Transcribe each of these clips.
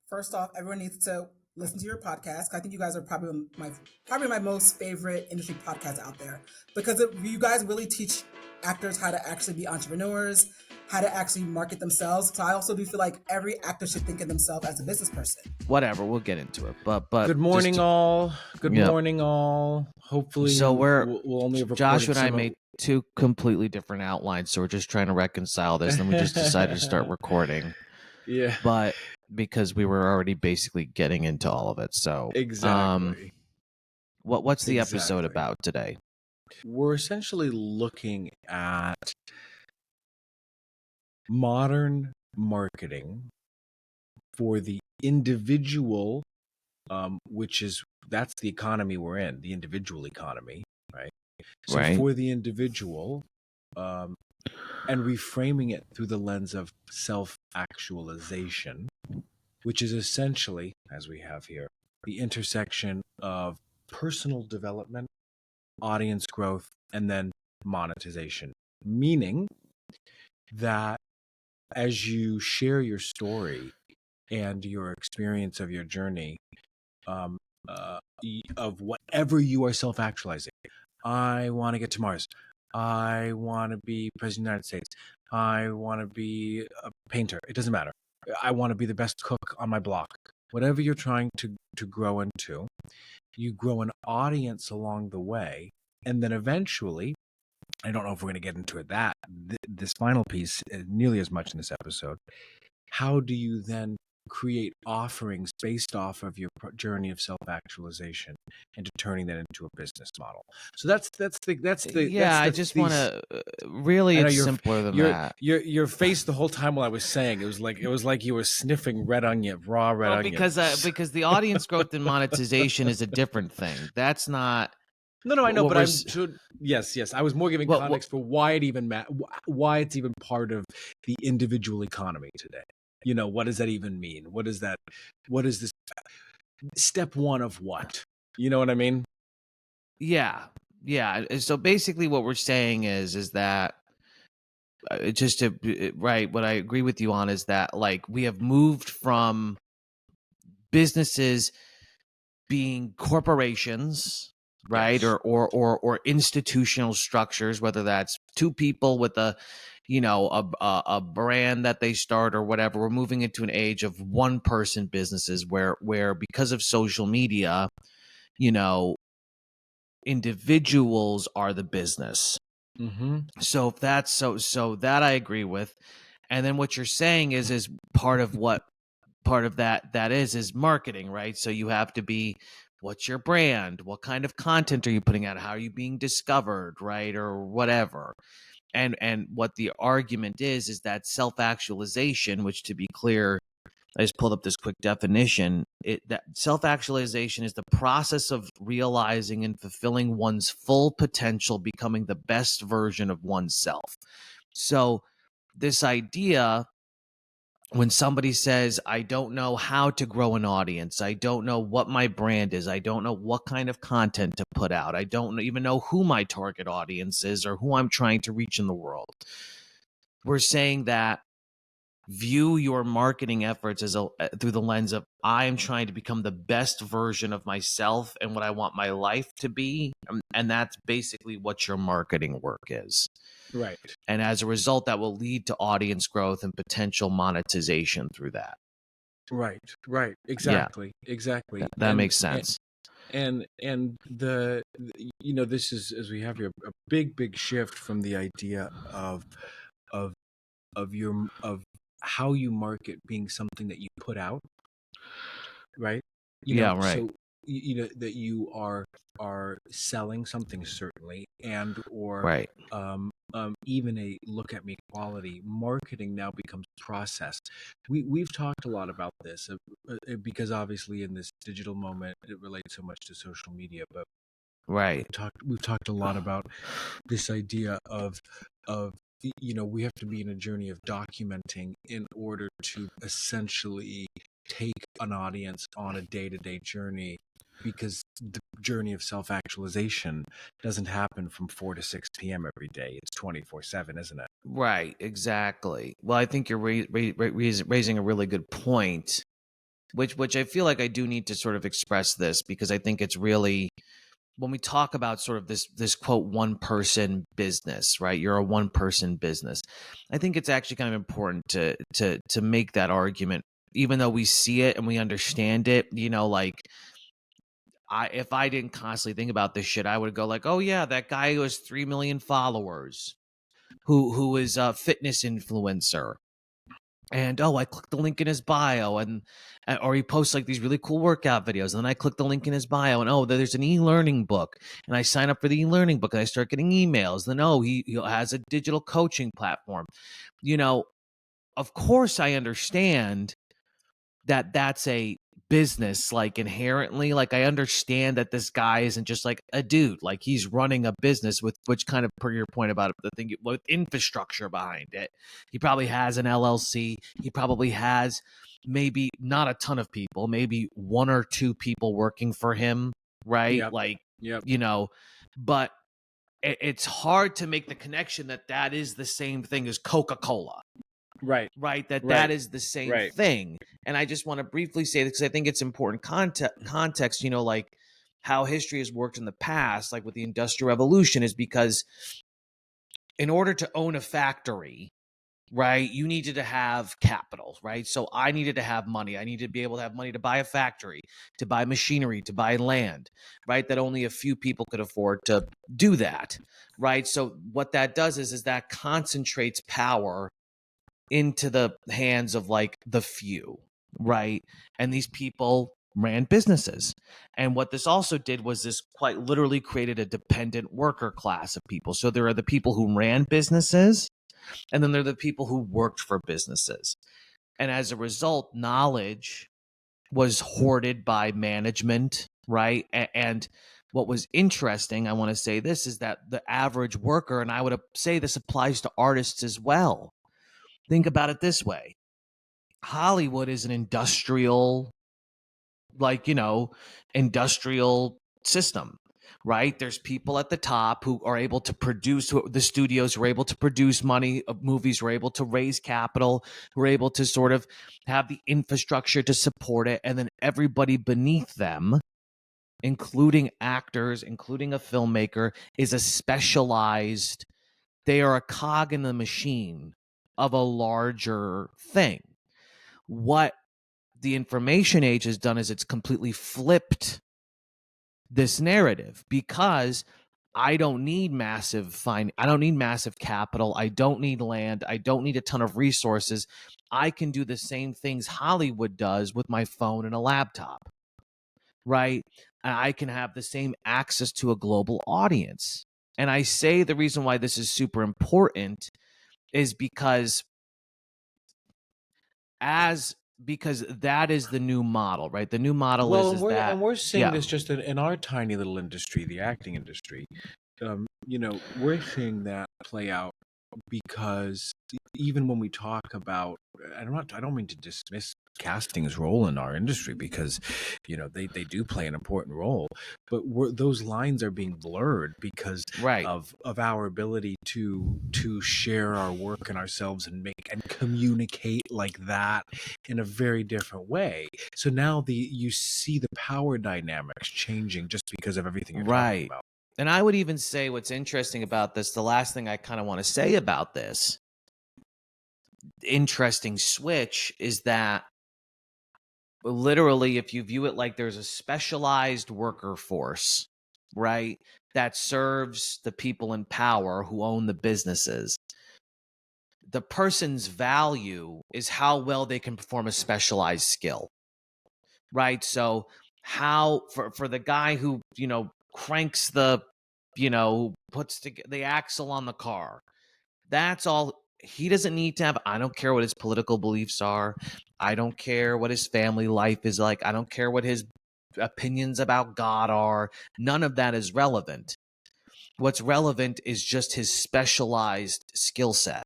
First off, everyone needs to listen to your podcast. I think you guys are probably my most favorite industry podcast out there because you guys really teach actors how to actually be entrepreneurs, how to actually market themselves. So I also do feel like every actor should think of themselves as a business person. Whatever, we'll get into it. But Good morning, all. Good morning, all. Hopefully, so we'll only have Josh and I some made two completely different outlines, so we're just trying to reconcile this. And then we just decided to start recording. Yeah, but because we were already basically getting into all of it, so exactly. What's the episode about today? We're essentially looking at modern marketing for the individual, that's the economy we're in, the individual economy, right? So Right. for the individual, and reframing it through the lens of self-actualization, which is essentially, as we have here, the intersection of personal development, audience growth, and then monetization. Meaning that as you share your story and your experience of your journey, of whatever you are self-actualizing. I want to get to Mars. I want to be president of the United States. I want to be a painter. It doesn't matter. I want to be the best cook on my block. Whatever you're trying to grow into, you grow an audience along the way. And then eventually, I don't know if we're going to get into it, this final piece nearly as much in this episode. How do you then create offerings based off of your journey of self-actualization into turning that into a business model? So that's the I just want to really, it's simpler than that. Your face the whole time while I was saying, it was like you were sniffing raw red onion. Because the audience growth and monetization is a different thing. That's not. No, I know, but yes. I was more giving context for why it even why it's even part of the individual economy today. You know, what does that even mean? What is that? What is this? Step one of what? You know what I mean? Yeah. So basically, what we're saying is that what I agree with you on is that, like, we have moved from businesses being corporations, right? Yes. Or institutional structures, whether that's two people with a brand that they start or whatever. We're moving into an age of one person businesses where because of social media, individuals are the business. Mm-hmm. So if that's so that I agree with. And then what you're saying is part of that is marketing, right? So you have to be, what's your brand? What kind of content are you putting out? How are you being discovered, right? Or whatever. And what the argument is that self-actualization, which, to be clear, I just pulled up this quick definition. That self-actualization is the process of realizing and fulfilling one's full potential, becoming the best version of oneself. So this idea, when somebody says, I don't know how to grow an audience, I don't know what my brand is, I don't know what kind of content to put out, I don't even know who my target audience is or who I'm trying to reach in the world. We're saying that view your marketing efforts as through the lens of, I am trying to become the best version of myself and what I want my life to be. And that's basically what your marketing work is. Right. And as a result, that will lead to audience growth and potential monetization through that. Right. Exactly. Yeah. Exactly. That makes sense. And this is, as we have here, a big shift from the idea of how you market being something that you put out, right? Right. So that you are selling something, certainly, and or right. Even a look at me quality. Marketing now becomes process. We've talked a lot about this because obviously in this digital moment it relates so much to social media, but right, we've talked a lot about this idea of we have to be in a journey of documenting in order to essentially take an audience on a day-to-day journey, because the journey of self-actualization doesn't happen from 4 to 6 p.m. every day. It's 24/7, isn't it? Right, exactly. Well, I think you're raising a really good point. which I feel like I do need to sort of express this, because I think it's really, when we talk about sort of this quote one person business, right? You're a one person business. I think it's actually kind of important to make that argument, even though we see it and we understand it. Like, if I didn't constantly think about this shit, I would go like, oh yeah, that guy who has 3 million followers, who is a fitness influencer, and oh, I clicked the link in his bio, and or he posts like these really cool workout videos, and then I click the link in his bio, and oh, there's an e-learning book, and I sign up for the e-learning book, and I start getting emails. Then oh, he has a digital coaching platform. Of course I understand that that's a business, like inherently. Like, I understand that this guy isn't just like a dude, like he's running a business with, which kind of, per your point about the thing with infrastructure behind it. He probably has an LLC. He probably has maybe not a ton of people, maybe one or two people working for him, right? Yep. Like, Yep. but it's hard to make the connection that that is the same thing as Coca-Cola, Right. right? That Right. is the same Right. thing. And I just want to briefly say this, because I think it's important context, like how history has worked in the past, like with the Industrial Revolution, is because in order to own a factory, right, you needed to have capital, right? So I needed to have money. I needed to be able to have money to buy a factory, to buy machinery, to buy land, right? That only a few people could afford to do that, right? So what that does is that concentrates power into the hands of like the few, right? And these people ran businesses. And what this also did was this quite literally created a dependent worker class of people. So there are the people who ran businesses, and then there are the people who worked for businesses. And as a result, knowledge was hoarded by management, right? And what was interesting, I want to say this, is that the average worker, and I would say this applies to artists as well. Think about it this way. Hollywood is an industrial, like, industrial system, right? There's people at the top who are able to produce, the studios who are able to produce money of movies, who are able to raise capital, who are able to sort of have the infrastructure to support it. And then everybody beneath them, including actors, including a filmmaker, is a specialized, they are a cog in the machine of a larger thing. What the information age has done is it's completely flipped this narrative, because I don't need I don't need massive capital. I don't need land. I don't need a ton of resources. I can do the same things Hollywood does with my phone and a laptop, right? And I can have the same access to a global audience. And I say the reason why this is super important is because that is the new model, right? The new model Well, is that, we're seeing yeah, this just in our tiny little industry, the acting industry. We're seeing that play out because even when we talk about, I don't mean to dismiss casting's role in our industry, because they do play an important role, but those lines are being blurred because right. of our ability to share our work and ourselves and make and communicate like that in a very different way. So now you see the power dynamics changing just because of everything you're talking Right. about. And I would even say what's interesting about this, the last thing I kind of want to say about this interesting switch, is that literally, if you view it like there's a specialized worker force, right, that serves the people in power who own the businesses, the person's value is how well they can perform a specialized skill, right? So how, for the guy who, cranks the, puts the axle on the car, that's all. He doesn't need to have, I don't care what his political beliefs are. I don't care what his family life is like. I don't care what his opinions about God are. None of that is relevant. What's relevant is just his specialized skill set.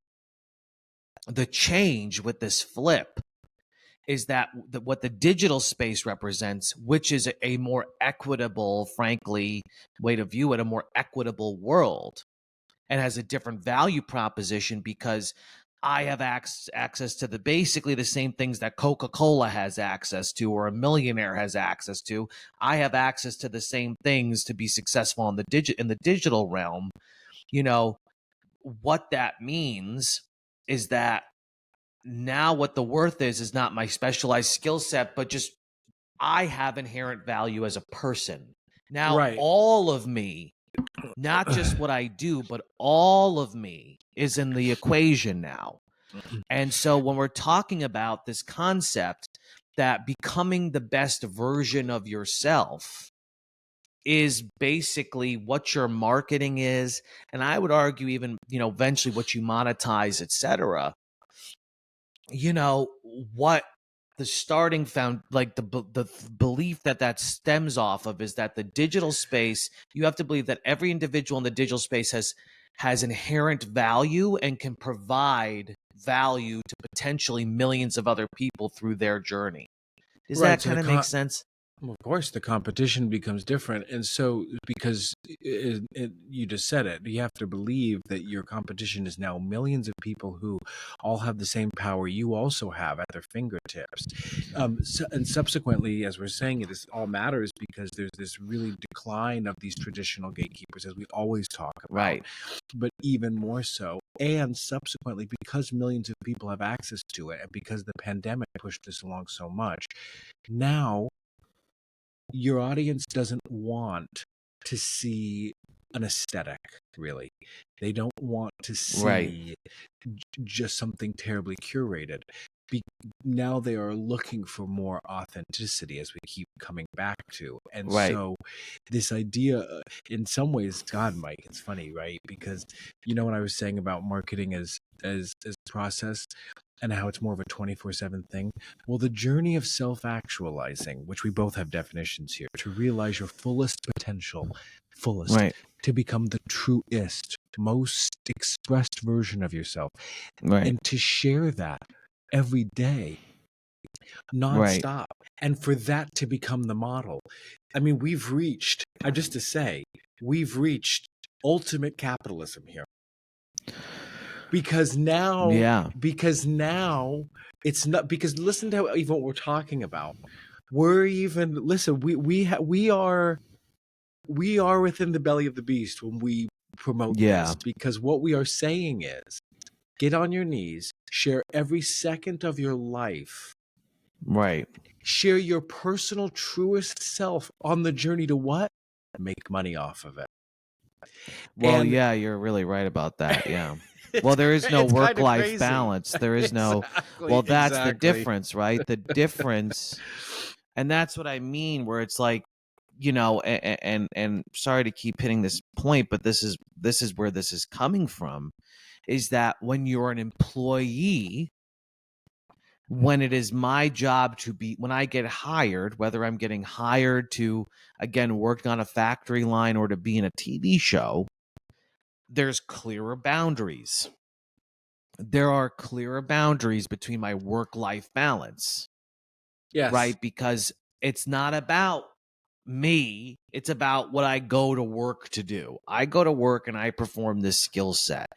The change with this flip is that what the digital space represents, which is a more equitable, frankly, way to view it, a more equitable world, and has a different value proposition, because I have access to basically the same things that Coca-Cola has access to, or a millionaire has access to. I have access to the same things to be successful in the digital realm. You know, what that means is that now what the worth is not my specialized skill set, but just I have inherent value as a person. Now, Right. all of me, not just what I do, but all of me is in the equation now. And so when we're talking about this concept that becoming the best version of yourself is basically what your marketing is, and I would argue even, eventually what you monetize, etc. What the starting found, like the belief that stems off of, is that the digital space, you have to believe that every individual in the digital space has inherent value and can provide value to potentially millions of other people through their journey. Does Right. that So kind of make sense? of course, the competition becomes different. And so, because you just said it, you have to believe that your competition is now millions of people who all have the same power you also have at their fingertips. And subsequently, as we're saying, it is all matters because there's this really decline of these traditional gatekeepers, as we always talk about, Right. but even more so. And subsequently, because millions of people have access to it, and because the pandemic pushed this along so much, now your audience doesn't want to see an aesthetic, really. They don't want to Right. see just something terribly curated. Be- Now they are looking for more authenticity, as we keep coming back to. And Right. so, this idea, in some ways, God, Mike, it's funny, right? Because what I was saying about marketing as process and how it's more of a 24/7 thing. Well, the journey of self-actualizing, which we both have definitions here, to realize your fullest potential, fullest, Right. to become the truest, most expressed version of yourself, Right. and to share that every day, Right. nonstop, and for that to become the model. I mean, just to say, we've reached ultimate capitalism here. Because now, Yeah. it's not, because listen to even what we're talking about. We are within the belly of the beast when we promote Yeah. this, because what we are saying is, get on your knees, share every second of your life, Right. share your personal truest self on the journey to what? Make money off of it. Well, And yeah, you're really right about that. Yeah. Well, there is no it's kind of work-life crazy. balance. There is no, well, Exactly, that's the exactly. difference, right? The difference, and that's what I mean, where it's like, and sorry to keep hitting this point, but this is where this is coming from, is that when you're an employee, when it is my job when I get hired, whether I'm getting hired to, again, work on a factory line or to be in a TV show, there's clearer boundaries. There are clearer boundaries between my work-life balance, Yes. right? Because it's not about me, it's about what I go to work to do. I go to work and I perform this skill set.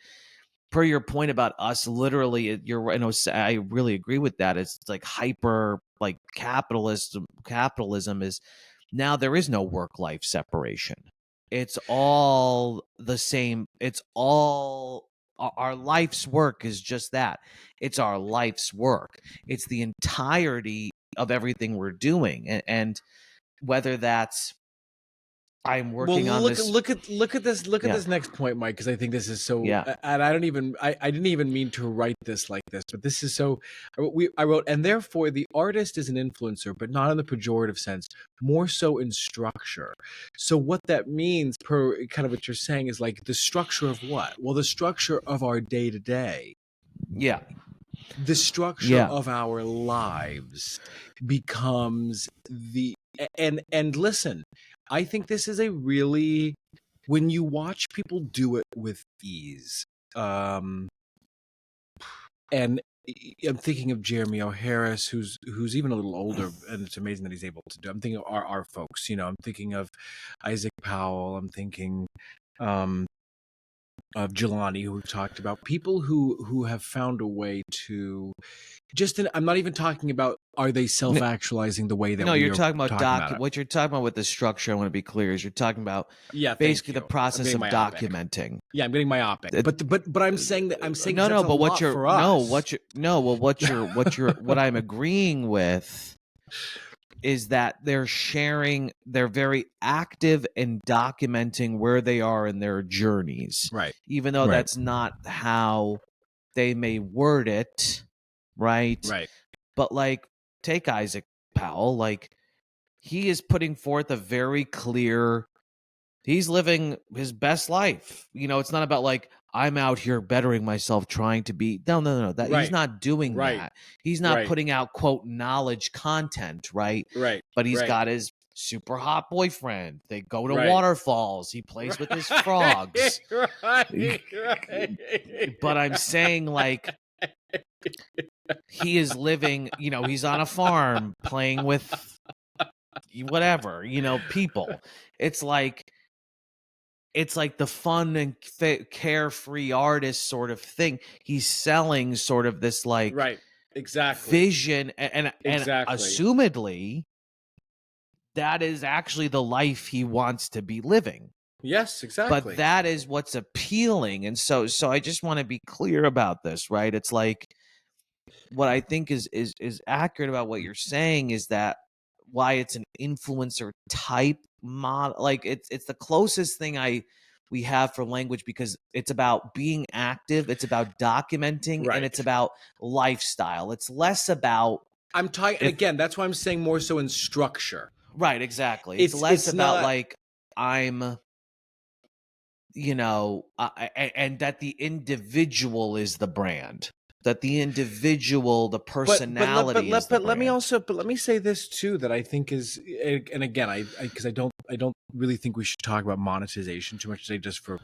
Per your point about us, literally, I really agree with that. It's like hyper, like capitalism is, now there is no work life separation. It's all the same. It's all our life's work is just that. It's our life's work. It's the entirety of everything we're doing, and whether that's I'm Well, working on this. look at Yeah, this next point, Mike, because I think this is so. yeah, And I didn't even mean to write this like this, but this is so. I wrote, and therefore the artist is an influencer, but not in the pejorative sense, more so in structure. So what that means, per kind of what you're saying, is like the structure of what? Well, the structure of our day to day, yeah, the structure yeah, of our lives becomes the and listen, I think this is a really, when you watch people do it with ease, um and I'm thinking of Jeremy O. Harris, who's even a little older, and it's amazing that he's able to do. I'm thinking of our folks, I'm thinking of Isaac Powell. I'm thinking, um Jelani, who we've talked about, people who have found a way to I'm not even talking about are they self-actualizing the way that No, we you're are talking about talking about it. what you're talking about with the structure. I want to be clear is you're talking about Yeah, thank basically the you. I'm process getting of myopic. documenting. Yeah, I'm getting myopic. It- But I'm saying that no, that's no, a but lot for us. what I'm agreeing with is that they're sharing, they're very active in documenting where they are in their journeys, Right. even though Right. that's not how they may word it, right? Right. But like, take Isaac Powell, like he is putting forth a very clear, he's living his best life. You know, it's not about like I'm out here bettering myself trying to be, no, that he's Right. not doing Right. that. He's not Right. putting out quote knowledge content, right? Right. But he's Right. got his super hot boyfriend. They go to Right. waterfalls. He plays with his frogs. Right. But I'm saying like he is living, you know, he's on a farm playing with whatever, you know, people. It's like the fun and carefree artist sort of thing. He's selling sort of this like Right. Exactly. vision, and Exactly. assumedly that is actually the life he wants to be living. Yes, But exactly. that is what's appealing, and so I just want to be clear about this, right? It's like what I think is accurate about what you're saying is that why it's an influencer type model, like it's the closest thing we have for language, because it's about being active, it's about documenting, and it's Right. about lifestyle. It's less about I'm talking, and if again, that's why I'm saying more so in structure. right, exactly. It's less It's about not. like I'm, you know, and that the individual is the brand, that the individual, the personality is the Let me brand. also let me say this too, that I think is, and again, I because I don't really think we should talk about monetization too much today, just for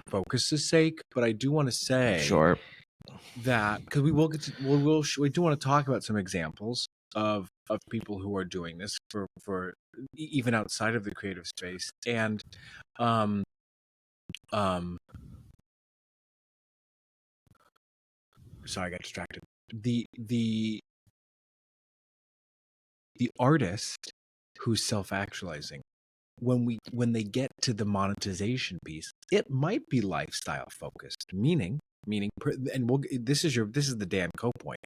focus's sake. But I do want to say Sure. that, because we will get to, we do want to talk about some examples of people who are doing this for even outside of the creative space. And um um sorry, I got distracted. The artist who's self-actualizing, when they get to the monetization piece, it might be lifestyle focused, and this is the Dan Coe point.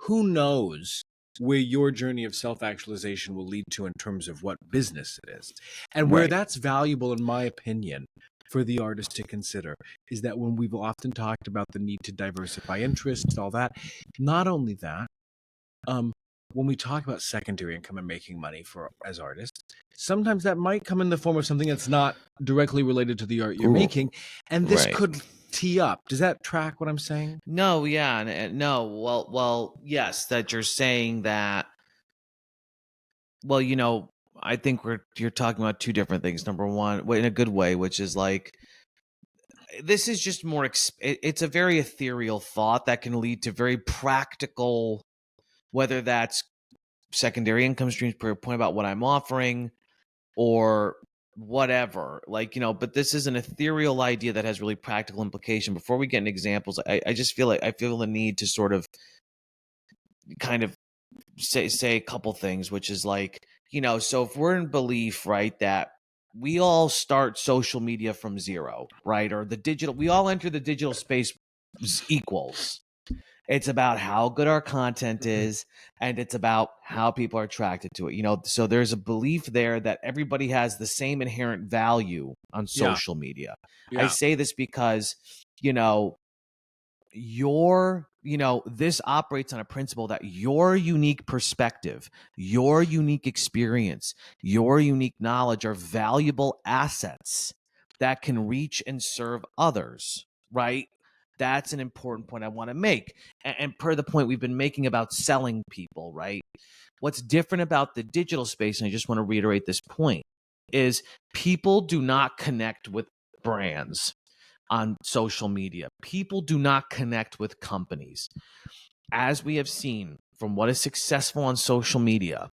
Who knows where your journey of self-actualization will lead to in terms of what business it is, and where Right. that's valuable, in my opinion, for the artist to consider, is that when we've often talked about the need to diversify interests, all that, not only that, um, when we talk about secondary income and making money for as artists, sometimes that might come in the form of something that's not directly related to the art you're making, and this Right. could tee up. Does that track what I'm saying? No, yeah, and no, well, yes, that you're saying that. Well, you know, I think you're talking about two different things. Number one, in a good way, which is like this is just more. It's a very ethereal thought that can lead to very practical, whether that's secondary income streams per point about what I'm offering or whatever, like, you know, but this is an ethereal idea that has really practical implication. Before we get into examples, I just feel like I feel the need to sort of kind of say a couple things, which is like, you know, so if we're in belief, right, that we all start social media from zero, right, or we all enter the digital space equals. It's about how good our content is, and it's about how people are attracted to it. You know, so there's a belief there that everybody has the same inherent value on Yeah, social media. I yeah, say this because, you know, this operates on a principle that your unique perspective, your unique experience, your unique knowledge are valuable assets that can reach and serve others, right? That's an important point I want to make. And per the point we've been making about selling people, right? What's different about the digital space, and I just want to reiterate this point, is people do not connect with brands on social media. People do not connect with companies. As we have seen from what is successful on social media,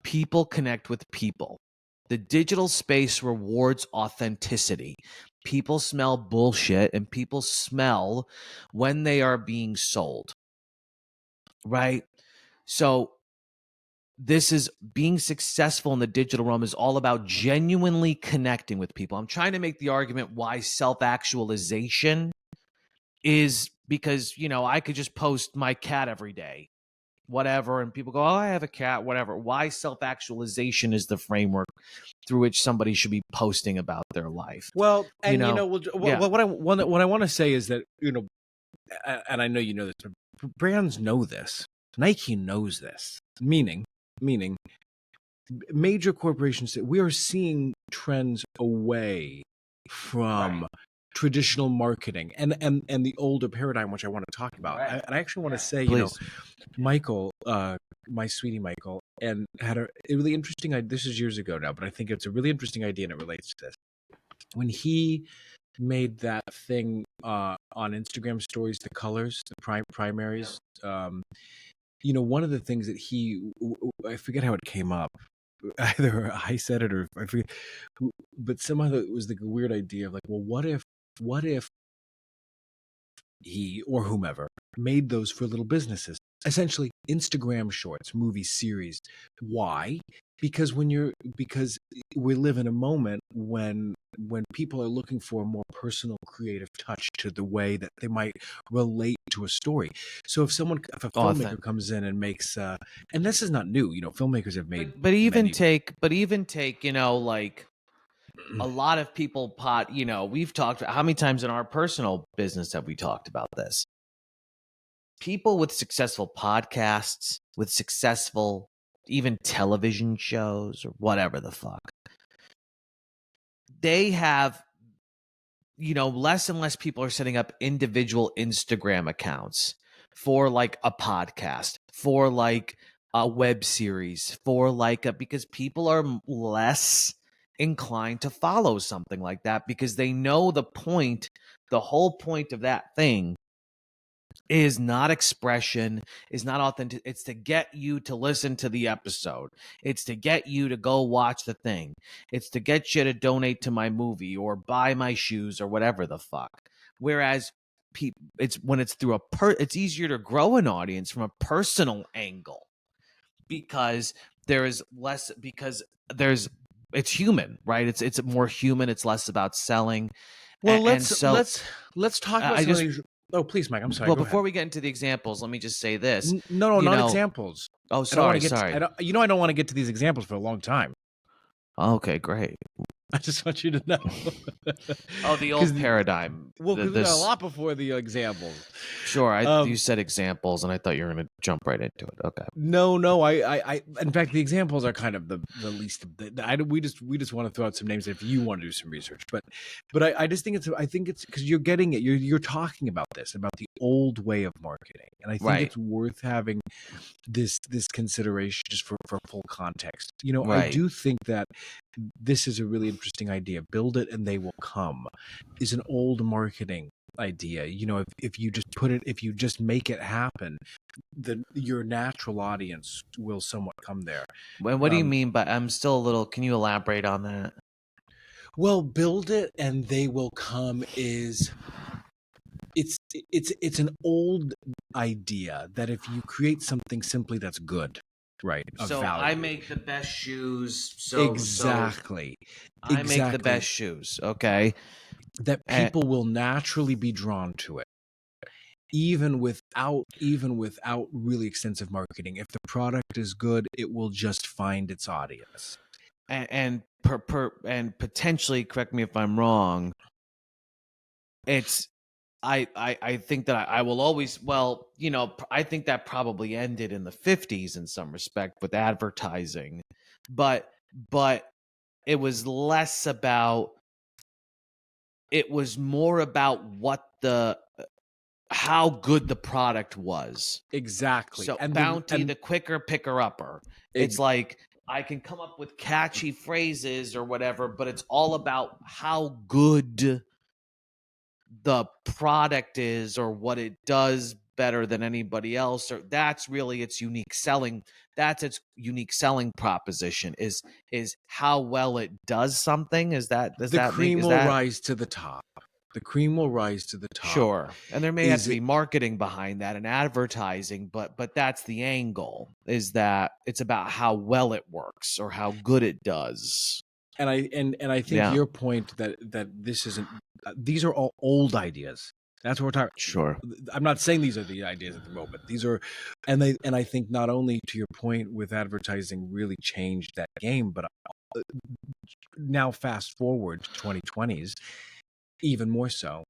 people connect with people. The digital space rewards authenticity. People smell bullshit, and people smell when they are being sold, right? So this is being successful in the digital realm is all about genuinely connecting with people. I'm trying to make the argument why self-actualization is because, I could just post my cat every day, whatever, and people go, oh, I have a cat, whatever. Why self-actualization is the framework through which somebody should be posting about their life. Well, You and know, yeah. what I want to say is that, and I know you know this, but brands know this. Nike knows this. Meaning, major corporations, we are seeing trends away from Right. traditional marketing and the older paradigm, which I want to talk about. Right. And I actually want to say, Please. Michael, my sweetie Michael, and had a really interesting. This is years ago now, but I think it's a really interesting idea, and it relates to this. When he made that thing on Instagram stories, the colors, the primaries. One of the things that I forget how it came up. Either I said it or I forget, but somehow it was the weird idea of like, well, what if he or whomever made those for little businesses, essentially Instagram shorts, movie series. Why? Because because we live in a moment when people are looking for a more personal creative touch to the way that they might relate to a story. So if a filmmaker Authentic. comes in and makes and this is not new, filmmakers have made But even many. take, like a lot of people we've talked, how many times in our personal business have we talked about this? People with successful podcasts, with successful even television shows or whatever the fuck, they have, less and less people are setting up individual Instagram accounts for like a podcast, for like a web series, for like because people are less inclined to follow something like that because they know the whole point of that thing is not expression, is not authentic. It's to get you to listen to the episode. It's to get you to go watch the thing. It's to get you to donate to my movie or buy my shoes or whatever the fuck. Whereas it's when it's through it's easier to grow an audience from a personal angle because it's human, right? It's more human. It's less about selling. Well, And so let's talk about I some of just these. Oh, please, Mike. I'm sorry. well, Go ahead. before we get into the examples, let me just say this. No, You not know, examples. oh, I don't want to sorry, get. I sorry. don't. I don't want to get to these examples for a long time. Okay, great. I just want you to know. Oh, the old paradigm. Because we got a This lot before the examples. Sure. You said examples, and I thought you were going to jump right into it. Okay. No. In fact, the examples are kind of the least. We just want to throw out some names if you want to do some research. But I just think it's because you're getting it. You're talking about the old way of marketing, and I think Right. it's worth having this consideration just for full context. I Right. do think that this is a really interesting idea. Build it and they will come is an old marketing idea. If you just make it happen, then your natural audience will somewhat come there. And what do you mean by, I'm still a little, can you elaborate on that? Well, build it and they will come is it's an old idea that if you create something simply that's good, right, of So value. I make the best shoes. Exactly. I make the best shoes. Okay. That people will naturally be drawn to it. Even without really extensive marketing. If the product is good, it will just find its audience. And potentially, correct me if I'm wrong, I think that I will always, I think that probably ended in the 50s in some respect with advertising, but it was more about how good the product was. Exactly. So Bounty, the quicker picker upper. It's like I can come up with catchy phrases or whatever, but it's all about how good the product is or what it does better than anybody else, or that's really its unique selling. That's its unique selling proposition is how well it does something. Is that The cream is will that rise to the top. The cream will rise to the top. sure? And there may have Is to it? be marketing behind that and advertising, but that's the angle, is that it's about how well it works or how good it does. And I think Yeah, your point that this isn't. These are all old ideas. That's what we're talking. sure. I'm not saying these are the ideas at the moment. These are, and I think not only to your point with advertising really changed that game, but now fast forward to 2020s, even more so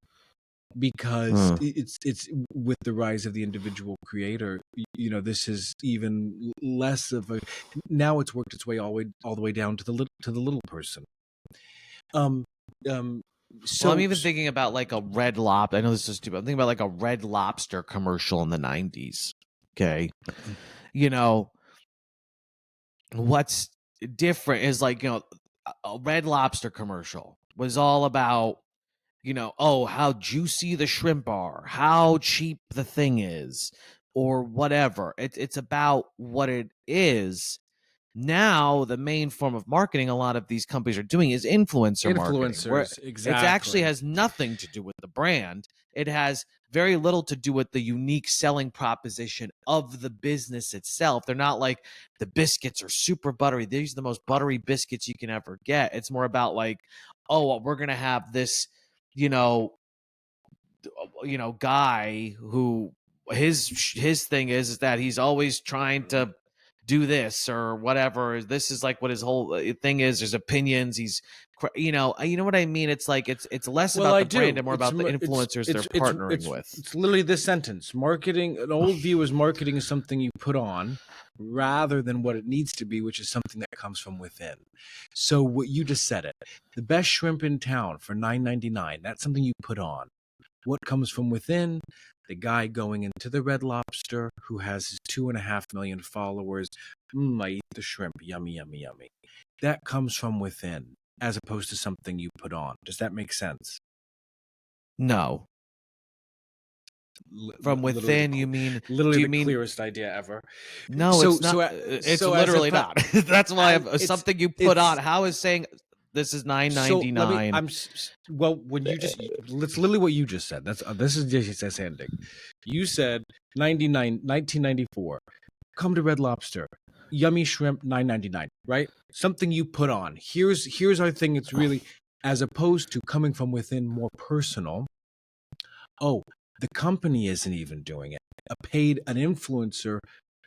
because Hmm. it's with the rise of the individual creator. This is even less of a. Now it's worked its way all the way down to the little person. Um, um. Well, I'm So even thinking about like a Red Lobster. I know this is stupid. I'm thinking about like a Red Lobster commercial in the 90s. Okay. You know, what's different is like, a Red Lobster commercial was all about, oh, how juicy the shrimp are, how cheap the thing is, or whatever. It's about what it is. Now the main form of marketing a lot of these companies are doing is influencer marketing, where influencers, it actually exactly. has nothing to do with the brand. It has very little to do with the unique selling proposition of the business itself. They're not like, the biscuits are super buttery, these are the most buttery biscuits you can ever get. It's more about like, oh, well, we're gonna have this, you know guy who his thing is that he's always trying to do this or whatever. This is like what his whole thing is. There's opinions. He's, you know what I mean. It's like it's less Well, about I the brand do. and more about the influencers they're partnering with. It's literally this sentence. Marketing, an old view is marketing is something you put on rather than what it needs to be, which is something that comes from within. So what you just said it. The best shrimp in town for $9.99. That's something you put on. What comes from within? The guy going into the Red Lobster who has his 2.5 million followers. I eat the shrimp. Yummy, yummy, yummy. That comes from within as opposed to something you put on. Does that make sense? No, from Literally within, you mean? literally Do you the mean? clearest idea ever. No, So it's not. so It's so as a literally not. That's why as something you put on. it's How is saying this is nine so ninety let me nine? well when you just it's literally what you just said. That's this is just ending. You said 1994. Come to Red Lobster. Yummy shrimp 9.99, right? Something you put on. Here's our thing. It's really as opposed to coming from within, more personal. Oh, the company isn't even doing it. An influencer,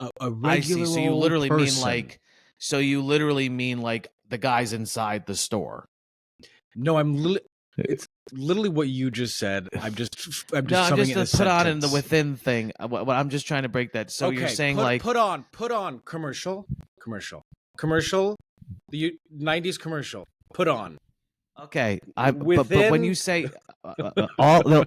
a I see. regular So you old literally mean person. like. So you literally mean like the guys inside the store. No, it's literally what you just said. I'm No, just I'm summing just it in a put on in the sentence. within thing. What I'm just trying to break that. So you're Okay, saying like, put on commercial, the 90s commercial. Put on okay, but when within. you say all no,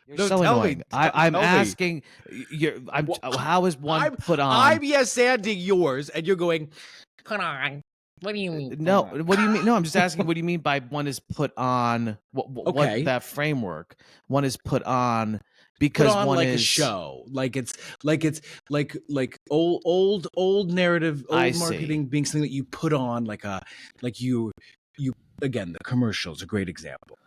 you're No, so tell me, annoying. I'm tell me. asking you're I'm Well, how is one I'm put on? I'm yes anding yours, and you're going. Put on. What do you mean? Put No, on? what do you mean? No, I'm just asking what do you mean by one is put on, what Okay, that framework, one is put on put because on one like a is, show, like it's like old narrative, I old see. marketing being something that you put on like you again. The commercial is a great example.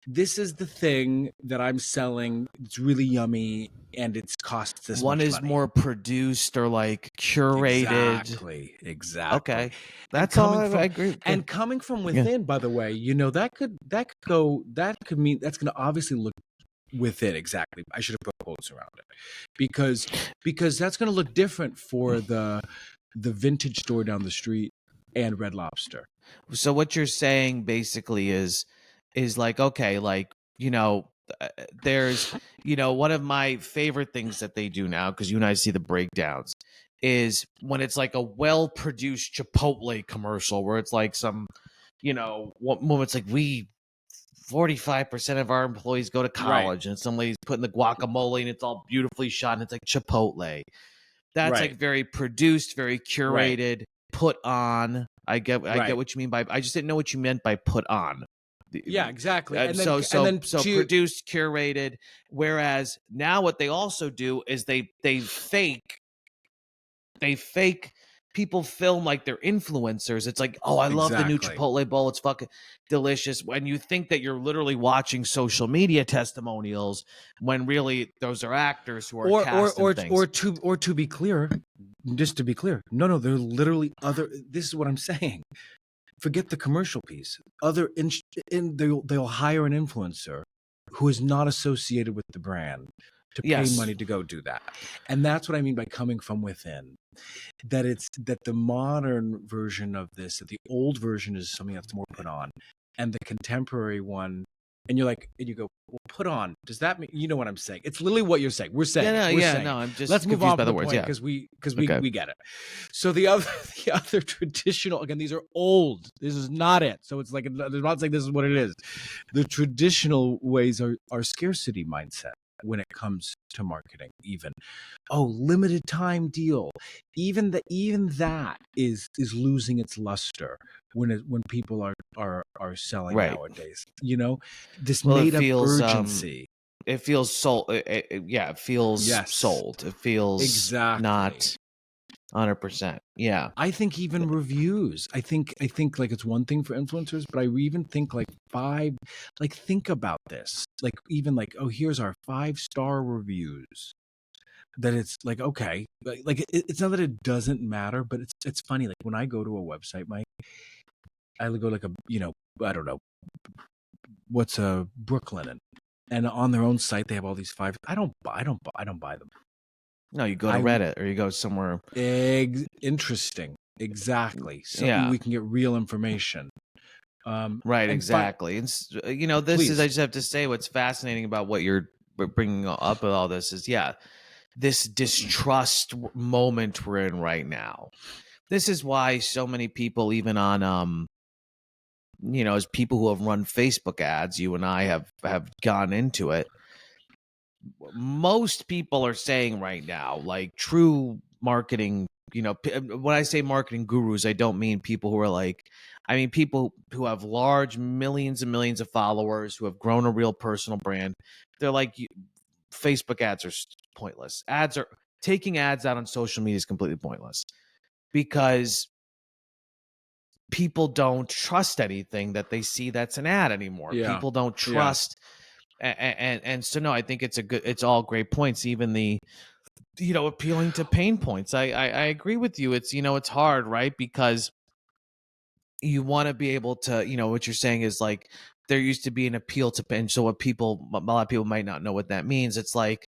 This is the thing that I'm selling. It's really yummy and it's costs this One much is money. more produced or like curated. Exactly. Okay. And That's all I coming agree. Okay. and coming from Yeah. within, by the way, that could mean that's going to obviously look within. Exactly. I should have put quotes around it because that's going to look different for the vintage store down the street and Red Lobster. So what you're saying basically is like, okay, like, there's, one of my favorite things that they do now, because you and I see the breakdowns, is when it's like a well-produced Chipotle commercial where it's like some, moments like, we 45% of our employees go to Right. college, and some lady's putting the guacamole and it's all beautifully shot and it's like Chipotle. That's like Right. very produced, very Right. curated, put on. I get Right. what you mean by, I just didn't know what you meant by put on. Yeah, exactly. And So then to produced, curated. Whereas now what they also do is they fake people film like they're influencers. It's like, oh, I love the new exactly. Chipotle bowl. It's fucking delicious. When you think that you're literally watching social media testimonials, when really those are actors who are cast in things. Or to be clear, just to be clear, no, they're literally other. This is what I'm saying. Forget the commercial piece. They'll hire an influencer who is not associated with the brand to pay Yes. money to go do that. And that's what I mean by coming from within. That the modern version of this, that the old version is something that's more put on, and the contemporary one, and you go, well, put on. Does that mean, you know what I'm saying? It's literally what you're saying. We're saying it. We're saying it. I'm just Let's move confused on by from the the words. point Yeah. because we Okay. get it. So the other traditional, again, these are old. This is not it. So it's like, they're not saying this is what it is. The traditional ways are scarcity mindset when it comes to marketing. Even, oh, limited time deal, even that is losing its luster when people are selling Right. nowadays. You know, this Well, made up urgency. it feels sold. Yeah, it feels Yes, sold. It feels exactly. not 100%. Yeah. I think even reviews. I think like it's one thing for influencers, but I even think like think about this. Like even like, oh, here's our 5-star reviews. That it's like, okay, it's not that it doesn't matter, but it's funny. Like when I go to a website, I go like I don't know what's a Brooklinen, and on their own site they have all these 5. I don't buy them. No, you go to Reddit or you go somewhere. Interesting. Exactly. So Yeah. we can get real information. Right, exactly. And this is, Please. I just have to say, what's fascinating about what you're bringing up with all this is, this distrust moment we're in right now. This is why so many people, even on as people who have run Facebook ads, you and I have gone into it. Most people are saying right now, like true marketing, when I say marketing gurus, I don't mean people who are like, I mean people who have large millions and millions of followers, who have grown a real personal brand. They're like, Facebook ads are pointless. Taking ads out on social media is completely pointless because people don't trust anything that they see that's an ad anymore. Yeah. People don't trust. And so, no, I think it's all great points. Even the, appealing to pain points. I agree with you. It's, it's hard, right? Because you want to be able to, what you're saying is like, there used to be an appeal to pain. So a lot of people might not know what that means. It's like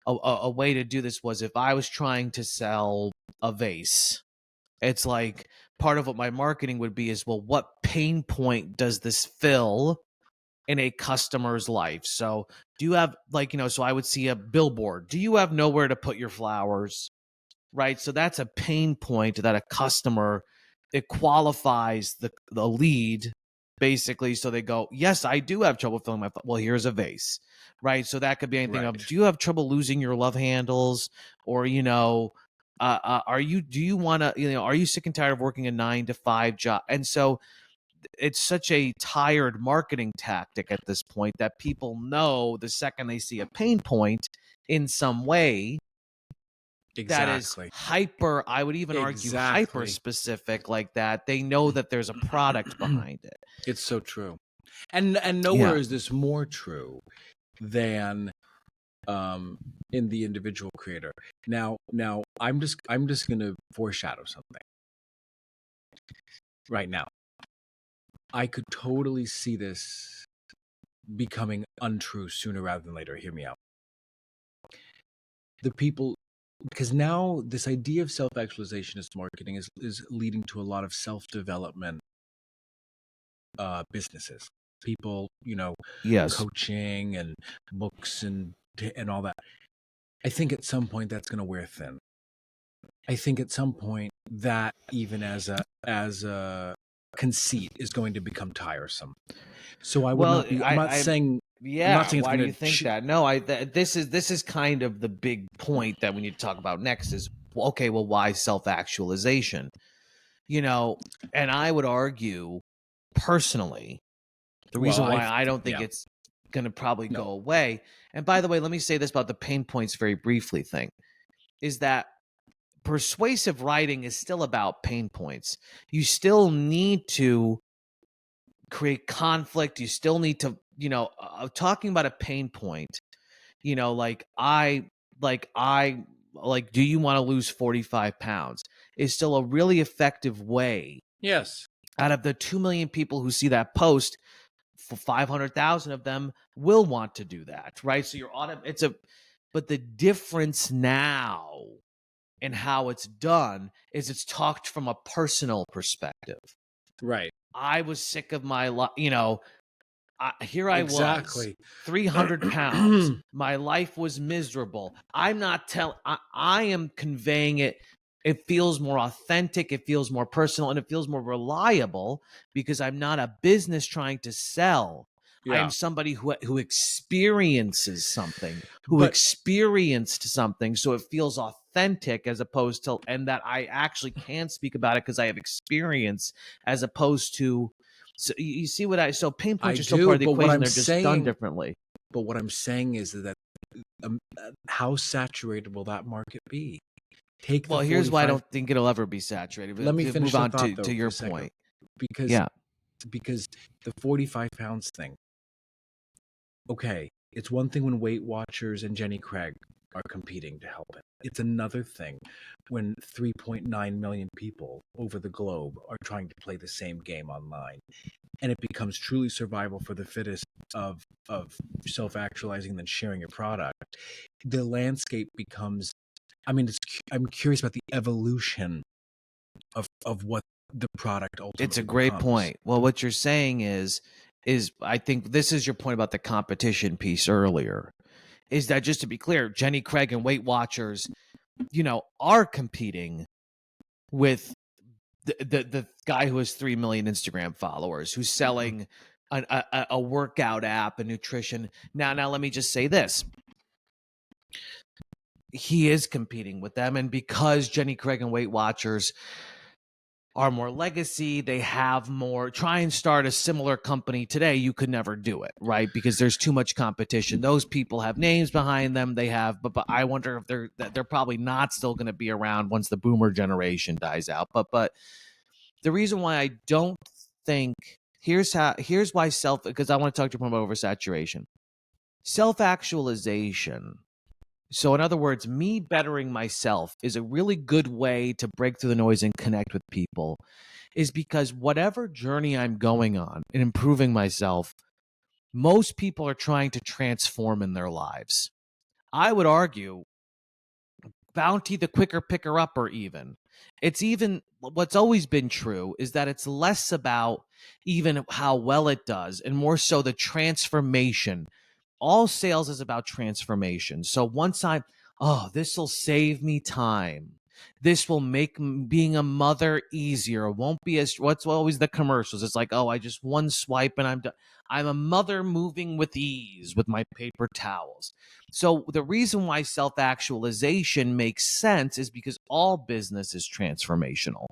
a way to do this was, if I was trying to sell a vase, it's like part of what my marketing would be is, well, what pain point does this fill in a customer's life? So do you have so I would see a billboard. Do you have nowhere to put your flowers? Right. So that's a pain point that a customer, it qualifies the lead basically. So they go, yes, I do have trouble filling my, well, here's a vase. Right. So that could be anything Right. of, do you have trouble losing your love handles? Or, do you want to, are you sick and tired of working a 9 to 5 job? And so it's such a tired marketing tactic at this point that people know the second they see a pain point in some way that is Exactly. hyper, I would even argue hyper specific like that, they know that there's a product behind it. It's so true. And nowhere is this more true than in the individual creator. Now I'm just going to foreshadow something right now. I could totally see this becoming untrue sooner rather than later. Hear me out. The people, because now this idea of self-actualization marketing is leading to a lot of self-development businesses. People, Yes. coaching and books and all that. I think at some point that's going to wear thin. I think at some point that even as a conceit is going to become tiresome. So I would not be. I'm not saying. Yeah. I'm not saying it's Why do gonna you think that? No, this is kind of the big point that we need to talk about next is, okay, well, why self-actualization? And I would argue personally The Well, reason why I don't think yeah. it's going to probably go No. away. And by the way, let me say this about the pain points very briefly thing is that persuasive writing is still about pain points. You still need to create conflict. You still need to, talking about a pain point, do you want to lose 45 pounds is still a really effective way. Yes. Out of the 2 million people who see that post, for 500,000 of them will want to do that, right? So but the difference now in how it's done is it's talked from a personal perspective. Right. I was sick of my life, here I was, Exactly. 300 pounds. My life was miserable. I am conveying it. It feels more authentic. It feels more personal, and it feels more reliable because I'm not a business trying to sell. I Yeah. am somebody who experiences something, who But experienced something. So it feels authentic as opposed to, and that I actually can speak about it because I have experience as opposed to, so you see so pain I points are still part do. of the But what equation. I'm They're just done saying, differently. is that how saturated will that market be? Take the Well, here's why I 45. don't think it'll ever be saturated. Let me To finish move the on thought to though for your a second, point. because Yeah. because the 45 pounds thing. Okay, it's one thing when Weight Watchers and Jenny Craig are competing to help it. It's another thing when 3.9 million people over the globe are trying to play the same game online, and it becomes truly survival for the fittest of self-actualizing and then sharing your product. The landscape becomes, I mean, I'm curious about the evolution of what the product It's a ultimately great becomes. point. Well, what you're saying is I think this is your point about the competition piece earlier. Is that, just to be clear, Jenny Craig and Weight Watchers, are competing with the guy who has 3 million Instagram followers, who's selling a workout app, a nutrition. Now let me just say this. He is competing with them, and because Jenny Craig and Weight Watchers are more legacy, they have more. Try and start a similar company today, you could never do it, right? Because there's too much competition. Those people have names behind them. They have, but I wonder if they're probably not still going to be around once the boomer generation dies out. But the reason why I don't think here's why because I want to talk to you about oversaturation, self-actualization. So, in other words, me bettering myself is a really good way to break through the noise and connect with people, is because whatever journey I'm going on in improving myself, most people are trying to transform in their lives. I would argue Bounty the quicker picker upper, even. It's even what's always been true is that it's less about even how well it does and more so the transformation. All sales is about transformation. So once this will save me time. This will make being a mother easier. It won't be as, what's always the commercials. It's like, I just one swipe and I'm done. I'm a mother moving with ease with my paper towels. So the reason why self-actualization makes sense is because all business is transformational.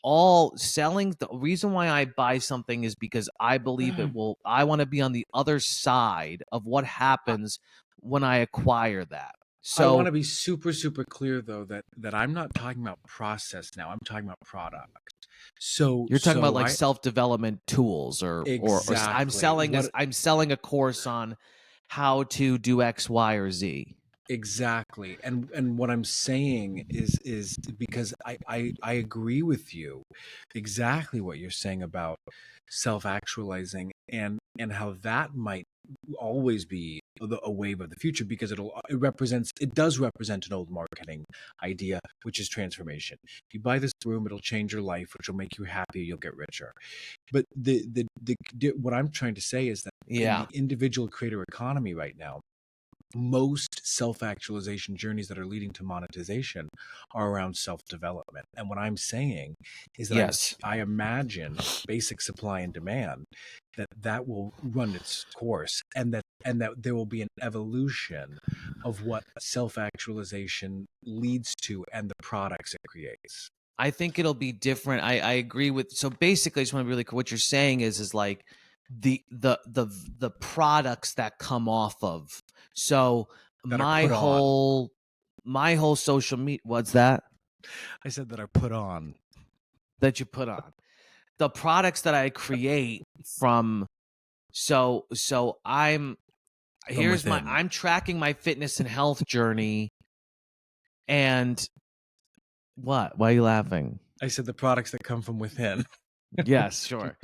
All selling, the reason why I buy something is because I believe I want to be on the other side of what happens when I acquire that. I want So to be super, super clear though that I'm not talking about process now. I'm talking about product. So you're talking about like I self-development tools, or exactly what I'm selling a course on how to do X, Y, or Z. exactly, and what I'm saying is because I agree with you exactly what you're saying about self-actualizing and how that might always be a wave of the future because it does represent an old marketing idea, which is transformation. If you buy this room, it'll change your life, which will make you happy, you'll get richer. But what I'm trying to say is that in Yeah. the individual creator economy right now, most self-actualization journeys that are leading to monetization are around self-development. And what I'm saying is that Yes. I imagine basic supply and demand that will run its course, and that there will be an evolution of what self-actualization leads to and the products it creates. I think it'll be different. I agree with, so basically I just want to be really clear. What you're saying is like the products that come off of. So That are my put on. whole social media, what's that I said that are put on. that you put on? The products that I create from. So From within. I'm tracking my fitness and health journey. And what? Why are you laughing? I said the products that come from within. Yes, sure.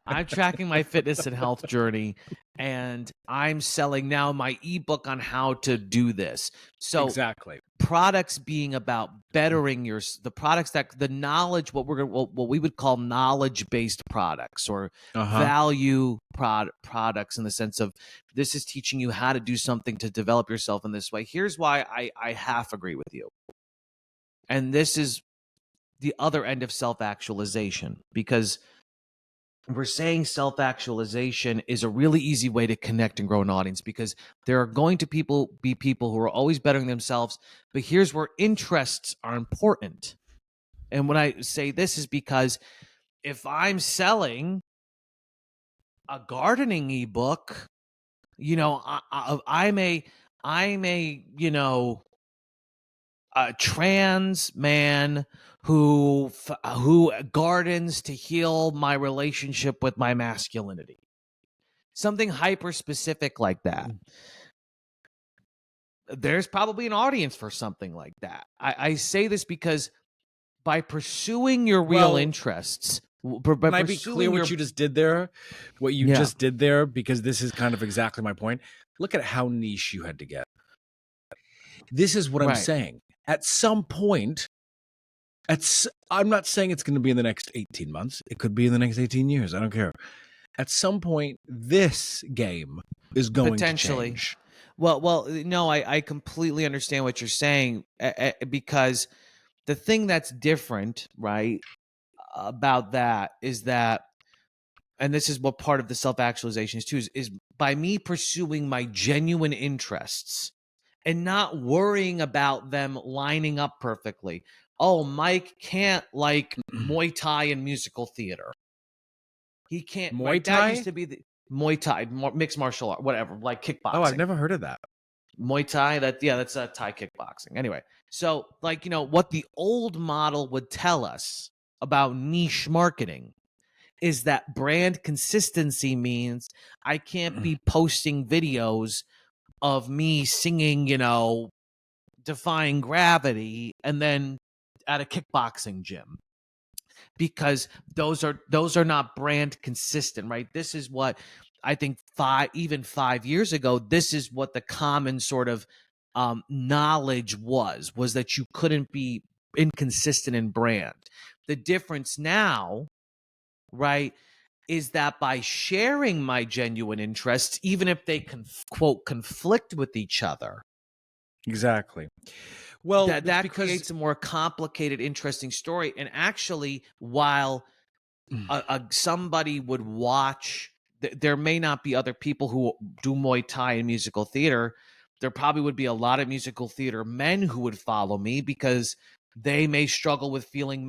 I'm tracking my fitness and health journey, and I'm selling now my ebook on how to do this. So Exactly. products being about bettering the products, that the knowledge, what we would call knowledge-based products, or value products, in the sense of, this is teaching you how to do something to develop yourself in this way. Here's why I half agree with you. And this is the other end of self-actualization, because we're saying self-actualization is a really easy way to connect and grow an audience, because there are going to be people who are always bettering themselves. But here's where interests are important. And when I say this is because if I'm selling a gardening ebook, I'm a trans man who gardens to heal my relationship with my masculinity. Something hyper specific like that. There's probably an audience for something like that. I say this because by pursuing your real interests, by Can I be clear pursuing what you just did there? What you yeah, just did there, because this is kind of exactly my point. Look at how niche you had to get. This is what I'm right. saying. At some point, I'm not saying it's going to be in the next 18 months. It could be in the next 18 years. I don't care. At some point, this game is going to Potentially. change. Well, no, I completely understand what you're saying, because the thing that's different, right, about that is that, and this is what part of the self-actualization is too, is by me pursuing my genuine interests and not worrying about them lining up perfectly. Oh, Mike can't like Muay Thai and musical theater. He can't, Muay right? That used Thai? to be the Muay Thai, mixed martial art, whatever, like Oh, I've kickboxing. never heard of that. Muay Thai, that's Thai kickboxing. Anyway, so like, what the old model would tell us about niche marketing is that brand consistency means I can't be posting videos of me singing, Defying Gravity, and then at a kickboxing gym, because those are not brand consistent, right? This is what I think 5 years ago, this is what the common sort of knowledge was that you couldn't be inconsistent in brand. The difference now, right, is that by sharing my genuine interests, even if they quote conflict with each other, Exactly. Well, it's that because creates a more complicated, interesting story. And actually, while somebody would watch, there may not be other people who do Muay Thai and musical theater. There probably would be a lot of musical theater men who would follow me, because they may struggle with feeling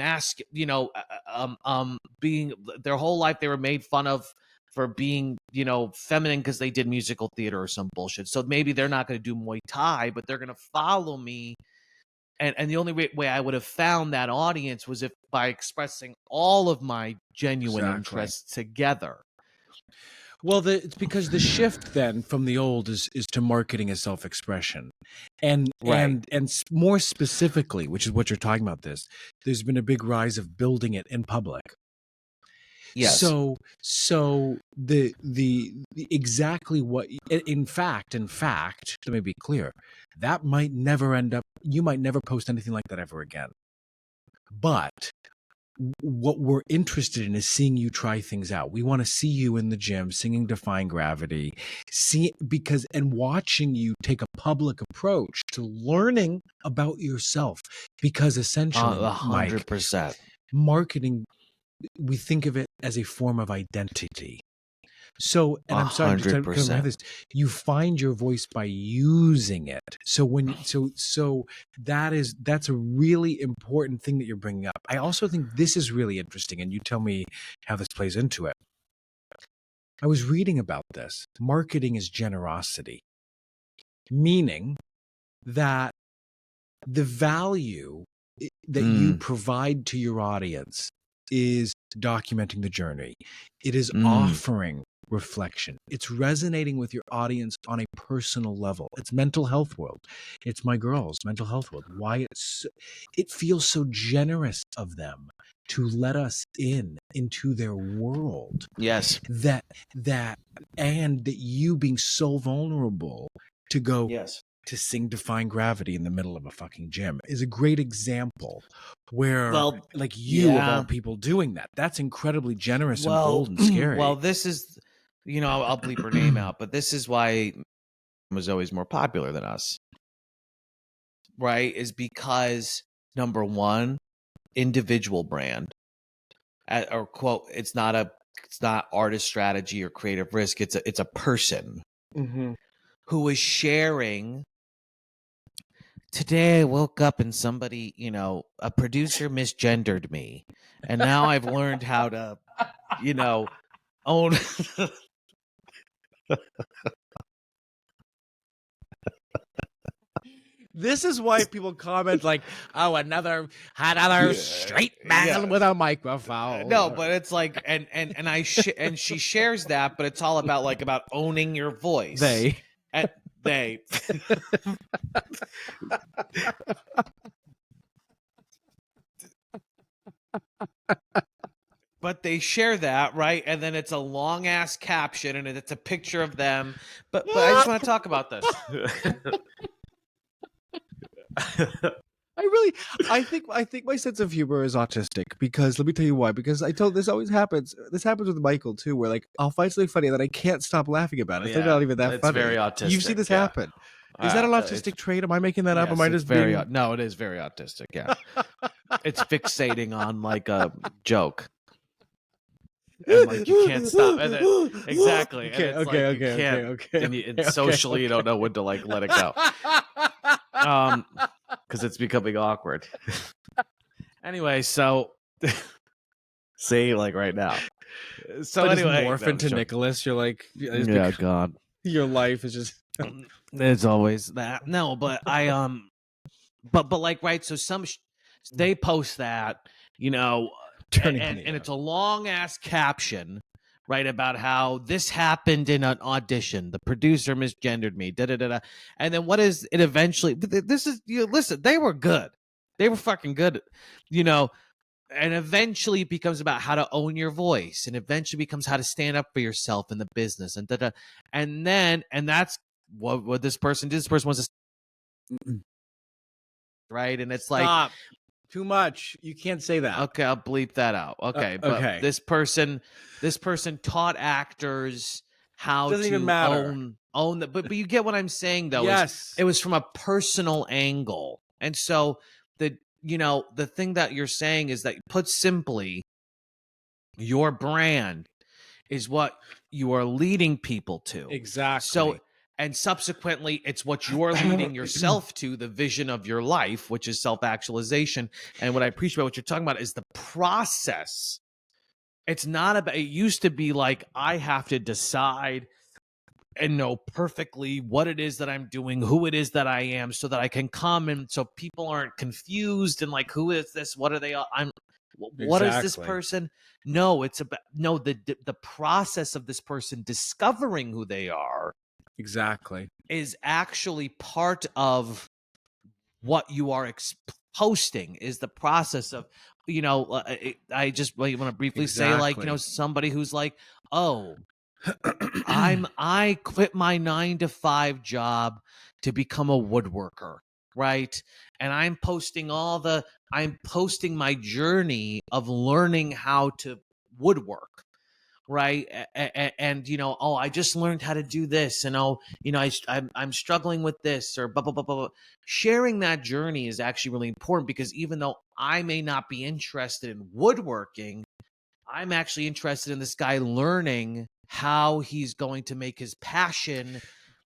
being, their whole life they were made fun of for being, feminine, because they did musical theater or some bullshit. So maybe they're not going to do Muay Thai, but they're going to follow me. And the only way I would have found that audience was if by expressing all of my genuine exactly. interests together. Well, it's because the shift then from the old is to marketing as self-expression, and Right. more specifically, which is what you're talking about. There's been a big rise of building it in public. Yes. So the exactly what, in fact, let me be clear, that might never end up. You might never post anything like that ever again. But what we're interested in is seeing you try things out. We want to see you in the gym singing Defying Gravity, and watching you take a public approach to learning about yourself, because essentially, Mike, 100%. marketing, we think of it as a form of identity. So, and A I'm sorry to hundred kind of have percent. this. You find your voice by using it. So that's a really important thing that you're bringing up. I also think this is really interesting, and you tell me how this plays into it. I was reading about this. Marketing is generosity, meaning that the value that you provide to your audience is documenting the journey. It is offering reflection. It's resonating with your audience on a personal level. It's mental health world. It's my girls' mental health world. Why it feels so generous of them to let us into their world. Yes. That and that you being so vulnerable to go Yes. to sing Defying Gravity in the middle of a fucking gym is a great example where, like, you of all people doing that. That's incredibly generous and bold and scary. Well, this is, I'll bleep her name out, but this is why was always more popular than us, right? Is because, number one, individual brand, or quote, it's not artist strategy or creative risk. It's a person who is sharing. Today I woke up and somebody, a producer misgendered me, and now I've learned how to, own. This is why people comment like, "Oh, another straight man with a microphone." No, but it's like, and she shares that, but it's all about owning your voice. They. But they share that, right? And then it's a long ass caption, and it's a picture of them. But I just want to talk about this. I think my sense of humor is autistic, because let me tell you why. Because this always happens. This happens with Michael too, where like I'll find something funny that I can't stop laughing about. It's not even that funny. It's very autistic. You've seen this happen. Is that an autistic trait? Am I making that up? Am I just being... No, it is very autistic. Yeah, it's fixating on like a joke. And like you can't stop, and then, exactly. And it's like you can't, and socially you don't know when to like let it go, because it's becoming awkward. Anyway, so see, like right now. So but anyway, morph into Nicholas. You're like, yeah, God, your life is just. It's always that. No, but but like, right. So they post that, and it's a long ass caption, right, about how this happened in an audition. The producer misgendered me, da da da da. And then what is it eventually? This is, listen, they were good. They were fucking good, and eventually it becomes about how to own your voice, and eventually becomes how to stand up for yourself in the business, and da da. And that's what this person did. This person was right, and it's Stop. Too much. You can't say that. Okay, I'll bleep that out. Okay, but okay. This person taught actors how Doesn't to even matter. own that. But you get what I'm saying, though. Yes, it was from a personal angle, and so the thing that you're saying is that, put simply, your brand is what you are leading people to. Exactly. So, and subsequently, it's what you're leading yourself to, the vision of your life, which is self-actualization. And what I appreciate about what you're talking about is the process. It's not about, it used to be like, I have to decide and know perfectly what it is that I'm doing, who it is that I am, so that I can come, and so people aren't confused and like, who is this? What are they? What is this person? No, it's about the process of this person discovering who they are. Exactly. Is actually part of what you are posting, is the process of, I just want to briefly say, like, somebody who's like, oh, I quit my 9-to-5 job to become a woodworker, right? And I'm posting my journey of learning how to woodwork, right? And I just learned how to do this, and I'm struggling with this, or blah blah blah blah. Sharing that journey is actually really important, because even though I may not be interested in woodworking, I'm actually interested in this guy learning how he's going to make his passion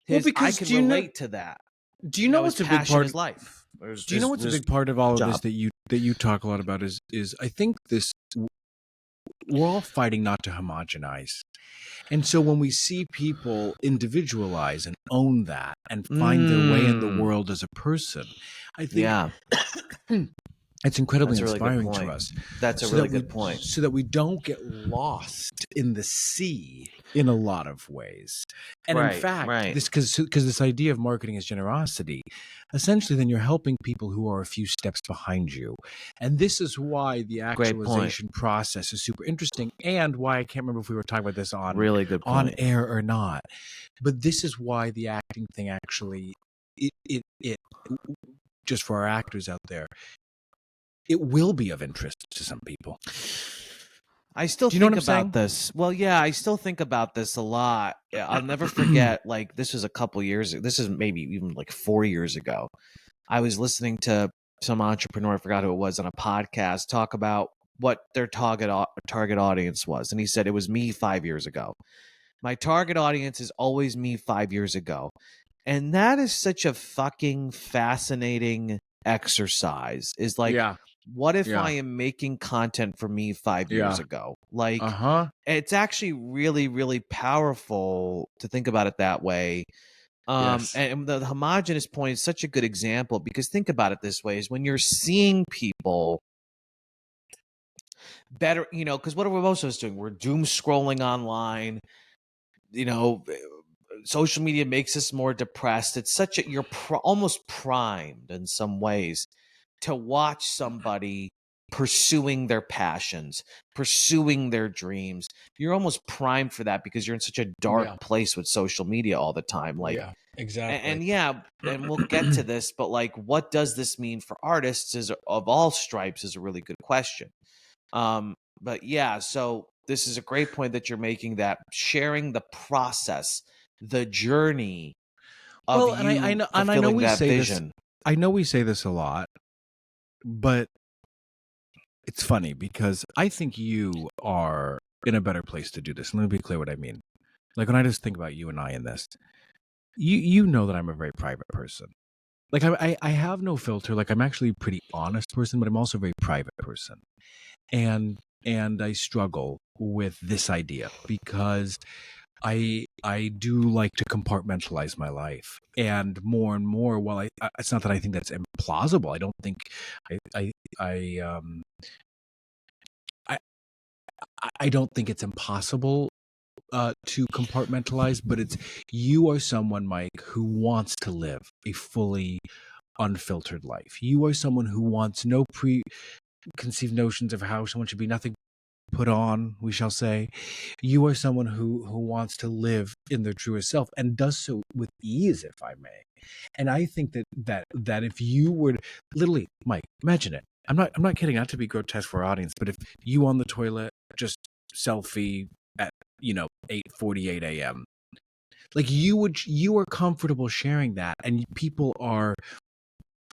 I can relate to that. Do you know what's a big part of his life? Do you know what's a big part of all of this that you talk a lot about is I think this we're all fighting not to homogenize. And so when we see people individualize and own that and find their way in the world as a person, I think Yeah, it's incredibly that's a really good inspiring to point. us, That's a so really that we good point. so that we don't get lost in the sea in a lot of ways. And in Right, fact, right. because this idea of marketing is generosity, essentially then you're helping people who are a few steps behind you. And this is why the Great point. actualization process is super interesting, and why I can't remember if we were talking about this Really good on point. air or not. But this is why the acting thing actually it just for our actors out there, it will be of interest to some people. I still Do you know what think I'm saying? about this. Well, yeah, I still think about this a lot. I'll never forget, like, this was a couple years ago. This is maybe even like 4 years ago. I was listening to some entrepreneur, I forgot who it was, on a podcast talk about what their target audience was. And he said it was me 5 years ago. My target audience is always me 5 years ago. And that is such a fucking fascinating exercise. Is like, Yeah. what if Yeah. I am making content for me 5 years Yeah. ago? Like, Uh-huh. it's actually really, really powerful to think about it that way. Yes. And the homogenous point is such a good example, because think about it this way: is when you're seeing people better, because what are we most of us doing? We're doom scrolling online. You know, social media makes us more depressed. It's such a you're almost primed in some ways to watch somebody pursuing their passions, pursuing their dreams. You're almost primed for that because you're in such a dark Yeah. place with social media all the time. Like, Yeah. Exactly. and yeah, and we'll get to this, but like, what does this mean for artists is of all stripes is a really good question. But yeah, so this is a great point that you're making, that sharing the process, the journey of Well, and I you know, fulfilling we that say this. vision. I know we say this a lot, but it's funny because I think you are in a better place to do this. Let me be clear what I mean. Like when I just think about you and I in this, you know that I'm a very private person. Like I have no filter. Like I'm actually a pretty honest person, but I'm also a very private person. And I struggle with this idea because I do like to compartmentalize my life, and more. Well, it's not that I think that's implausible. I don't think I I um I I don't think it's impossible to compartmentalize, but it's you are someone, Mike, who wants to live a fully unfiltered life. You are someone who wants no preconceived notions of how someone should be, nothing put on, we shall say. You are someone who wants to live in their truest self and does so with ease, if I may. And I think that if you were to, literally, Mike, imagine it. I'm not kidding, not to be grotesque for our audience, but if you on the toilet just selfie at 8:48 a.m. Like you are comfortable sharing that, and people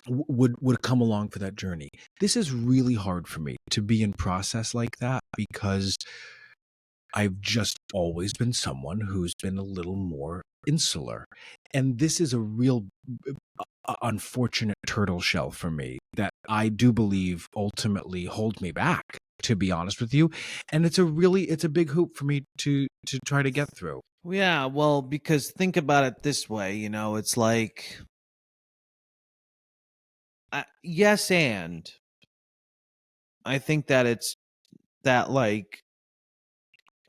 would come along for that journey. This is really hard for me to be in process like that because I've just always been someone who's been a little more insular. And this is a real unfortunate turtle shell for me that I do believe ultimately hold me back, to be honest with you. And it's a big hoop for me to try to get through. Yeah, well, because think about it this way, it's like, yes, and I think that it's that, like,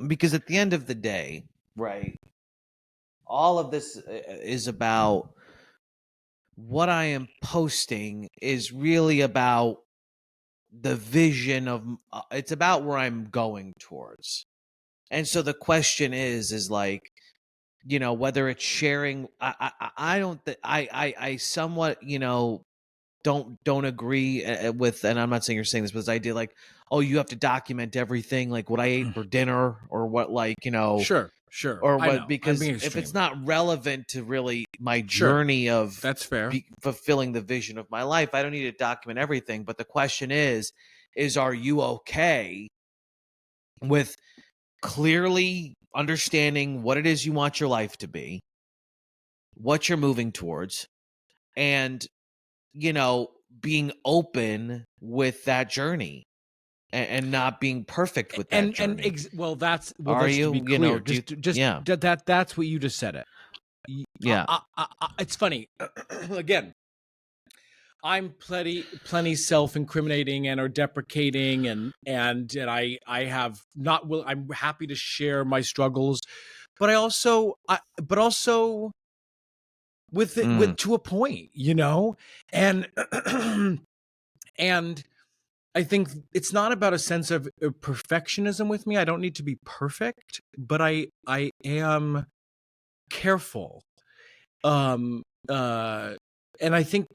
because at the end of the day, right, all of this is about what I am posting is really about the vision of, it's about where I'm going towards. And so the question is like, whether it's sharing, I don't think I somewhat, don't agree with, and I'm not saying you're saying this, but this idea like, oh, you have to document everything, like what I ate for dinner, or what, like, Sure. or I what, know. I'm because being if it's extreme. not relevant to really my Sure. journey of That's fair. fulfilling the vision of my life, I don't need to document everything. But the question is are you okay with clearly understanding what it is you want your life to be, what you're moving towards, and being open with that journey? and not being perfect with that journey. That's Are just to be you? You know, clear, do you? just Yeah, that's what you just said. yeah, It's funny. Again, I'm plenty self-incriminating and or deprecating, and I have not will. I'm happy to share my struggles, but but also with it, mm, with to a point, and and I think it's not about a sense of perfectionism with me. I don't need to be perfect, but I am careful. Um uh and I think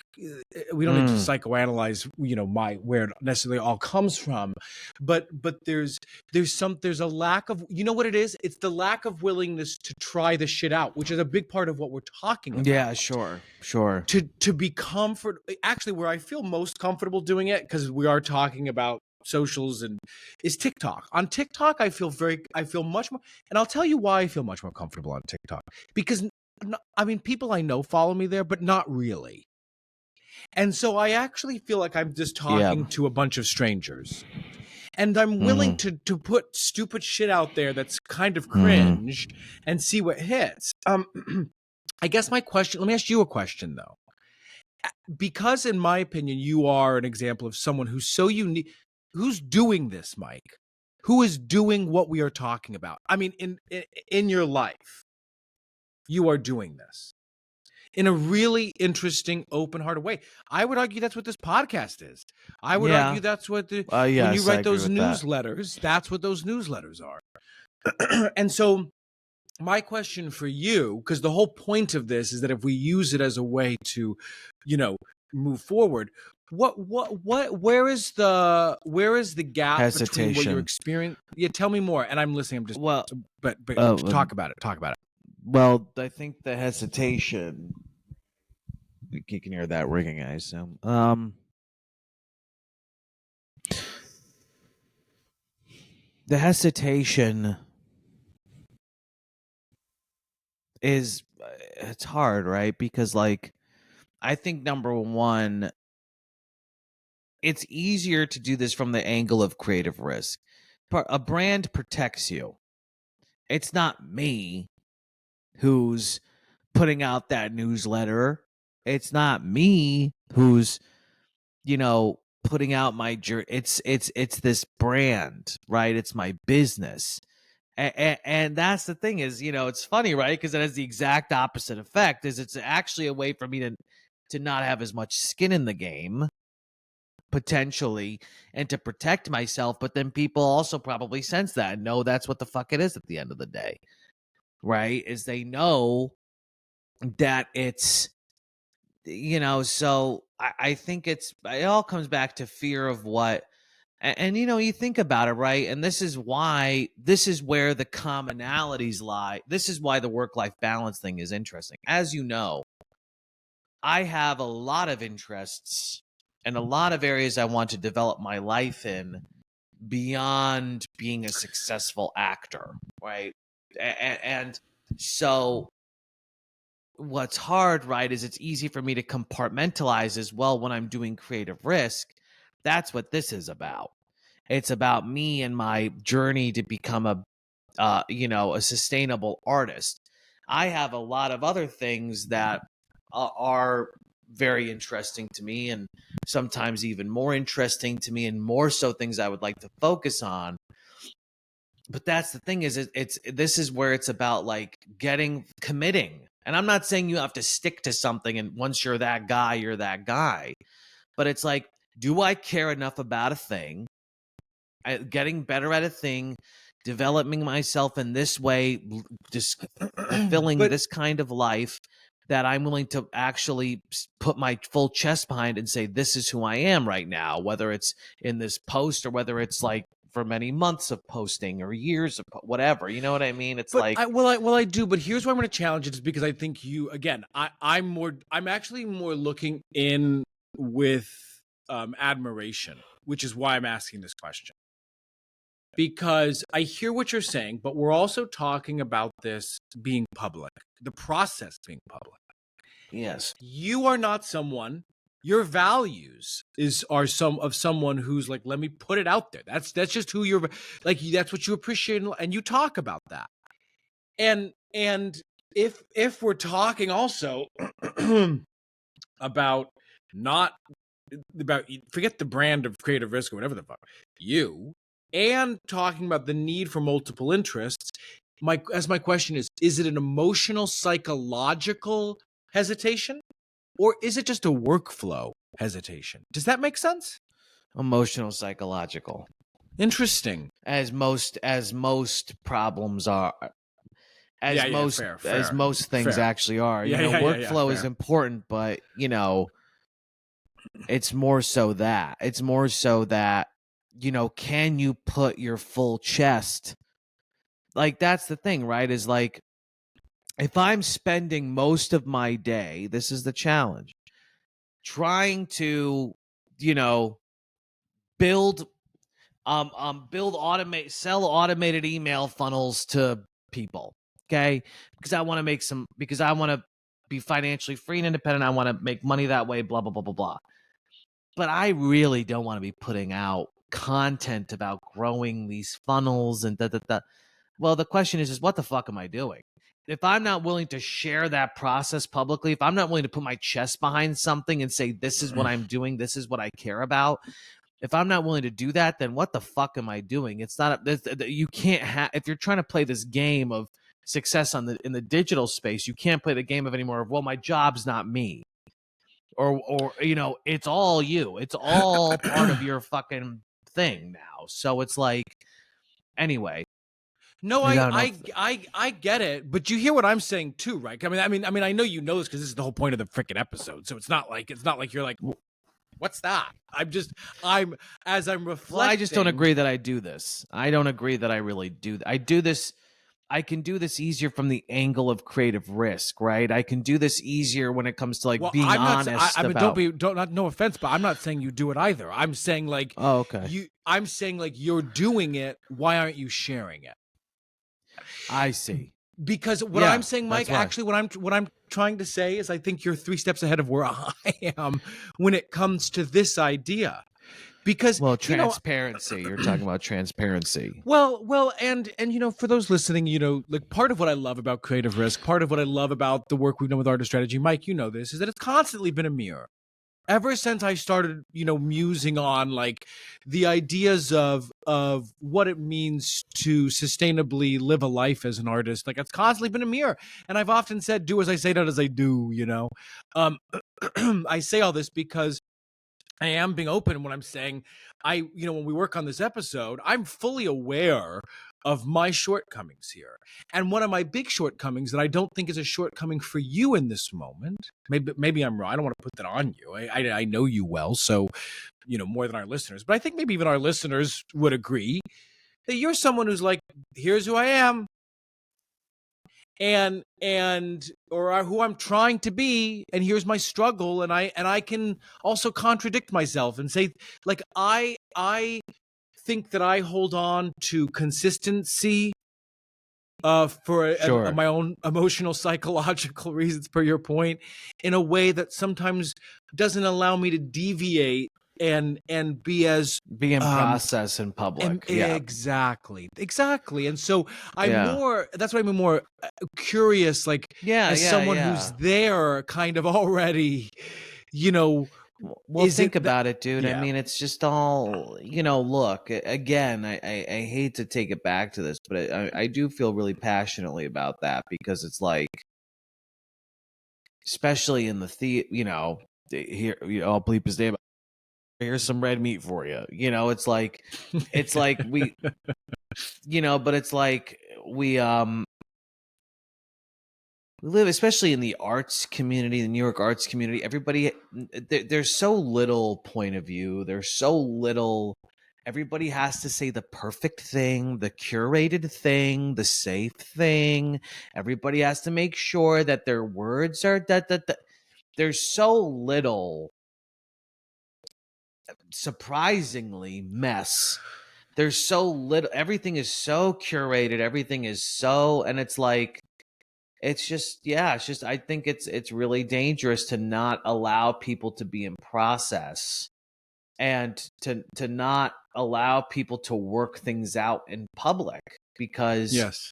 we don't need to mm, psychoanalyze, my where it necessarily all comes from, but there's a lack of, you know what it is? It's the lack of willingness to try the shit out, which is a big part of what we're talking about. yeah, sure, sure, To be actually where I feel most comfortable doing it, because we are talking about socials, and is TikTok. On TikTok, I feel much more, and I'll tell you why I feel much more comfortable on TikTok, because I mean, people I know follow me there, but not really. And so I actually feel like I'm just yeah, talking to a bunch of strangers. And I'm willing mm-hmm, to put stupid shit out there that's kind of mm-hmm. cringe and see what hits. I guess let me ask you a question though. Because in my opinion, you are an example of someone who's so unique, who's doing this, Mike, who is doing what we are talking about. I mean, in your life, you are doing this in a really interesting, open-hearted way. I would argue that's what this podcast is. I would argue Yeah. that's what when you Yes, I write agree those with that. newsletters, that's what those newsletters are. And so my question for you, because the whole point of this is that if we use it as a way to, you know, move forward, where is the gap between what you're Hesitation. experiencing? Yeah, tell me more. And I'm listening. I'm just, Well, but uh, um, talk about it. Talk about it. well, I think the hesitation. You can hear that ringing, I assume. The hesitation is it's hard, right? Because like I think number one, it's easier to do this from the angle of creative risk. A brand protects you. It's not me who's putting out that newsletter. It's not me who's, putting out my journey. It's this brand, right? It's my business. And that's the thing is, it's funny, right? Because it has the exact opposite effect. Is it's actually a way for me to not have as much skin in the game potentially and to protect myself, but then people also probably sense that and know that's what the fuck it is at the end of the day, right? Is they know that it's, so I think it all comes back to fear of what. And you think about it, right? And this is where the commonalities lie. This is why the work-life balance thing is interesting. As you know, I have a lot of interests and a lot of areas I want to develop my life in beyond being a successful actor, right? And so what's hard, right, is it's easy for me to compartmentalize as well when I'm doing creative risk. That's what this is about. It's about me and my journey to become a sustainable artist. I have a lot of other things that are very interesting to me and sometimes even more interesting to me and more so things I would like to focus on. But that's the thing is it's this is where it's about like committing. And I'm not saying you have to stick to something and once you're that guy, you're that guy. But it's like, do I care enough about a thing, getting better at a thing, developing myself in this way, just fulfilling But this kind of life that I'm willing to actually put my full chest behind and say, this is who I am right now, whether it's in this post or whether it's like for many months of posting or years of whatever. You know what I mean? It's But like, I do. But here's why I'm going to challenge it, is because I think I'm actually more looking in with admiration, which is why I'm asking this question. Because I hear what you're saying, but we're also talking about this being public, the process being public. yes. You are not someone Your values are some of someone who's like, let me put it out there. That's just who you're like. That's what you appreciate, and you talk about that. And if we're talking also about not about forget the brand of creative risk or whatever the fuck you, and talking about the need for multiple interests, my question is it an emotional psychological hesitation, or is it just a workflow hesitation? Does that make sense? Emotional, psychological, Interesting. as most problems are, Yeah, yeah, fair, as most things fair. actually are. Yeah, yeah, yeah, yeah, Workflow is fair. important, but it's more so that can you put your full chest, like that's the thing, right? Is like, if I'm spending most of my day, this is the challenge, trying to, build sell automated email funnels to people, okay? Because I want to be financially free and independent. I want to make money that way, blah blah blah blah blah. But I really don't want to be putting out content about growing these funnels and da da da. Well, the question is what the fuck am I doing? If I'm not willing to share that process publicly, if I'm not willing to put my chest behind something and say, this is what I'm doing, this is what I care about, if I'm not willing to do that, then what the fuck am I doing? It's not you can't have, if you're trying to play this game of success in the digital space, you can't play the game of anymore of, well, my job's not me, or it's all you. It's all part of your fucking thing now. So it's like, anyway. No, I I, don't know. I get it, but you hear what I'm saying too, right? I mean, I know you know this because this is the whole point of the freaking episode. So it's not like you're like, what's that? I'm as I'm reflecting. Well, I just don't agree that I do this. I don't agree that I really do. I do this. I can do this easier from the angle of creative risk, right? I can do this easier when it comes to like being honest I mean, about. no offense, but I'm not saying you do it either. I'm saying like, Oh, okay. I'm saying like you're doing it. Why aren't you sharing it? I see. Because what I'm saying, Mike, actually, what I'm trying to say is, I think you're 3 steps ahead of where I am when it comes to this idea. Because, transparency. You're talking about transparency. Well, and for those listening, like part of what I love about creative risk, part of what I love about the work we've done with artist strategy, Mike, you know this, is that it's constantly been a mirror. Ever since I started, musing on like the ideas of what it means to sustainably live a life as an artist, like it's constantly been a mirror. And I've often said, do as I say, not as I do, I say all this because I am being open when I'm saying when we work on this episode, I'm fully aware of my shortcomings here. And one of my big shortcomings that I don't think is a shortcoming for you in this moment, maybe I'm wrong. I don't want to put that on you. I know you well, so, more than our listeners, but I think maybe even our listeners would agree that you're someone who's like, here's who I am. And or who I'm trying to be, and here's my struggle, and I can also contradict myself and say, like, I think that I hold on to consistency for my own emotional psychological reasons, per your point, in a way that sometimes doesn't allow me to deviate and be as be in process in public. Exactly. And so that's why I'm more curious, like, as someone who's there kind of already, well, think about it, dude. I mean, it's just all, look, again, I hate to take it back to this, but I do feel really passionately about that, because it's like, especially in the here, I'll bleep his name. Here's some red meat for you. It's like we, but it's like we live, especially in the arts community, the New York arts community. Everybody, there's so little point of view. There's so little. Everybody has to say the perfect thing, the curated thing, the safe thing. Everybody has to make sure that their words are that. There's so little, surprisingly, mess. There's so little. Everything is so curated. Everything is so, and it's like, it's just, yeah, it's just, I think it's really dangerous to not allow people to be in process, and to not allow people to work things out in public, because Yes.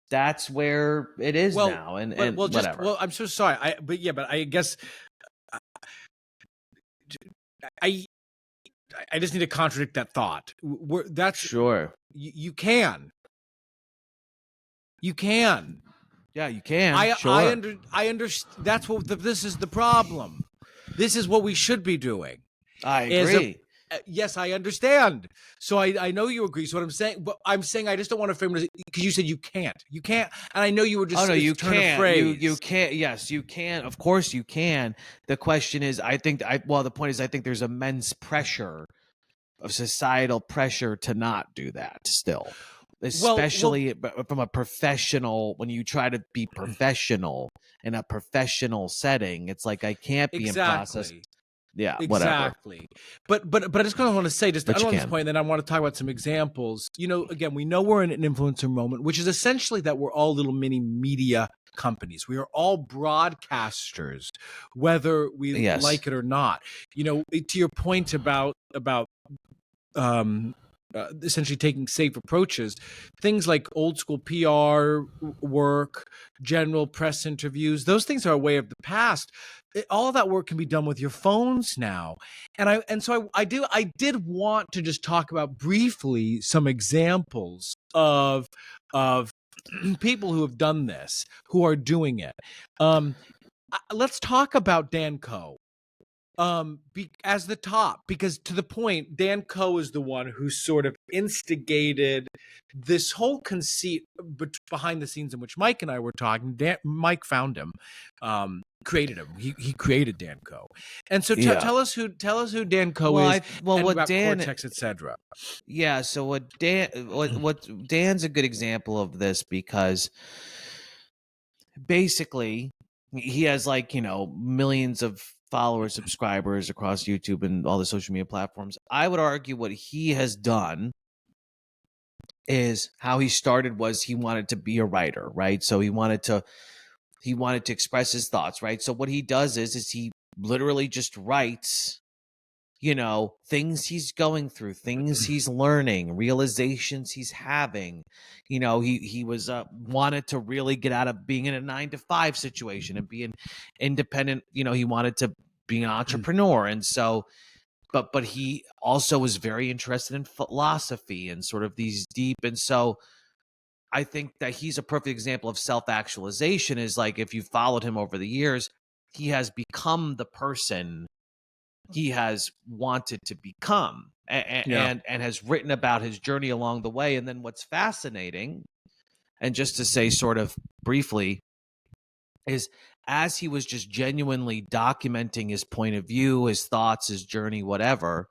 that's where it is Well, now, and but whatever. I'm so sorry. But I guess I I just need to contradict that thought. That's Sure. you can. You can. Yeah, you can. Sure. I understand. That's what this is the problem. This is what we should be doing. I Is a agree. Yes, I understand. So I know you agree. So what I'm saying, but I'm saying I just don't want to frame it because you said you can't. You can't, and I know you were Oh just no, it's a you turn of can't. You phrase. can't. Yes, you can. Of course you can. The question is, I think I well, the point is, I think there's immense pressure of societal pressure to not do that still. Well, Especially from a professional, when you try to be professional in a professional setting, it's like I can't be in process. exactly. Yeah, whatever. Exactly. But I just kind of want to say, just But you on this can. point, and then I want to talk about some examples. Again, we know we're in an influencer moment, which is essentially that we're all little mini media companies. We are all broadcasters, whether we Yes. like it or not. To your point about um, essentially taking safe approaches. Things like old school PR work, general press interviews, those things are a way of the past. All of that work can be done with your phones now, I did want to just talk about briefly some examples of people who have done this, who are doing it. Let's talk about Dan Coe as the top, because to the point, Dan Coe is the one who sort of instigated this whole conceit behind the scenes in which Mike and I were talking. Mike found him, created him. He created Dan Coe. And so Yeah. tell us who Dan Coe Well, is, and what about Dan Cortex, etc. Yeah, so what Dan's a good example of this, because basically he has, like, millions of followers, subscribers across YouTube and all the social media platforms. I would argue what he has done is, how he started was, he wanted to be a writer, right? So he wanted to express his thoughts, right? So what he does is he literally just writes, things he's going through, things he's learning, realizations he's having. He was wanted to really get out of being in a 9 to 5 situation and be an independent. He wanted to be an entrepreneur, and so, but he also was very interested in philosophy and sort of these deep. And so I think that he's a perfect example of self-actualization. Is like, if you followed him over the years, he has become the person he has wanted to become, Yeah. and has written about his journey along the way. And then what's fascinating, and just to say sort of briefly, is, as he was just genuinely documenting his point of view, his thoughts, his journey, whatever,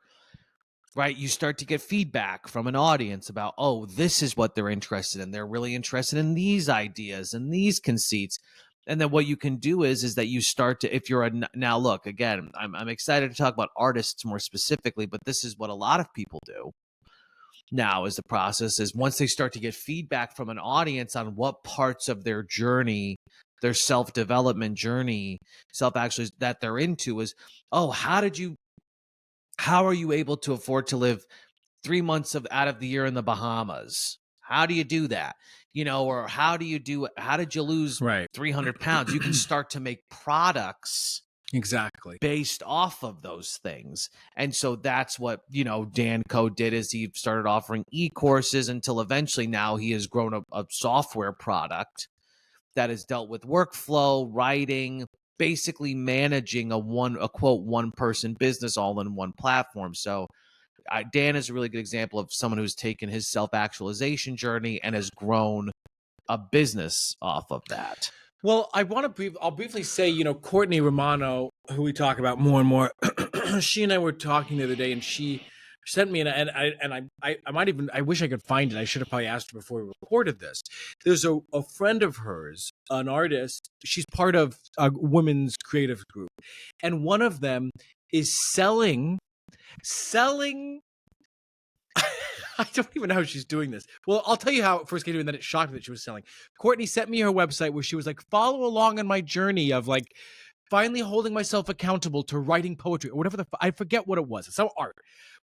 right, you start to get feedback from an audience about, oh, this is what they're interested in. They're really interested in these ideas and these conceits. And then what you can do is that you start to, if you're now look, again, I'm excited to talk about artists more specifically, but this is what a lot of people do now. Is the process is, once they start to get feedback from an audience on what parts of their journey, their self-development journey, self-actually, that they're into, is, oh, how are you able to afford to live 3 months out of the year in the Bahamas? How do you do that? Or how did you lose Right. 300 pounds? You can start to make products Exactly. based off of those things. And so that's what, Dan Coe did, is he started offering e-courses, until eventually now he has grown a software product that has dealt with workflow, writing, basically managing a quote one person business all in one platform. So Dan is a really good example of someone who's taken his self-actualization journey and has grown a business off of that. Well, I'll briefly say, Courtney Romano, who we talk about more and more, she and I were talking the other day, and she sent me, I might even, I wish I could find it. I should have probably asked her before we recorded this. There's a friend of hers, an artist. She's part of a women's creative group, and one of them is selling I don't even know how she's doing this. Well, I'll tell you how it first came to me, and then it shocked me that she was selling. Courtney sent me her website where she was like, follow along on my journey of like finally holding myself accountable to writing poetry or whatever I forget what it was. It's some art.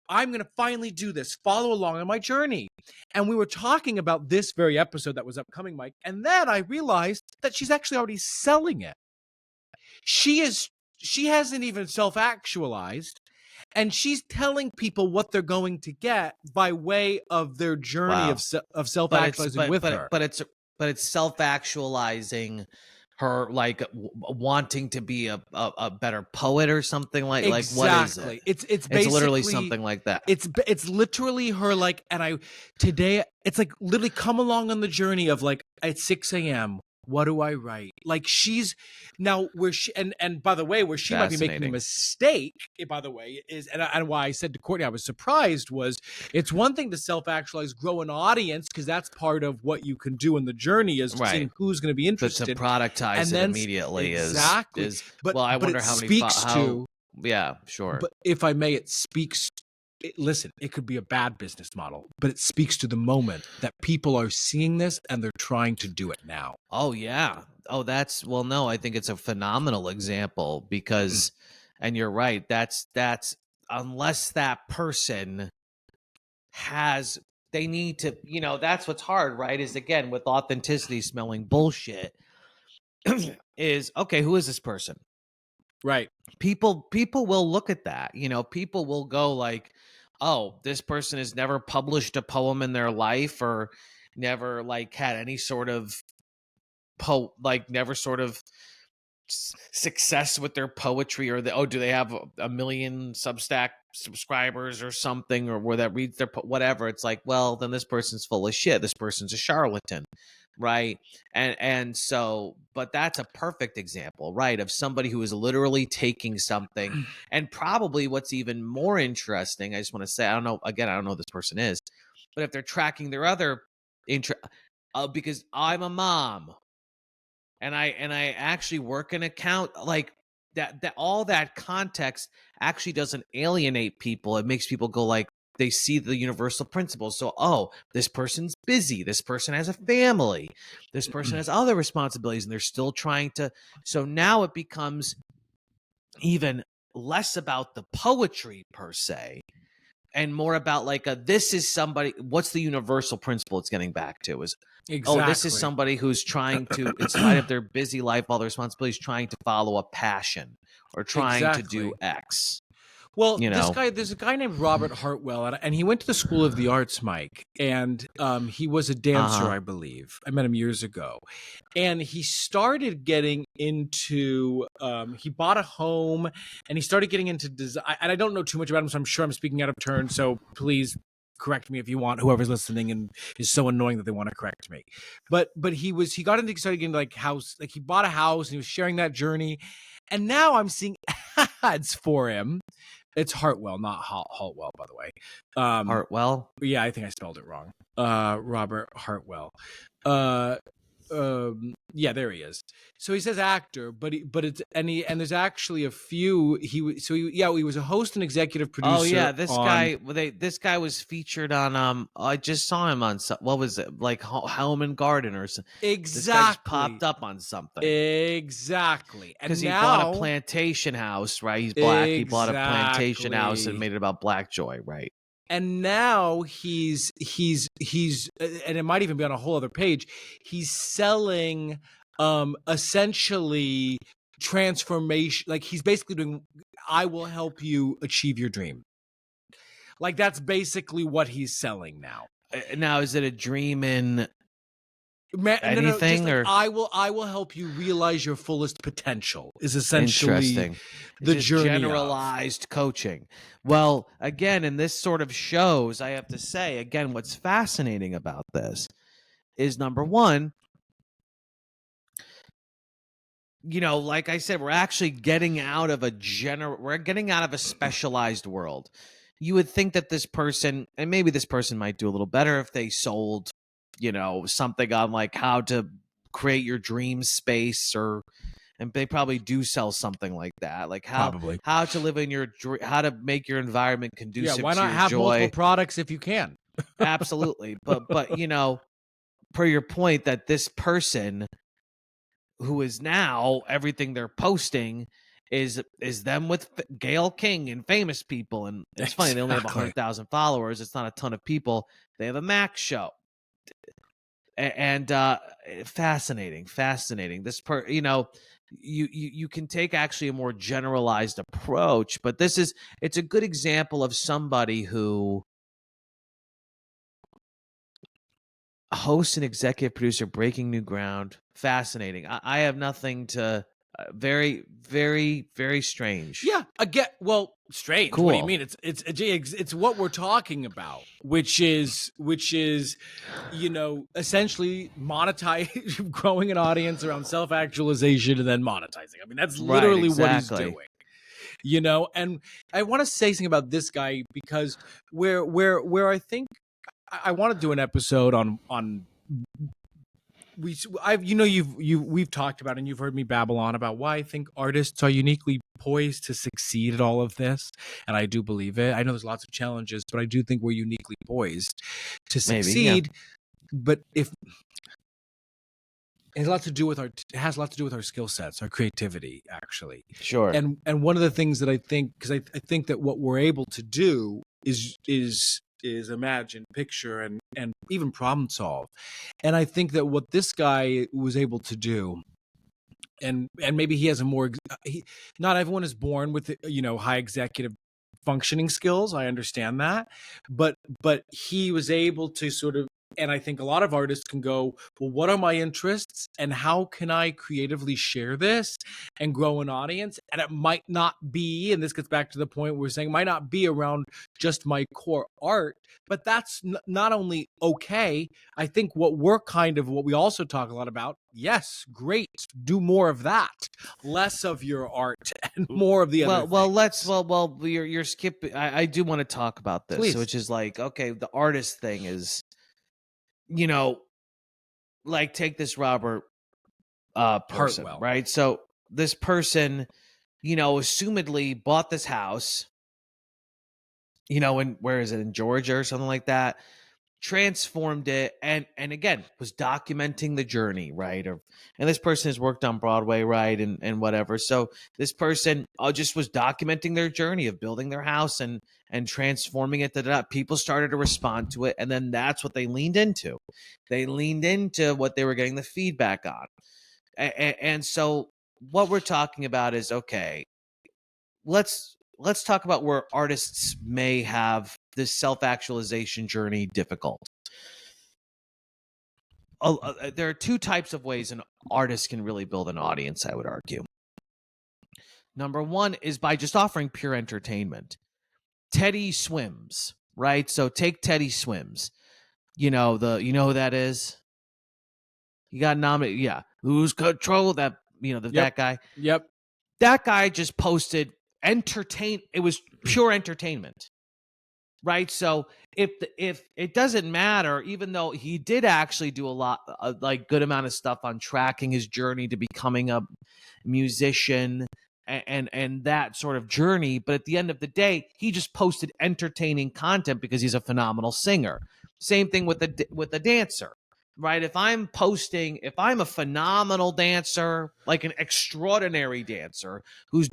I'm going to finally do this. Follow along on my journey. And we were talking about this very episode that was upcoming, Mike. And then I realized that she's actually already selling it. She hasn't even self-actualized, and she's telling people what they're going to get by way of their journey Wow. of self-actualizing with her. But it's self-actualizing her, like wanting to be a better poet or something like Exactly. What is it? It's basically literally something like that. It's literally her like, and today it's like literally come along on the journey of like at 6 a.m. What do I write? Like she's now where she and by the way, where she might be making a mistake, by the way, is and why I said to Courtney I was surprised was it's one thing to self-actualize, grow an audience, because that's part of what you can do in the journey is seeing who's going to be interested. But to productize and it then immediately exactly. but well, I wonder how many yeah, sure. But if I may, it speaks. Listen, it could be a bad business model, but it speaks to the moment that people are seeing this and they're trying to do it now. Oh, yeah. Oh, no, I think it's a phenomenal example because, and you're right, that's unless that person they need to, that's what's hard, right? Is again, with authenticity smelling bullshit is, okay, who is this person? Right. People will look at that, people will go like, oh, this person has never published a poem in their life or never like had any sort of never sort of success with their poetry, or do they have a million Substack subscribers or something, or where that reads their whatever. It's like, well, then this person's full of shit. This person's a charlatan, right? And so, but that's a perfect example, right, of somebody who is literally taking something. And probably what's even more interesting, I just want to say, I don't know who this person is, but if they're tracking their other because I'm a mom and I actually work an account, like that all that context actually doesn't alienate people. It makes people go like, they see the universal principles. So, oh, this person's busy. This person has a family. This person has other responsibilities, and they're still trying to. So now it becomes even less about the poetry per se, and more about like this is somebody. What's the universal principle it's getting back to is, exactly. Oh, this is somebody who's trying to, in spite of their busy life, all their responsibilities, trying to follow a passion or trying to do X. Well, there's a guy named Robert Hartwell, and he went to the School of the Arts, Mike, and he was a dancer, I believe. I met him years ago. And he started getting into, he bought a home, and he started getting into design. And I don't know too much about him, so I'm sure I'm speaking out of turn, so please correct me if you want, whoever's listening and is so annoying that they want to correct me. But he started getting like house, like he bought a house, and he was sharing that journey. And now I'm seeing ads for him. It's Hartwell, not Haltwell, by the way. Hartwell? Yeah, I think I spelled it wrong. Robert Hartwell. Yeah, there he is. So he says actor, but there's actually a few. He was a host and executive producer. Oh yeah, this guy was featured on I just saw him on what was it, like Home and Garden or something. Exactly. This guy just popped up on something. Exactly. Because he bought a plantation house, right? He's black. Exactly. He bought a plantation house and made it about black joy, right? And now he's and it might even be on a whole other page. He's selling essentially transformation. Like he's basically doing, I will help you achieve your dream. Like that's basically what he's selling now. Now, is it a dream in anything, or I will help you realize your fullest potential is essentially the journey, generalized coaching. Well, again, in this sort of shows, I have to say again, what's fascinating about this is, number one, like I said, we're actually getting out of a specialized world. You would think that this person, and maybe this person might do a little better if they sold something on like how to create your dream space, and they probably do sell something like that, like how to live in how to make your environment conducive. Yeah, why not have multiple products if you can? Absolutely. But per your point that this person who is now everything they're posting is them with Gail King and famous people, and it's funny they only have Exactly. 100,000 followers. It's not a ton of people. They have a Mac show, and fascinating. You can take actually a more generalized approach, but it's a good example of somebody who host and executive producer, breaking new ground. Fascinating. I have nothing to. Very, very, very strange. Yeah, again, well, strange. What do you Cool. mean? It's what we're talking about, which is essentially monetize growing an audience around self-actualization and then monetizing. I mean, that's Right. literally what he's Exactly. doing. And I want to say something about this guy because where I think I want to do an episode on we've talked about and you've heard me babble on about why I think artists are uniquely poised to succeed at all of this, and I do believe it. I know there's lots of challenges, but I do think we're uniquely poised to Maybe. Yeah. succeed. But if it has a lot to do with our skill sets, our creativity, actually. Sure. And one of the things that I think, because I think that what we're able to do is imagine, picture, and even problem solve. And I think that what this guy was able to do, and maybe he has a more not everyone is born with high executive functioning skills. I understand that, but he was able to sort of, and I think a lot of artists can go, well, what are my interests and how can I creatively share this and grow an audience? And it might not be, and this gets back to the point we're saying, might not be around just my core art, but that's not only okay. I think what we also talk a lot about, yes, great, do more of that, less of your art and more of the other things. You're skipping. I do want to talk about this, Please. which is like, okay, the artist thing is, you know, like take this Robert person, Hartwell. right? So this person, assumedly bought this house, in where is it, in Georgia or something like that, transformed it, and again was documenting the journey, right? And this person has worked on Broadway, right, and whatever. So this person just was documenting their journey of building their house and transforming it. People started to respond to it, and then that's what they leaned into. They leaned into what they were getting the feedback on, and so what we're talking about is, okay, let's talk about where artists may have this self-actualization journey difficult. There are two types of ways an artist can really build an audience, I would argue. Number one is by just offering pure entertainment. Teddy Swims, right? So take Teddy Swims. You know who that is? You got nominated. Yeah. Lose control. Yep. That guy. Yep. That guy just posted it was pure entertainment. Right. So if it doesn't matter, even though he did actually do a lot, like good amount of stuff on tracking his journey to becoming a musician and that sort of journey, but at the end of the day, he just posted entertaining content because he's a phenomenal singer. Same thing with the dancer. Right. If I'm a phenomenal dancer, like an extraordinary dancer who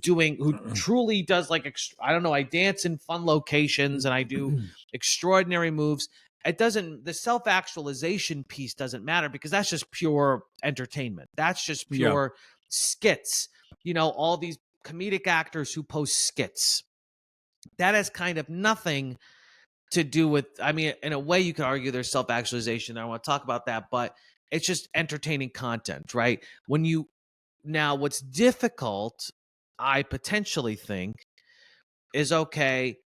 truly does I don't know, I dance in fun locations and I do extraordinary moves. The self-actualization piece doesn't matter because that's just pure entertainment. That's just Yeah. pure skits. All these comedic actors who post skits. That has kind of nothing to do with, I mean, in a way you could argue there's self-actualization. I don't want to talk about that, but it's just entertaining content, right? Now what's difficult, I potentially think, is, okay,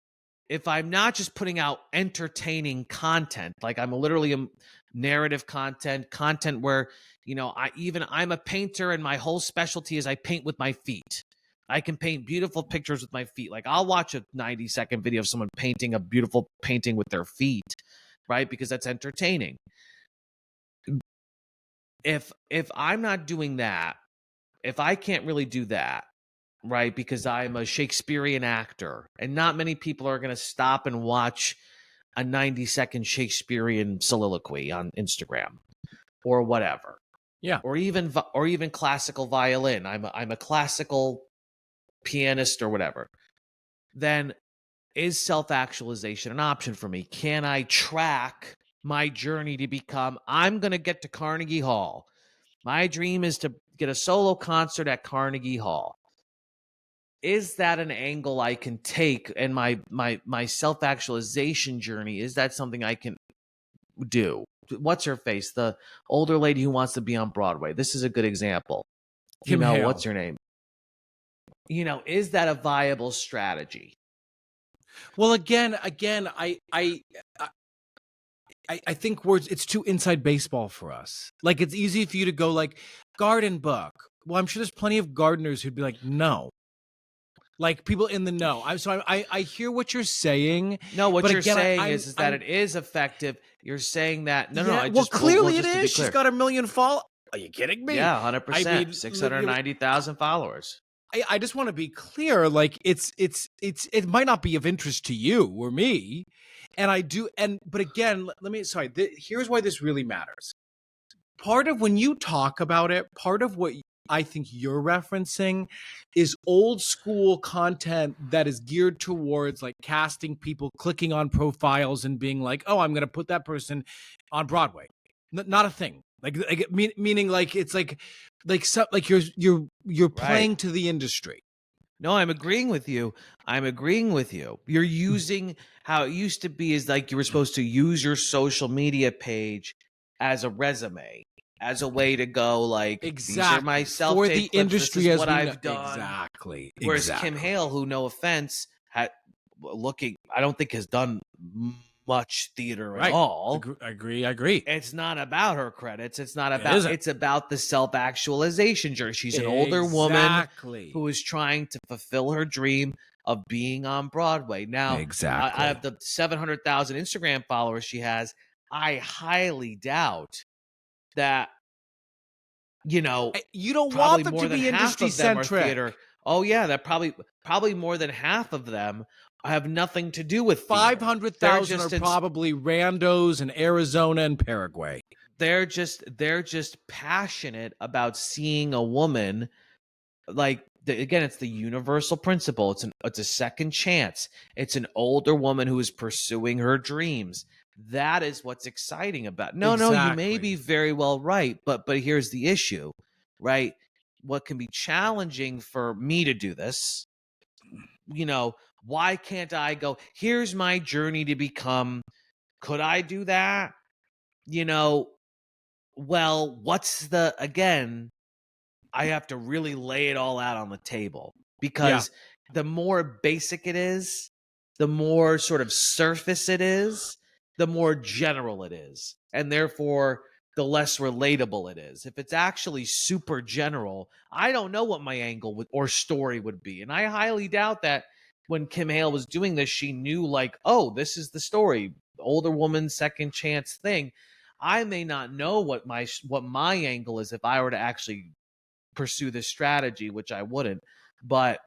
if I'm not just putting out entertaining content, like I'm literally a narrative content where, I'm a painter and my whole specialty is I paint with my feet. I can paint beautiful pictures with my feet. Like I'll watch a 90-second video of someone painting a beautiful painting with their feet, right? Because that's entertaining. If I'm not doing that, if I can't really do that, right, because I'm a Shakespearean actor and not many people are going to stop and watch a 90-second Shakespearean soliloquy on Instagram or whatever. Yeah. Or even classical violin. I'm a classical pianist or whatever. Then is self-actualization an option for me? Can I track my journey to become, I'm going to get to Carnegie Hall. My dream is to get a solo concert at Carnegie Hall. Is that an angle I can take in my self-actualization journey? Is that something I can do? What's her face? The older lady who wants to be on Broadway. This is a good example. Kim Hale. What's her name? Is that a viable strategy? Well, again, I think it's too inside baseball for us. Like, it's easy for you to go like garden book. Well, I'm sure there's plenty of gardeners who'd be like, no. Like, people in the know. I hear what you're saying. No, what but you're again, saying is that it is effective. You're saying that clearly it just to is. be She's clear. got 1 million followers. Are you kidding me? Yeah, 100%. I mean, 690,000 followers. I just want to be clear. Like, it might not be of interest to you or me, and I do. But again, here's why this really matters. Part of when you talk about it, part of what I think you're referencing is old school content that is geared towards like casting people, clicking on profiles and being like, oh, I'm going to put that person on Broadway. Not a thing. Meaning like it's like you're playing to the industry. No, I'm agreeing with you. You're using how it used to be is like you were supposed to use your social media page as a resume, as a way to go like, these are my self-tape clips, this is what I've done. Exactly. Whereas Kim Hale, who, no offense, I don't think has done much theater at all. I agree. It's not about her credits. It's about the self-actualization journey. She's an older woman who is trying to fulfill her dream of being on Broadway. Now, out of the 700,000 Instagram followers she has, I highly doubt that, you don't probably want them more to than be half industry of them centric. Are theater. Oh yeah, that probably more than half of them have nothing to do with 500,000 are probably randos in Arizona and Paraguay. They're just passionate about seeing a woman. Like, again, it's the universal principle. It's a second chance. It's an older woman who is pursuing her dreams. That is what's exciting about it. No, you may be very well right, but here's the issue, right? What can be challenging for me to do this, why can't I go, here's my journey to become, could I do that? Well, again, I have to really lay it all out on the table, because the more basic it is, the more sort of surface it is, the more general it is, and therefore the less relatable it is. If it's actually super general, I don't know what my angle or story would be. And I highly doubt that when Kim Hale was doing this, she knew like, oh, this is the story, older woman, second chance thing. I may not know what my angle is if I were to actually pursue this strategy, which I wouldn't. But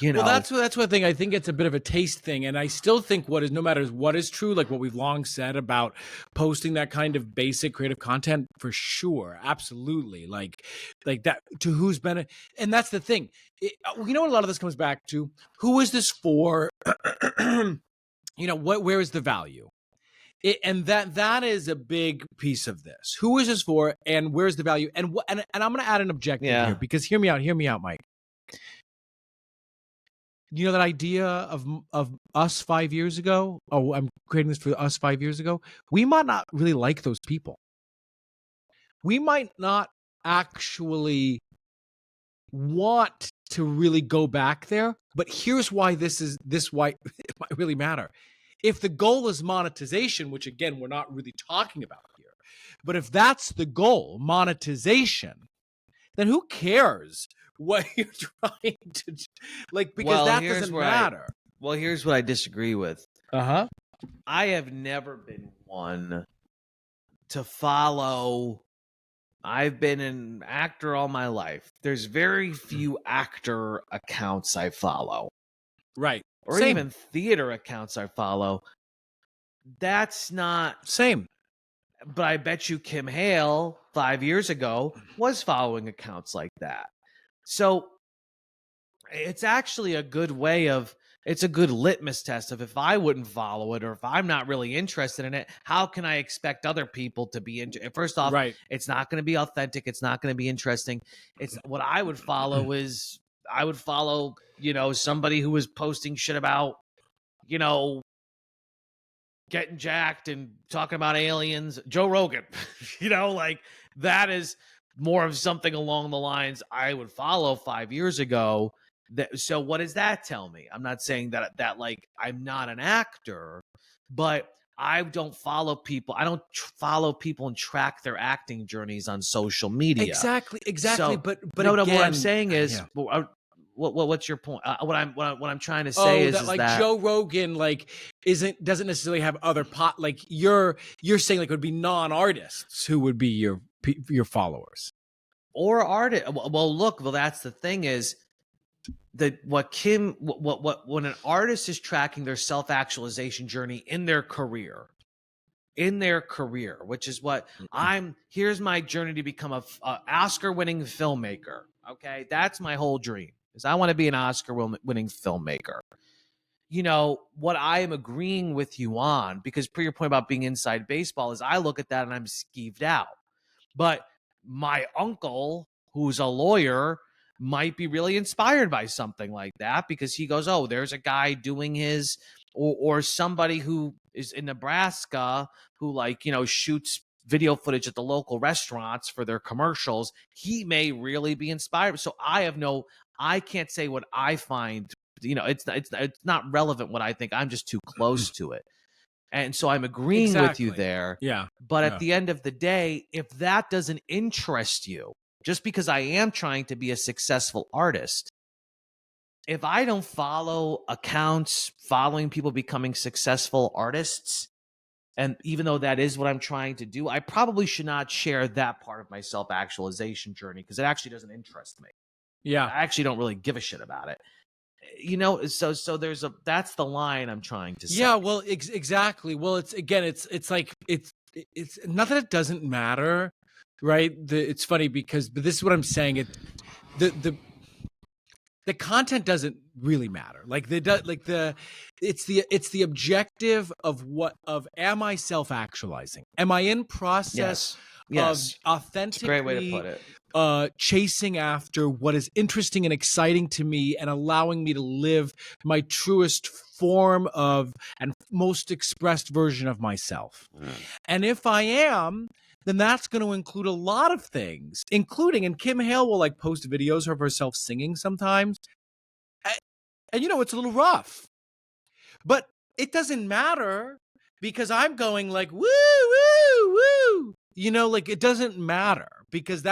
well, that's one thing. I think it's a bit of a taste thing, and I still think no matter what is true, like what we've long said about posting that kind of basic creative content, for sure, absolutely, like that, to whose benefit. And that's the thing. What a lot of this comes back to: who is this for? Where is the value? And that is a big piece of this. Who is this for, and where's the value? And I'm going to add an objective here, because hear me out, Mike. That idea of us 5 years ago? Oh, I'm creating this for us 5 years ago. We might not really like those people. We might not actually want to really go back there. But here's why why it might really matter. If the goal is monetization, which again, we're not really talking about here, but if that's the goal, monetization, then who cares what you're trying to do? Because that doesn't matter. Here's what I disagree with. I have never been one to follow. I've been an actor all my life. There's very few actor accounts I follow. Right. Or even theater accounts I follow. That's not. Same. But I bet you Kim Hale 5 years ago was following accounts like that. So it's actually a good way of, it's a good litmus test of, if I wouldn't follow it, or if I'm not really interested in it, how can I expect other people to be into it? First off, Right. it's not going to be authentic. It's not going to be interesting. It's what I would follow is, I would follow, somebody who was posting shit about, you know, getting jacked and talking about aliens, Joe Rogan. Like, that is more of something along the lines I would follow 5 years ago. So what does that tell me? I'm not saying that like I'm not an actor, but I don't follow people. I don't follow people and track their acting journeys on social media. Exactly. So But no, what I'm again, saying is, yeah. what's your point? What I'm trying to say Oh, is that is like that Joe Rogan like doesn't necessarily have other like you're saying like it would be non-artists who would be your followers. or artist. Well, look, that's the thing is that what when an artist is tracking their self-actualization journey in their career, which is what here's my journey to become a Oscar-winning filmmaker. Okay, that's my whole dream. Is I want to be an Oscar-winning filmmaker. What I am agreeing with you on, because per your point about being inside baseball, is I look at that and I'm skeeved out. But my uncle, who's a lawyer, might be really inspired by something like that, because he goes, oh, there's a guy doing his, or somebody who is in Nebraska who, like, shoots video footage at the local restaurants for their commercials. He may really be inspired. So I can't say what I find, it's not relevant what I think. I'm just too close to it. And so I'm agreeing with you Exactly. there. Yeah. But Yeah. at the end of the day, if that doesn't interest you, just because I am trying to be a successful artist, if I don't follow accounts following people becoming successful artists, and even though that is what I'm trying to do, I probably should not share that part of my self-actualization journey, because it actually doesn't interest me. Yeah. I actually don't really give a shit about it. So that's the line I'm trying to say. Yeah, well, exactly. Well, it's like it's not that it doesn't matter, right? It's funny because, but this is what I'm saying. The content doesn't really matter. Like it's the objective of am I self-actualizing? Am I in process of Yes. It's a great way to authentically put it. chasing after what is interesting and exciting to me and allowing me to live my truest form of and most expressed version of myself? And if I am, then that's going to include a lot of things, including, and Kim Hale will like post videos of herself singing sometimes. And it's a little rough, but it doesn't matter because I'm going like, woo, woo, woo. Like it doesn't matter because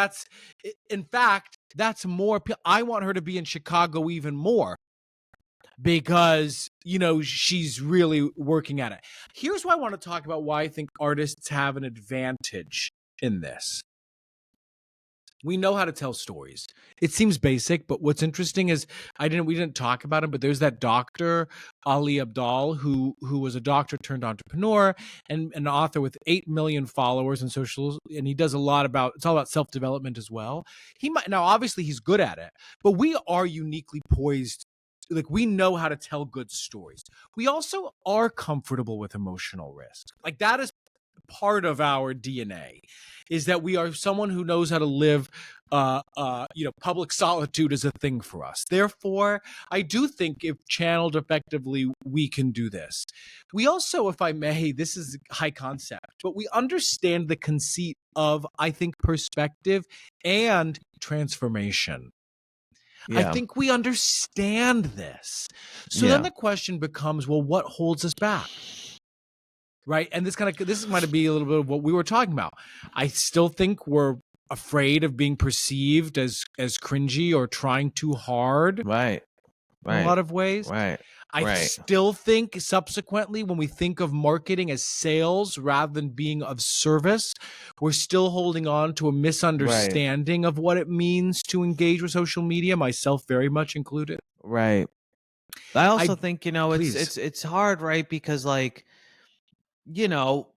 in fact, that's more. I want her to be in Chicago even more because, she's really working at it. Here's why I want to talk about why I think artists have an advantage in this. We know how to tell stories. It seems basic, but what's interesting is we didn't talk about him, but there's that doctor, Ali Abdaal, who was a doctor turned entrepreneur and an author with 8 million followers on socials, and he does it's all about self-development as well. Now obviously he's good at it, but we are uniquely poised. Like we know how to tell good stories. We also are comfortable with emotional risk. Like that is part of our DNA, is that we are someone who knows how to live public solitude is a thing for us. Therefore, I do think if channeled effectively, we can do this. We also, if I may, this is high concept, but we understand the conceit of, I think, perspective and transformation. Yeah. I think we understand this. So then the question becomes, well, what holds us back? Right. And this might be a little bit of what we were talking about. I still think we're afraid of being perceived as cringy or trying too hard. Right. In a lot of ways. Right. I still think subsequently, when we think of marketing as sales rather than being of service, we're still holding on to a misunderstanding of what it means to engage with social media, myself very much included. Right. I also think, it's hard, right? Because like, you know,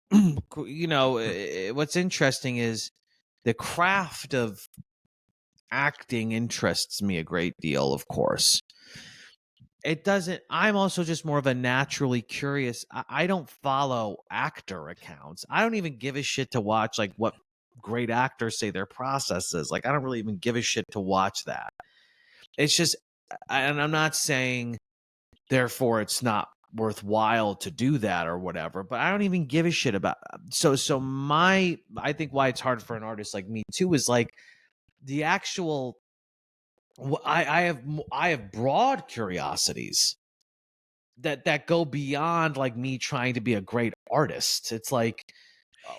what's interesting is the craft of acting interests me a great deal, of course. It doesn't, I'm also just more of a naturally curious. I don't follow actor accounts. I don't even give a shit to watch like what great actors say their process is. Like, I don't really even give a shit to watch that. It's just, and I'm not saying therefore it's not worthwhile to do that or whatever, but I don't even give a shit about. So my, I think why it's hard for an artist like me too is like the actual, I have broad curiosities that go beyond like me trying to be a great artist. It's like,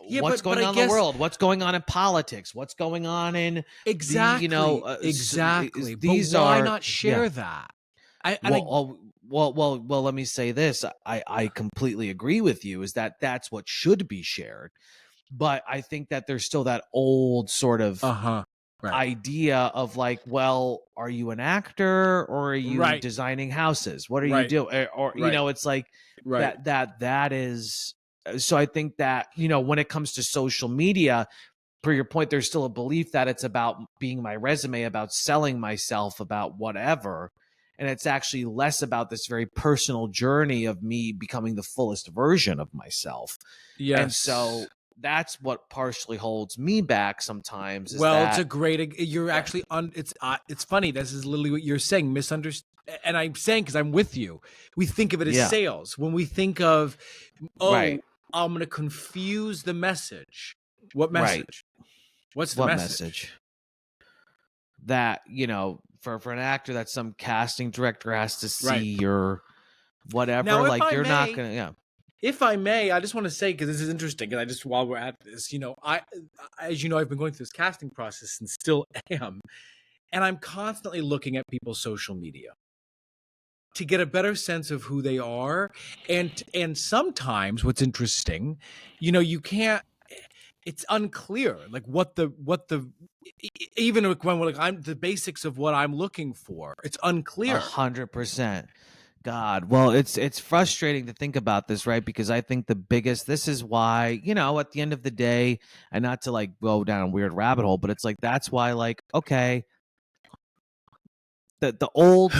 Yeah, what's but going I on in the guess world, what's going on in politics, what's going on in the exactly, exactly. But these why are, not yeah. share that? I Well, let me say this. I completely agree with you, is that that's what should be shared. But I think that there's still that old sort of uh-huh. Right. idea of like, well, are you an actor or are you Right. designing houses? What are you Right. doing? Or, Right. it's like Right. that is. So I think that, when it comes to social media, for your point, there's still a belief that it's about being my resume, about selling myself, about whatever. And it's actually less about this very personal journey of me becoming the fullest version of myself. And Yes. so that's what partially holds me back sometimes, is Well, it's a that, great. You're yeah, actually on. It's funny. This is literally what you're saying. Misunderstood. And I'm saying because I'm with you. We think of it as yeah, sales when we think of, right, oh, I'm going to confuse the message. What right. message? What's the What message? message? That, for an actor, that some casting director has to Right. see your whatever, Now, like you're not gonna, yeah, if I may, I just want to say because this is interesting, and I just while we're at this, as you know, I've been going through this casting process and still am, and I'm constantly looking at people's social media to get a better sense of who they are, and sometimes what's interesting, you can't. It's unclear, like what the even when like I'm the basics of what I'm looking for. It's unclear. 100%. God, well, it's frustrating to think about this, right? Because I think this is why, at the end of the day, and not to like go down a weird rabbit hole, but it's like that's why, like, okay, the old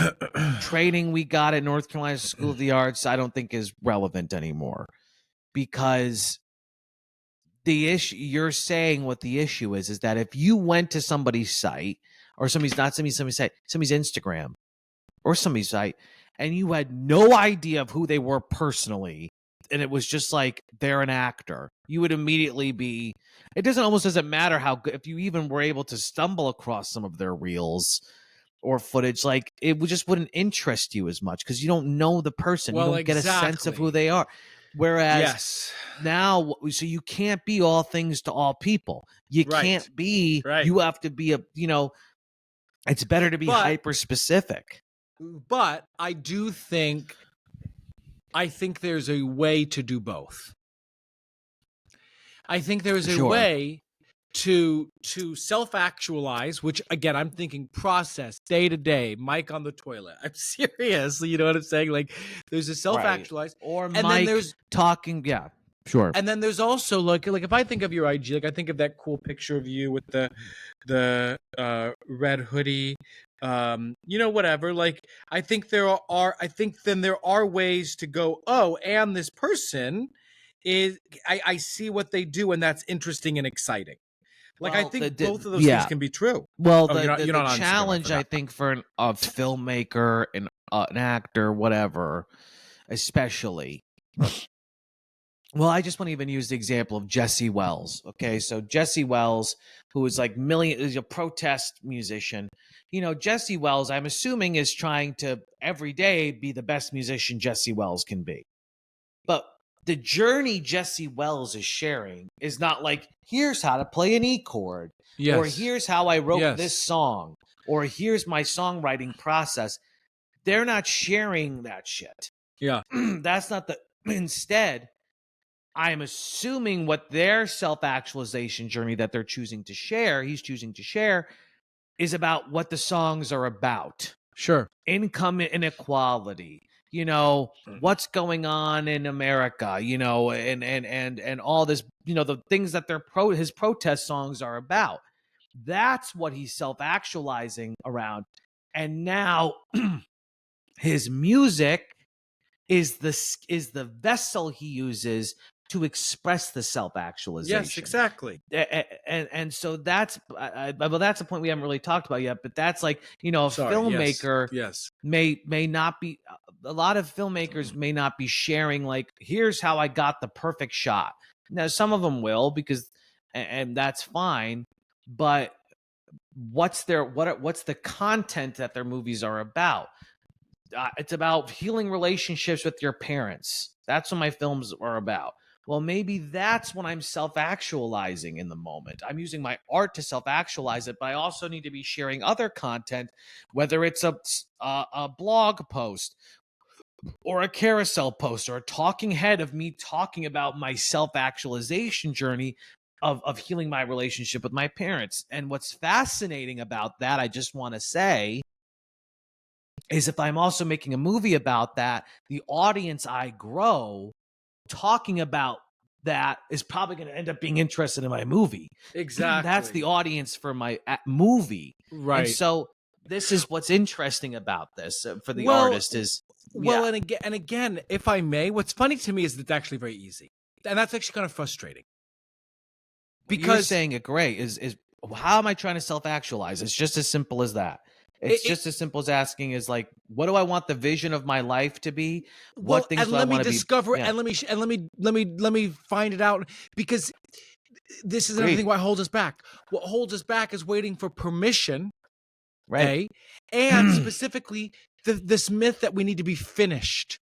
training we got at North Carolina School of the Arts, I don't think is relevant anymore, because the issue you're saying, what the issue is that if you went to somebody's site, or somebody's site, somebody's Instagram or somebody's site, and you had no idea of who they were personally, and it was just like they're an actor, you would immediately be, it doesn't matter how good, if you even were able to stumble across some of their reels or footage, like it just wouldn't interest you as much because you don't know the person, you Well, don't get a sense of who exactly. they are. Whereas Yes. now, so you can't be all things to all people. You Right. can't be, Right. you have to be it's better to be But hyper specific. I think there's a way to do both. I think there's a Sure. way to self-actualize, which again I'm thinking process day to day, Mike on the toilet. I'm serious. You know what I'm saying? Like there's a Right. self-actualize, Or and then Mike there's talking. Yeah. Sure. also like if I think of your IG, like I think of that cool picture of you with the red hoodie, whatever. Like I think then there are ways to go, oh, and this person is I see what they do, and that's interesting and exciting. Like I Well, think both of those things yeah. can be true. Well, Oh, the you're the not on Instagram. I challenge, I forgot. think, for a filmmaker, an actor, whatever, especially. Well, I just want to even use the example of Jesse Wells. Okay, so Jesse Wells, who is like is a protest musician. Jesse Wells, I'm assuming, is trying to every day be the best musician Jesse Wells can be. But the journey Jesse Wells is sharing is not like, here's how to play an E chord, or Yes. here's how I wrote this Yes. song, or here's my songwriting process. They're not sharing that shit. Yeah. That's not the. Instead, I'm assuming what their self actualization journey that he's choosing to share, is about what the songs are about: Sure. income inequality, what's going on in America, and all this, the things that his protest songs are about. That's what he's self-actualizing around. And now his music is the vessel he uses to express the self-actualization. Yes, exactly. And so that's that's a point we haven't really talked about yet, but that's like, a filmmaker Yes. may not be, a lot of filmmakers may not be sharing like, here's how I got the perfect shot. Now some of them will, because and that's fine, but what's the content that their movies are about? It's about healing relationships with your parents. That's what my films are about. Well, maybe that's when I'm self-actualizing in the moment. I'm using my art to self-actualize it, but I also need to be sharing other content, whether it's a blog post or a carousel post or a talking head of me talking about my self-actualization journey of healing my relationship with my parents. And what's fascinating about that, I just want to say, is if I'm also making a movie about that, the audience I grow talking about that is probably going to end up being interested in my movie. Exactly. That's the audience for my movie. Right. And so this is what's interesting about this for the Well, artist is, well, and again, if I may, what's funny to me is that it's actually very easy. And that's actually kind of frustrating. You're Because saying it great. Is how am I trying to self-actualize? It's just as simple as that. It's just as simple as asking is like, what do I want the vision of my life to be? well, What things and do I let me want to be? discover Yeah. and let me find it out, because this is another Agreed. thing what holds us back. What holds us back is waiting for permission, Right. and specifically this myth that we need to be finished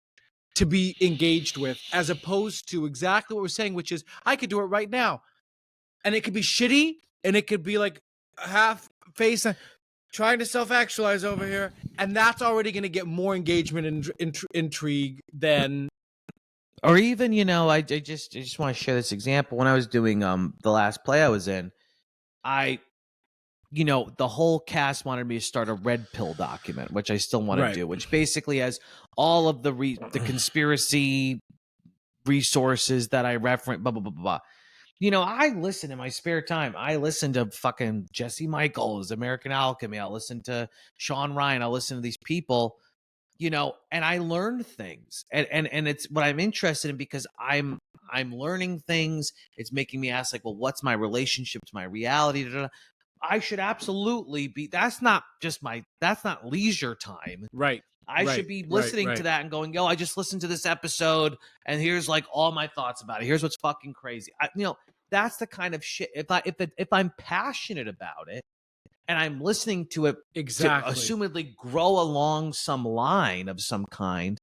to be engaged with, as opposed to exactly what we're saying, which is I could do it right now. And it could be shitty, and it could be like half face trying to self-actualize over here, and that's already going to get more engagement and intrigue than, Or even, I just want to share this example. When I was doing the last play I was in, I the whole cast wanted me to start a red pill document, which I still want to Right. do, which basically has all of the conspiracy resources that I reference, blah blah blah blah blah. I listen in my spare time. I listen to fucking Jesse Michaels, American Alchemy. I'll listen to Sean Ryan. I'll listen to these people, and I learn things. And it's what I'm interested in, because I'm learning things. It's making me ask, like, well, what's my relationship to my reality? Da, da, da. I should absolutely be, that's not leisure time. Right. I should be listening to that and going, yo, I just listened to this episode and here's like all my thoughts about it. Here's what's fucking crazy. That's the kind of shit. If I'm passionate about it and I'm listening to it Exactly. to assumedly grow along some line of some kind,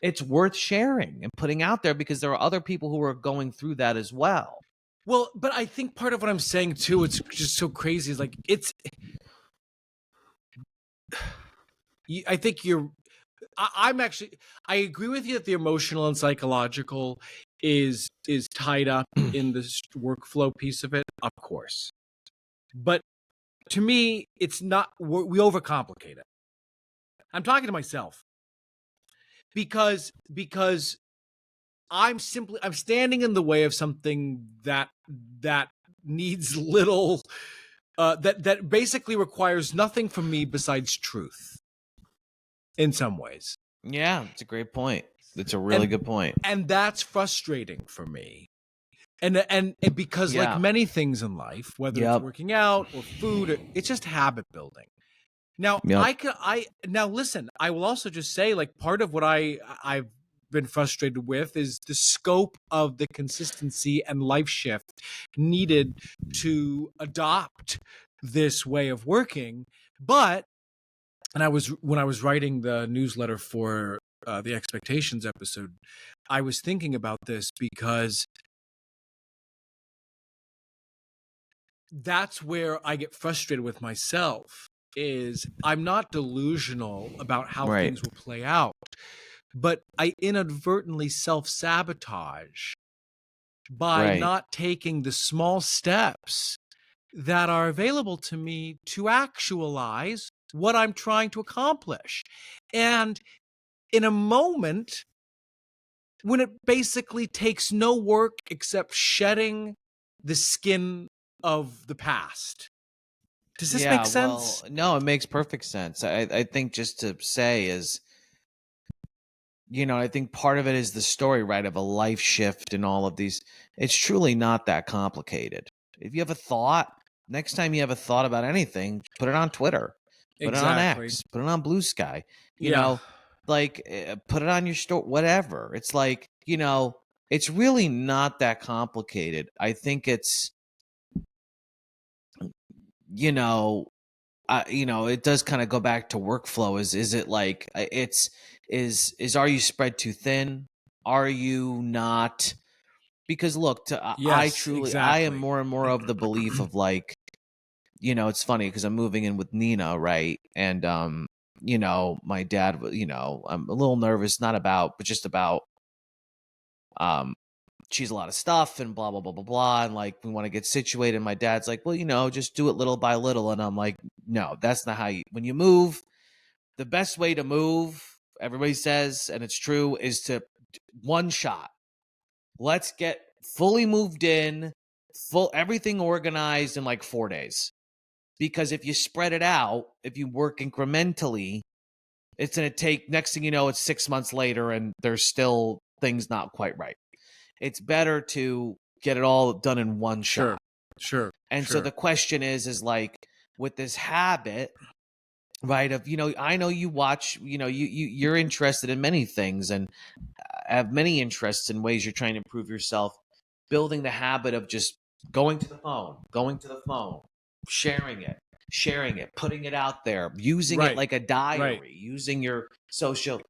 it's worth sharing and putting out there, because there are other people who are going through that as well. Well, but I think part of what I'm saying too, it's just so crazy, is like, I think I'm actually, I agree with you that the emotional and psychological is tied up in this workflow piece of it, of course. But to me, it's not, we overcomplicate it. I'm talking to myself, because I'm standing in the way of something that needs little, that basically requires nothing from me besides truth in some ways. Yeah, it's a great point. It's a really good point. And that's frustrating for me. And because, like many things in life, whether it's working out or food, it's just habit building. Now, now listen, I will also just say, like, part of what I've been frustrated with is the scope of the consistency and life shift needed to adopt this way of working. But, and when I was writing the newsletter for the expectations episode, I was thinking about this, because that's where I get frustrated with myself, is I'm not delusional about how things will play out, but I inadvertently self-sabotage by not taking the small steps that are available to me to actualize what I'm trying to accomplish. And in a moment when it basically takes no work except shedding the skin of the past. Does this make Yeah, sense? well, no, it makes perfect sense. I think just to say is, I think part of it is the story, right, of a life shift and all of these. It's truly not that complicated. If you have a thought, next time you have a thought about anything, put it on Twitter, put it on Exactly. X, put it on Blue Sky, Yeah. put it on your store, whatever. It's like, it's really not that complicated. I think it's, you know, it does kind of go back to workflow. Is it like are you spread too thin? Are you not? Because look, Yes, I am exactly. more and more of the belief of like, it's funny because I'm moving in with Nina, right? And my dad, I'm a little nervous, not about, but just about, um, she's a lot of stuff and blah blah blah blah blah, and like we want to get situated. And my dad's like, well, just do it little by little, and I'm like, no, that's not how you. When you move, the best way to move, everybody says, and it's true, is to one shot. Let's get fully moved in, full everything organized in like 4 days. Because if you spread it out, if you work incrementally, it's going to take, next thing you know, it's 6 months later and there's still things not quite right. It's better to get it all done in one Sure. shot. Sure. And so Sure. the question is like with this habit, right, of, I know you watch, you're interested in many things and have many interests in ways you're trying to improve yourself, building the habit of just going to the phone, sharing it, putting it out there, using it Right. like a Right. diary, using your social.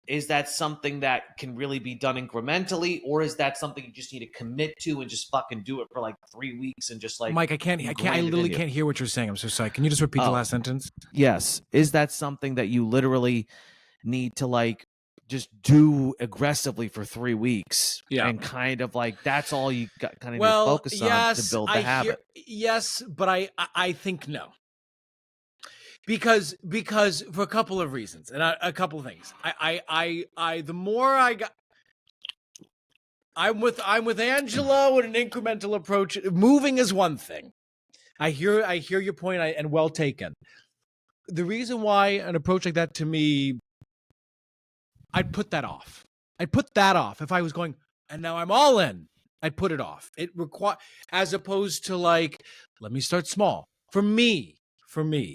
Is that something that can really be done incrementally, or is that something you just need to commit to and just fucking do it for like 3 weeks and just like Mike, I ingrain it in literally you? can't hear what you're saying. I'm so sorry. Can you just repeat the Oh, last sentence? yes. Is that something that you literally need to like just do aggressively for 3 weeks Yeah. and kind of like that's all you got kind of need to Well, focus on to yes, build the I hear habit? yes, but I think no. Because for a couple of reasons and a couple of things. I the more I got I'm with Angelo with an incremental approach. Moving is one thing. I hear your point and well taken. The reason why an approach like that to me, I'd put that off. I'd put that off if I was going, and now I'm all in. I'd put it off. It require as opposed to like, let me start small. For me.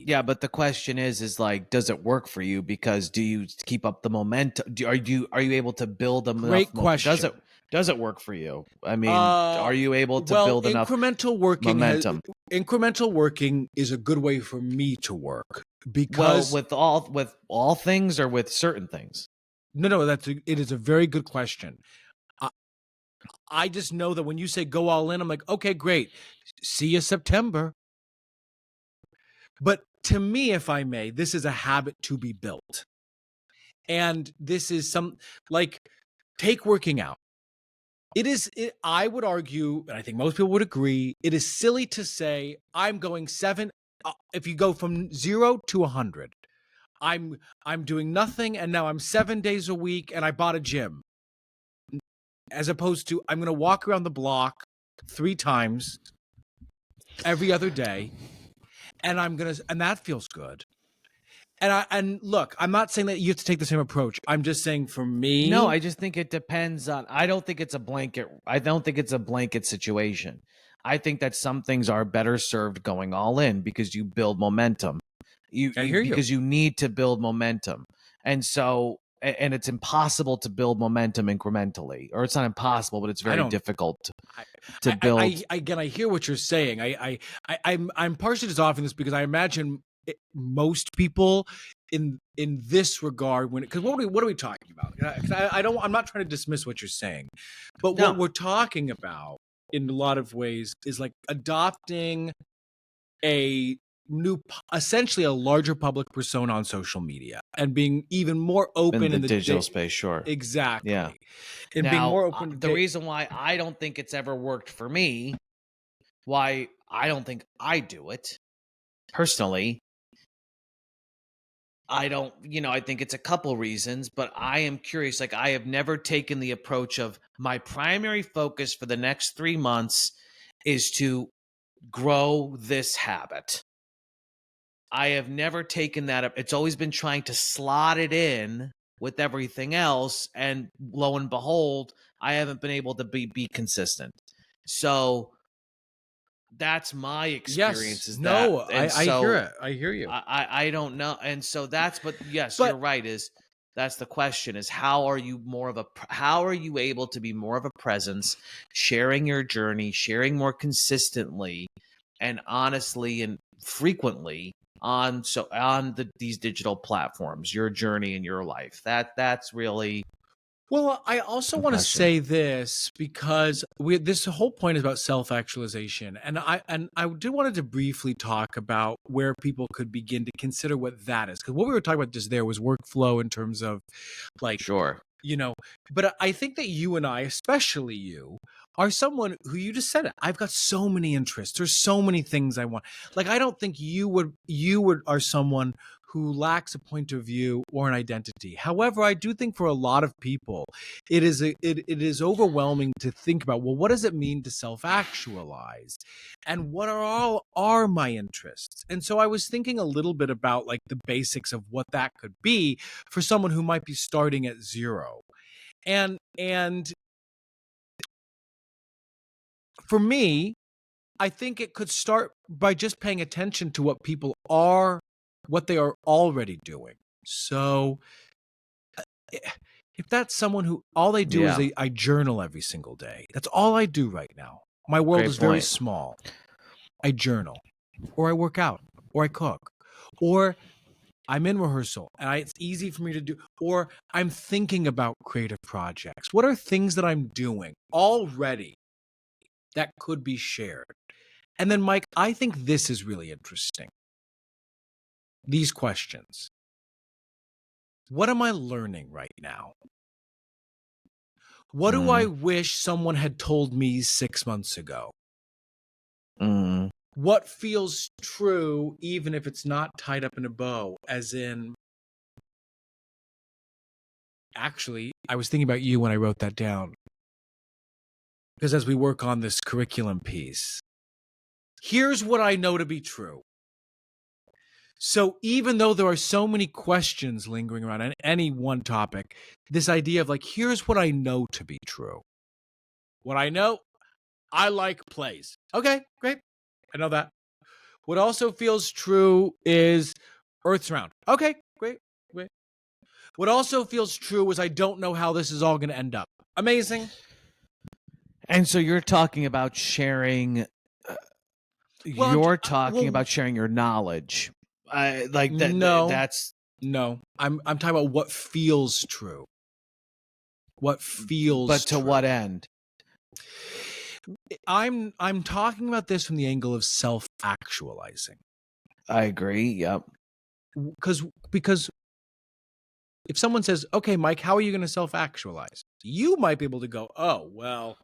Yeah, but the question is like, does it work for you? Because do you keep up the momentum? Are you able to build enough? Great question. Does it work for you? I mean, are you able to Well, build enough momentum? incremental working is a good way for me to work Well, because with all things or with certain things? no, it is a very good question. I, I just know that when you say go all in, I'm like, okay, great. See you September. But to me, if I may, this is a habit to be built. And this is like, take working out. I would argue, and I think most people would agree, it is silly to say, I'm going if you go from 0 to 100, I'm doing nothing and now I'm 7 days a week and I bought a gym. As opposed to, I'm going to walk around the block 3 times every other day and and that feels good. And look, I'm not saying that you have to take the same approach. I'm just saying for No, me, I just think it depends on. I don't think it's a blanket. I don't think it's a blanket situation. I think that some things are better served going all in because you build momentum. I hear you. Because you need to build momentum, and so and it's impossible to build momentum incrementally, or it's not impossible, but it's I very don't difficult I, to build. again, I hear what you're saying. I'm partially just offering this because I imagine most people in this regard, because what are we talking about? Because I don't, I'm not trying to dismiss what you're saying, but what No, we're talking about in a lot of ways is like adopting a essentially a larger public persona on social media and being even more in open the in the digital space, sure, yeah. exactly, and being Now, more open to the reason why I don't think it's ever worked for me, why I don't think I do it personally, I don't, I think it's a couple reasons, but I am curious. Like, I have never taken the approach of my primary focus for the next 3 months is to grow this habit. I have never taken that up. It's always been trying to slot it in with everything else. And lo and behold, I haven't been able to be consistent. So that's my Yes. experience is that. No, And I hear so it. I hear you. I don't know. And so that's, but yes, you're But right. That's the question is how are you how are you able to be more of a presence, sharing your journey, sharing more consistently and honestly and frequently on these digital platforms, your journey in your life. That's really well, I also the want to question. say this because this whole point is about self-actualization, and I did wanted to briefly talk about where people could begin to consider what that is, because what we were talking about just there was workflow in terms of like Sure. you know but I think that you and I, especially you, are someone who, you just said it, I've got so many interests, there's so many things I want. Like, I don't think you would are someone who lacks a point of view or an identity. However, I do think for a lot of people it is overwhelming to think about, well, what does it mean to self-actualize, and what are all are my interests? And so I was thinking a little bit about like the basics of what that could be for someone who might be starting at zero. And for me, I think it could start by just paying attention to what they are already doing. So if that's someone who all they do is Yeah. I journal every single day. That's all I do right now. My world Great is very point. small. I journal, or I work out, or I cook, or I'm in rehearsal and it's easy for me to do, or I'm thinking about creative projects. What are things that I'm doing already that could be shared? And then, Mike, I think this is really interesting. These questions. What am I learning right now? What do I Mm, wish someone had told me 6 months ago? mm. What feels true, even if it's not tied up in a bow? As in, actually, I was thinking about you when I wrote that down. Because as we work on this curriculum piece, here's what I know to be true. So even though there are so many questions lingering around on any one topic, this idea of like, here's what I know to be true. What I know, I like plays. Okay, great. I know that. What also feels true is Earth's round. Okay, great, great. What also feels true is I don't know how this is all going to end up. Amazing. And so you're talking about sharing Well, you're talking well, about sharing your knowledge. Like no, that's no. I'm talking about what feels true. What feels but to true. what end? I'm talking about this from the angle of self-actualizing. I agree. Yep. Because if someone says, "Okay, Mike, how are you going to self-actualize?" You might be able to go, "Oh, well,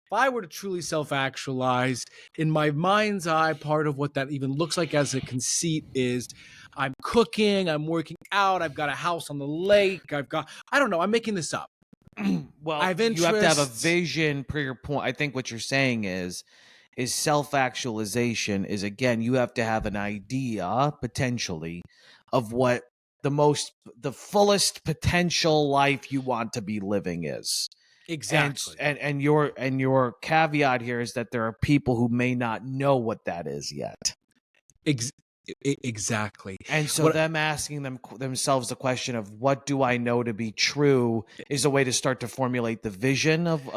if I were to truly self-actualize, in my mind's eye, part of what that even looks like as a conceit is I'm cooking, I'm working out, I've got a house on the lake, I don't know, I'm making this up. I Well, have you have to have a interests." vision per your point. I think what you're saying is self-actualization is again you have to have an idea potentially of what the fullest potential life you want to be living is. And Exactly. your caveat here is that there are people who may not know what that is yet. Ex- exactly. And so What them asking themselves the question of what do I know to be true is a way to start to formulate the vision of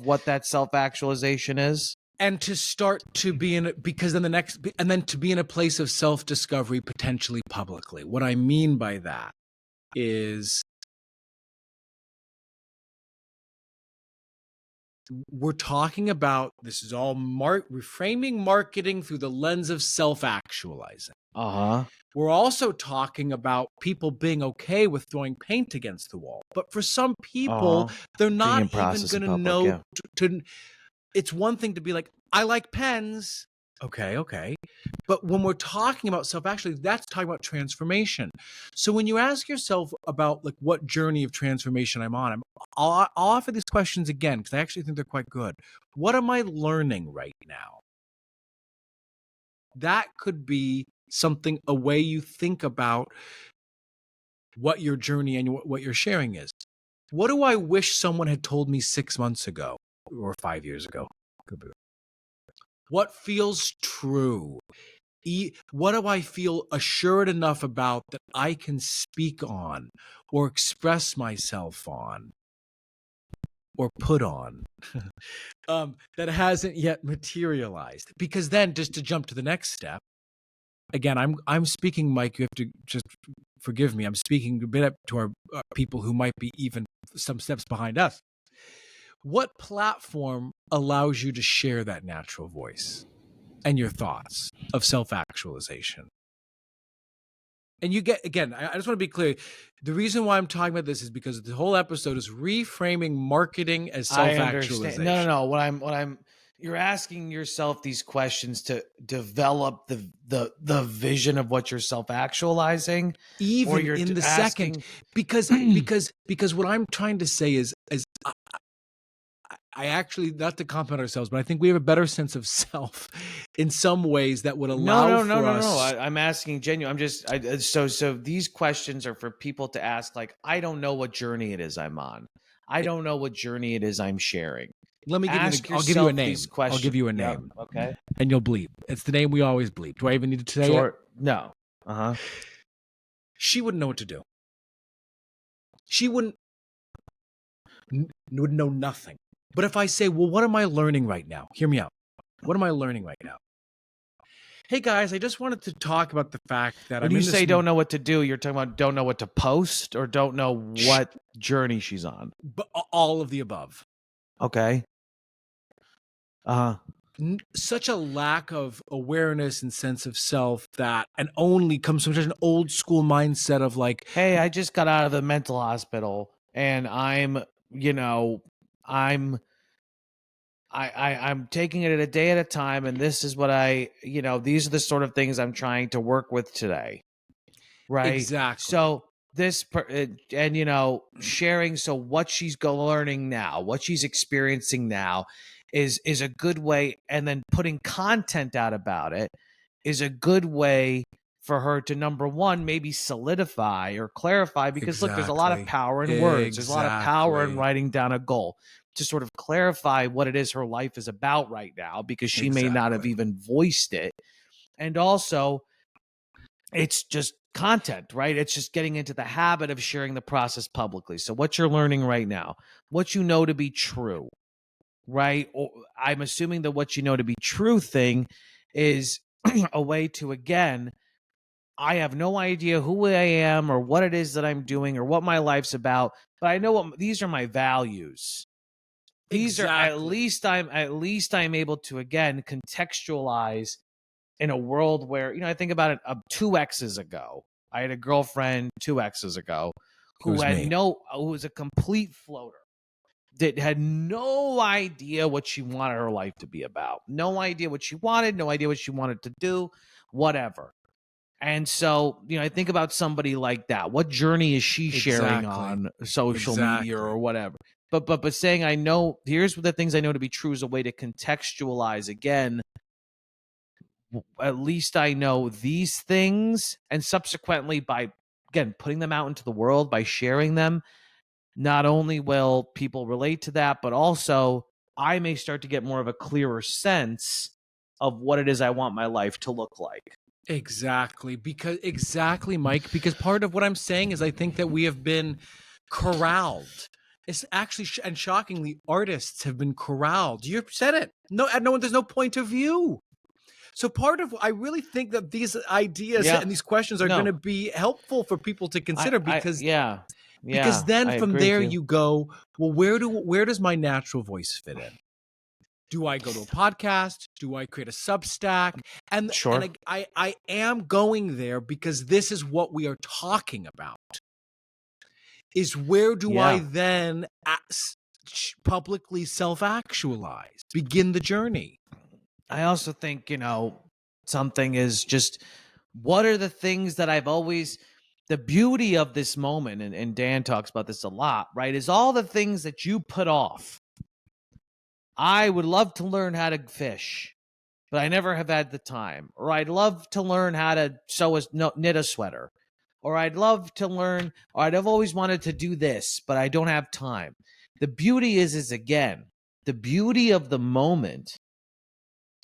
what that self-actualization is. and to start to be in, because then the next, and then to be in a place of self-discovery, potentially publicly. What I mean by that is we're talking about, this is all reframing marketing through the lens of self-actualizing. Uh-huh. We're also talking about people being okay with throwing paint against the wall. But for some people, Uh-huh. they're Being not in even process going in to public, know yeah. to, it's one thing to be like, I like pens. Okay. But when we're talking about self-actually, that's talking about transformation. So when you ask yourself about like what journey of transformation I'm on, I'll offer these questions again because I actually think they're quite good. What am I learning right now? That could be something, a way you think about what your journey and what you're sharing is. What do I wish someone had told me 6 months ago or 5 years ago? What feels true? What do I feel assured enough about that I can speak on or express myself on or put on that hasn't yet materialized? Because then, just to jump to the next step, again, I'm speaking, Mike. You have to just forgive me. I'm speaking a bit up to our people who might be even some steps behind us. What platform allows you to share that natural voice and your thoughts of self-actualization? And you get, again, I just want to be clear. The reason why I'm talking about this is because the whole episode is reframing marketing as I understand. self-actualization. No. You're asking yourself these questions to develop the vision of what you're self actualizing, or Even you're in the second, asking. because what I'm trying to say is I actually, not to compliment ourselves, but I think we have a better sense of self in some ways that would allow for No. us. I'm asking genuine. So these questions are for people to ask. Like, I don't know what journey it is I'm on. I don't know what journey it is I'm sharing. Let me give you Ask I'll give you a yourself name. these I'll questions. give you a Yeah. name Okay. and you'll bleep. It's the name we always bleep. Do I even need to say it? Sure. No. Uh-huh. She wouldn't know what to do. She would know nothing. But if I say, well, what am I learning right now? Hear me out. What am I learning right now? Hey guys, I just wanted to talk about the fact that When I'm you in this. say don't know what to do, you're talking about don't know what to post or don't know what journey she's on. But all of the above. Okay. Such a lack of awareness and sense of self that, and only comes from such an old school mindset of like, Hey, I just got out of the mental hospital and I'm, you know, I'm I'm taking it a day at a time, and this is what these are the sort of things I'm trying to work with today. Right. exactly, So and sharing, so what she's learning now, what she's experiencing now is a good way, and then putting content out about it is a good way for her to, number one, maybe solidify or clarify, because look, there's a lot of exactly, power in words, there's a lot of power in exactly, writing down a goal, to sort of clarify what it is her life is about right now, because she may not have exactly, even voiced it. And also, it's just content, right? It's just getting into the habit of sharing the process publicly. So what you're learning right now, what you know to be true, right? Or I'm assuming that what you know to be true thing is a way to, again, I have no idea who I am or what it is that I'm doing or what my life's about, but I know what these are my values. These are, exactly. at least I'm able to, again, contextualize in a world where, I think about it, 2 exes ago, I had a girlfriend 2 exes ago It was me. who was a complete floater, that had no idea what she wanted her life to be about, no idea what she wanted, no idea what she wanted to do, whatever. And so, I think about somebody like that. What journey is she sharing Exactly, on social media exactly, or whatever? But saying, I know, here's the things I know to be true, is a way to contextualize, again, at least I know these things, and subsequently, by, again, putting them out into the world, by sharing them, not only will people relate to that, but also I may start to get more of a clearer sense of what it is I want my life to look like. exactly, Mike. Because part of what I'm saying is I think that we have been corralled. It's actually, and shockingly, artists have been corralled. You said it. No, there's no point of view. So part of, I really think that these ideas Yeah. and these questions are going No. to be helpful for people to consider, Yeah. because Yeah. then I from agree with there you. you go, well, where does my natural voice fit in? Do I go to a podcast? Do I create a Substack? And Sure. I am going there because this is what we are talking about. Is where do I Yeah. then publicly self-actualize? Begin the journey. I also think, something is just what are the things that I've always, the beauty of this moment, and Dan talks about this a lot, right? Is all the things that you put off. I would love to learn how to fish, but I never have had the time. Or I'd love to learn how to knit a sweater. Or I'd love to learn, or I'd have always wanted to do this, but I don't have time. The beauty is again, the beauty of the moment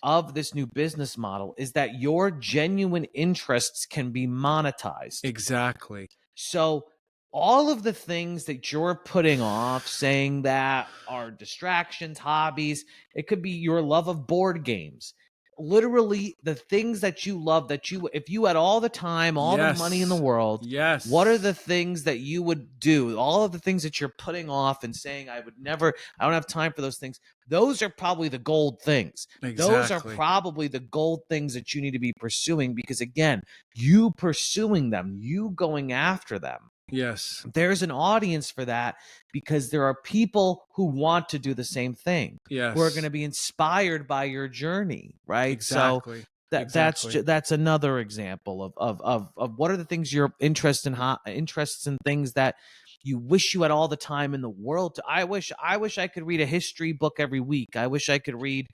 of this new business model is that your genuine interests can be monetized. Exactly. So all of the things that you're putting off, saying that are distractions, hobbies, it could be your love of board games. Literally the things that you love, that if you had all the time, all the money in the world, Yes. what are the things that you would do? All of the things that you're putting off and saying, I don't have time for those things. Those are probably the gold things. Those are Exactly. probably the gold things that you need to be pursuing, because again, you pursuing them, you going after them, Yes. there's an audience for that, because there are people who want to do the same thing, Yes. who are going to be inspired by your journey, right? Exactly. So Exactly. that's another example of what are the things you're interested in things that you wish you had all the time in the world to. I wish I could read a history book every week. I wish I could read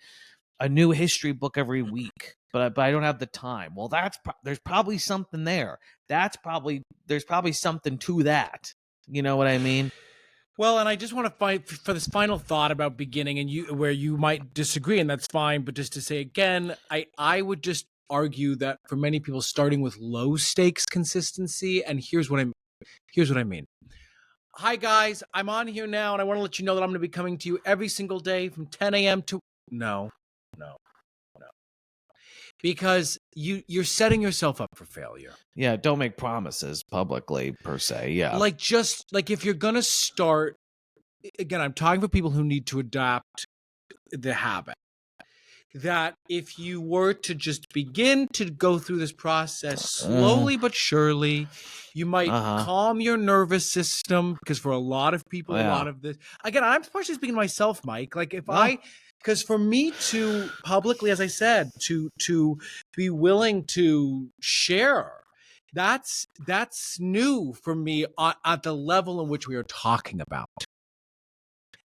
a new history book every week, but I don't have the time. Well, there's probably something there. There's probably something to that. You know what I mean? Well, and I just want to fight for this final thought about beginning, and where you might disagree, and that's fine. But just to say again, I would just argue that for many people, starting with low stakes consistency, and here's what I mean. Hi guys, I'm on here now, and I want to let you know that I'm going to be coming to you every single day from 10 a.m. to no, because you're setting yourself up for failure. Yeah, don't make promises publicly per se. Yeah. Just like if you're going to start, again, I'm talking for people who need to adapt the habit. That if you were to just begin to go through this process slowly but surely, you might calm your nervous system, because for a lot of people, a lot of this, again, I'm especially speaking to myself, Mike, like because for me to publicly, as I said, to be willing to share, that's new for me at the level in which we are talking about.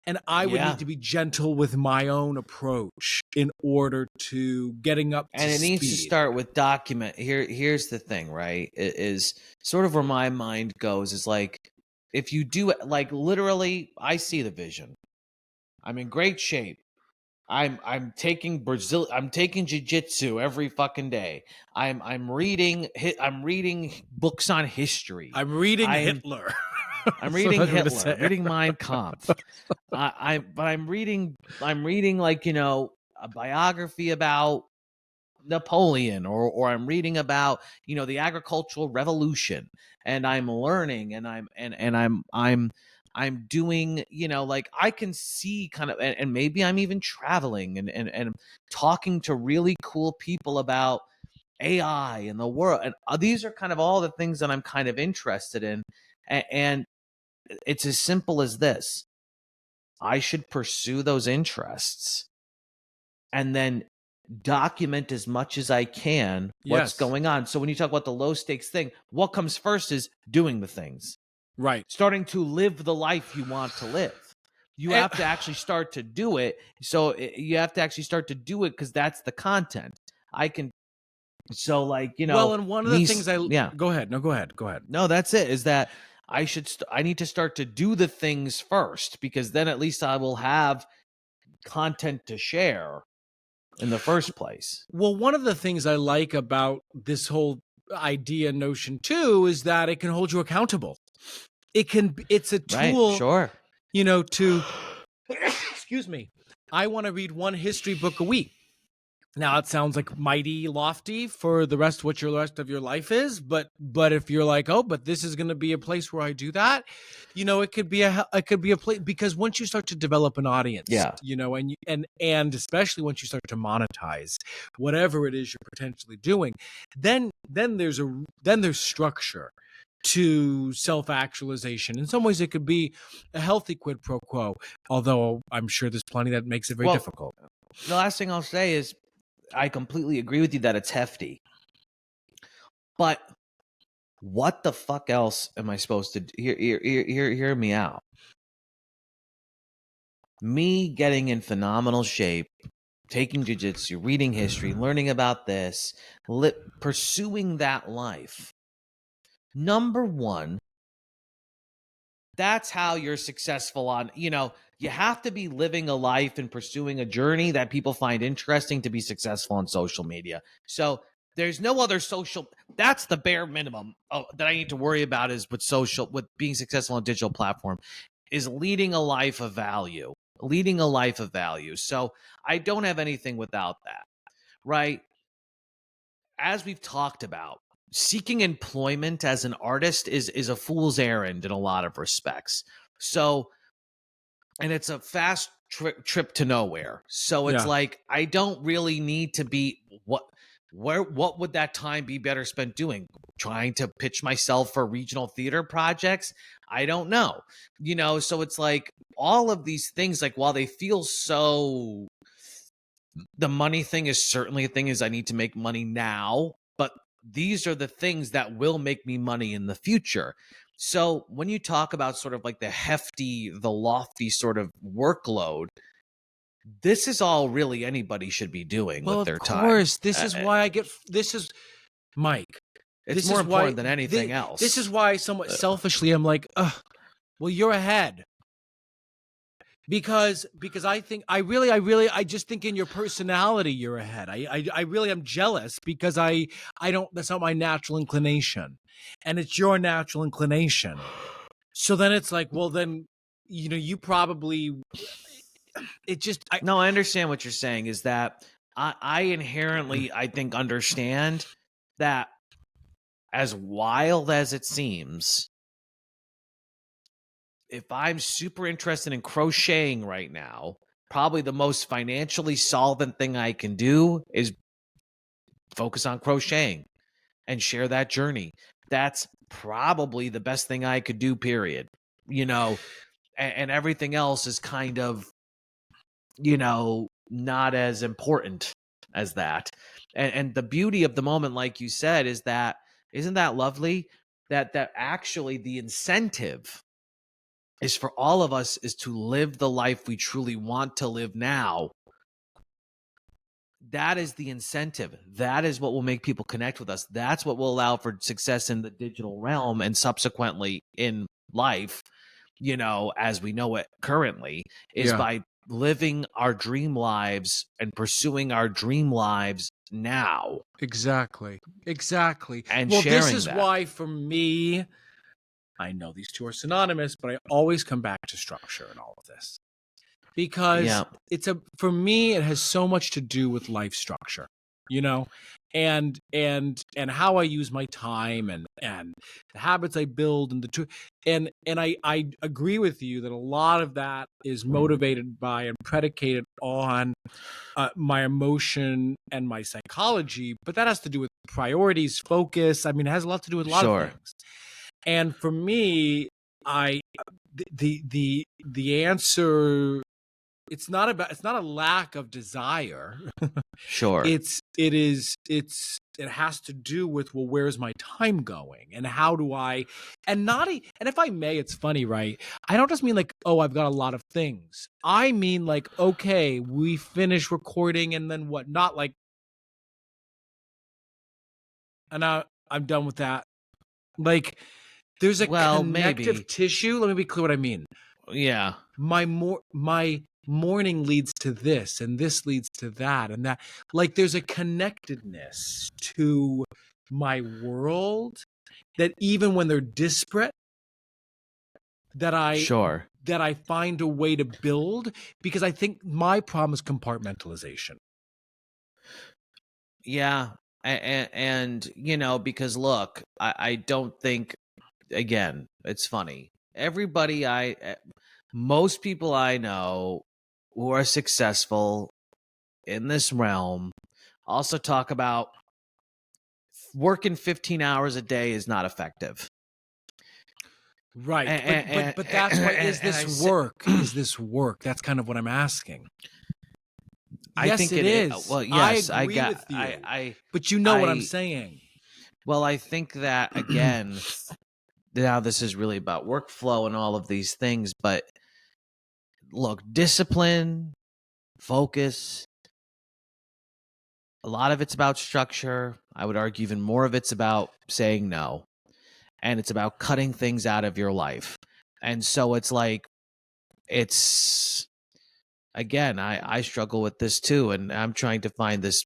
And I would need to be gentle with my own approach in order to getting up to speed. And it needs to start with document. Here's the thing, right? It is sort of where my mind goes, is like, if you do it, like literally, I see the vision. I'm in great shape. I'm taking jiu-jitsu every fucking day. I'm reading books on history. I'm reading Hitler. I'm reading Hitler. I'm reading Mein Kampf. I'm reading like, a biography about Napoleon, or I'm reading about, the agricultural revolution, and I'm learning, and I'm doing, like I can see kind of, and maybe I'm even traveling and talking to really cool people about AI and the world. And these are kind of all the things that I'm kind of interested in. And it's as simple as this. I should pursue those interests and then document as much as I can what's going on. So when you talk about the low stakes thing, what comes first is doing the things. Right. Starting to live the life you want to live. You have to actually start to do it. So you have to actually start to do it, because that's the content. So like, well, and one of the things go ahead. No, go ahead. No, that's it. Is that I need to start to do the things first, because then at least I will have content to share in the first place. Well, one of the things I like about this whole idea notion too is that it can hold you accountable. It's a tool, right, sure. To excuse me. I want to read one history book a week. Now it sounds like mighty lofty for the rest of your life is, but if you're like, oh, but this is going to be a place where I do that, it could be a place, because once you start to develop an audience, and especially once you start to monetize whatever it is you're potentially doing, then there's structure to self-actualization. In some ways, it could be a healthy quid pro quo, although I'm sure there's plenty that makes it very difficult. The last thing I'll say is, I completely agree with you that it's hefty. But what the fuck else am I supposed to do? Hear me out. Me getting in phenomenal shape, taking jiu-jitsu, reading history, learning about this, pursuing that life. Number one, that's how you're successful on, you have to be living a life and pursuing a journey that people find interesting to be successful on social media. So there's no other that's the bare minimum that I need to worry about is with being successful on a digital platform is leading a life of value. So I don't have anything without that, right? As we've talked about, seeking employment as an artist is a fool's errand in a lot of respects. So, and it's a fast trip to nowhere. So it's Yeah. like I don't really need to be what would that time be better spent doing? Trying to pitch myself for regional theater projects? I don't know. So it's like all of these things, like while they feel so, the money thing is certainly a thing, is I need to make money now, but these are the things that will make me money in the future. So when you talk about sort of like the lofty sort of workload, this is all really anybody should be doing Well, with of their time. course, this is why this is Mike. It's This more is why important than anything this else. is why somewhat selfishly I'm like, well, you're ahead. Because I just think in your personality you're ahead. I really am jealous because I don't, that's not my natural inclination. And it's your natural inclination. So then it's like, well then, you probably, it just No, I understand what you're saying, is that I inherently, I think, understand that, as wild as it seems, if I'm super interested in crocheting right now, probably the most financially solvent thing I can do is focus on crocheting and share that journey. That's probably the best thing I could do, period. And everything else is kind of, not as important as that. And the beauty of the moment, like you said, is that, isn't that lovely? That actually the incentive is for all of us is to live the life we truly want to live now. That is the incentive. That is what will make people connect with us. That's what will allow for success in the digital realm and subsequently in life, as we know it currently, is Yeah. by living our dream lives and pursuing our dream lives now Exactly. and Well, this sharing is that. why for me, I know these two are synonymous, but I always come back to structure in all of this. Because Yeah, for me it has so much to do with life structure, and how I use my time and the habits I build and I agree with you that a lot of that is motivated by and predicated on my emotion and my psychology, but that has to do with priorities, focus. I mean, it has a lot to do with a lot of sure. things. And for me, I the answer, it's not a lack of desire. Sure. It has to do with, well, where's my time going and how do I, and if I may, it's funny, right? I don't just mean like, oh, I've got a lot of things. I mean like, okay, we finish recording and then what? Not like, and now I'm done with that. Like, there's a Well, connective maybe. tissue. Let me be clear what I mean. Yeah. My morning leads to this and this leads to that and that. Like, there's a connectedness to my world that even when they're disparate, that I Sure. find a way to build, because I think my problem is compartmentalization. Yeah. And because look, I don't think, again, it's funny. Most people I know who are successful in this realm also talk about working 15 hours a day is not effective. Right. But that's why, And I is this work? That's kind of what I'm asking. I Yes, think it it is. well, I yes, agree with you. But you know what I'm I saying. well, I think that again, now this is really about workflow and all of these things, but look, discipline, focus, a lot of it's about structure. I would argue even more of it's about saying no. And it's about cutting things out of your life. And so it's like it's again, I struggle with this too, and I'm trying to find this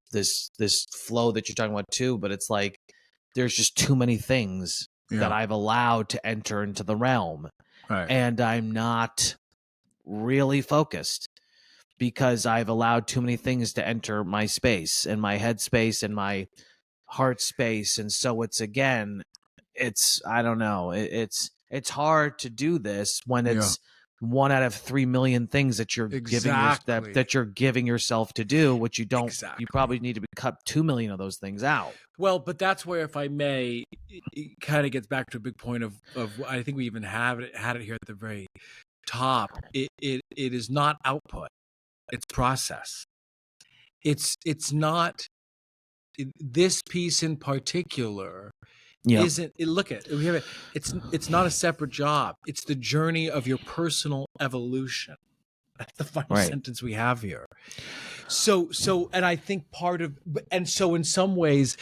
flow that you're talking about too, but it's like there's just too many things that Yeah. I've allowed to enter into the realm, Right. and I'm not really focused because I've allowed too many things to enter my space and my head space and my heart space. And so it's again, it's I don't know, it's hard to do this when Yeah. it's 1 out of 3 million things that you're giving Exactly. that you're giving yourself to do, which you don't. You Exactly. probably need to cut 2 million of those things out. Well, but that's where, if I may, it kind of gets back to a big point of I think we even had it here at the very top. It is not output; it's process. It's not this piece in particular Yeah, isn't it, look at we have it. It's not a separate job. It's the journey of your personal evolution. That's the final right. sentence we have here. So and I think part of, and so in some ways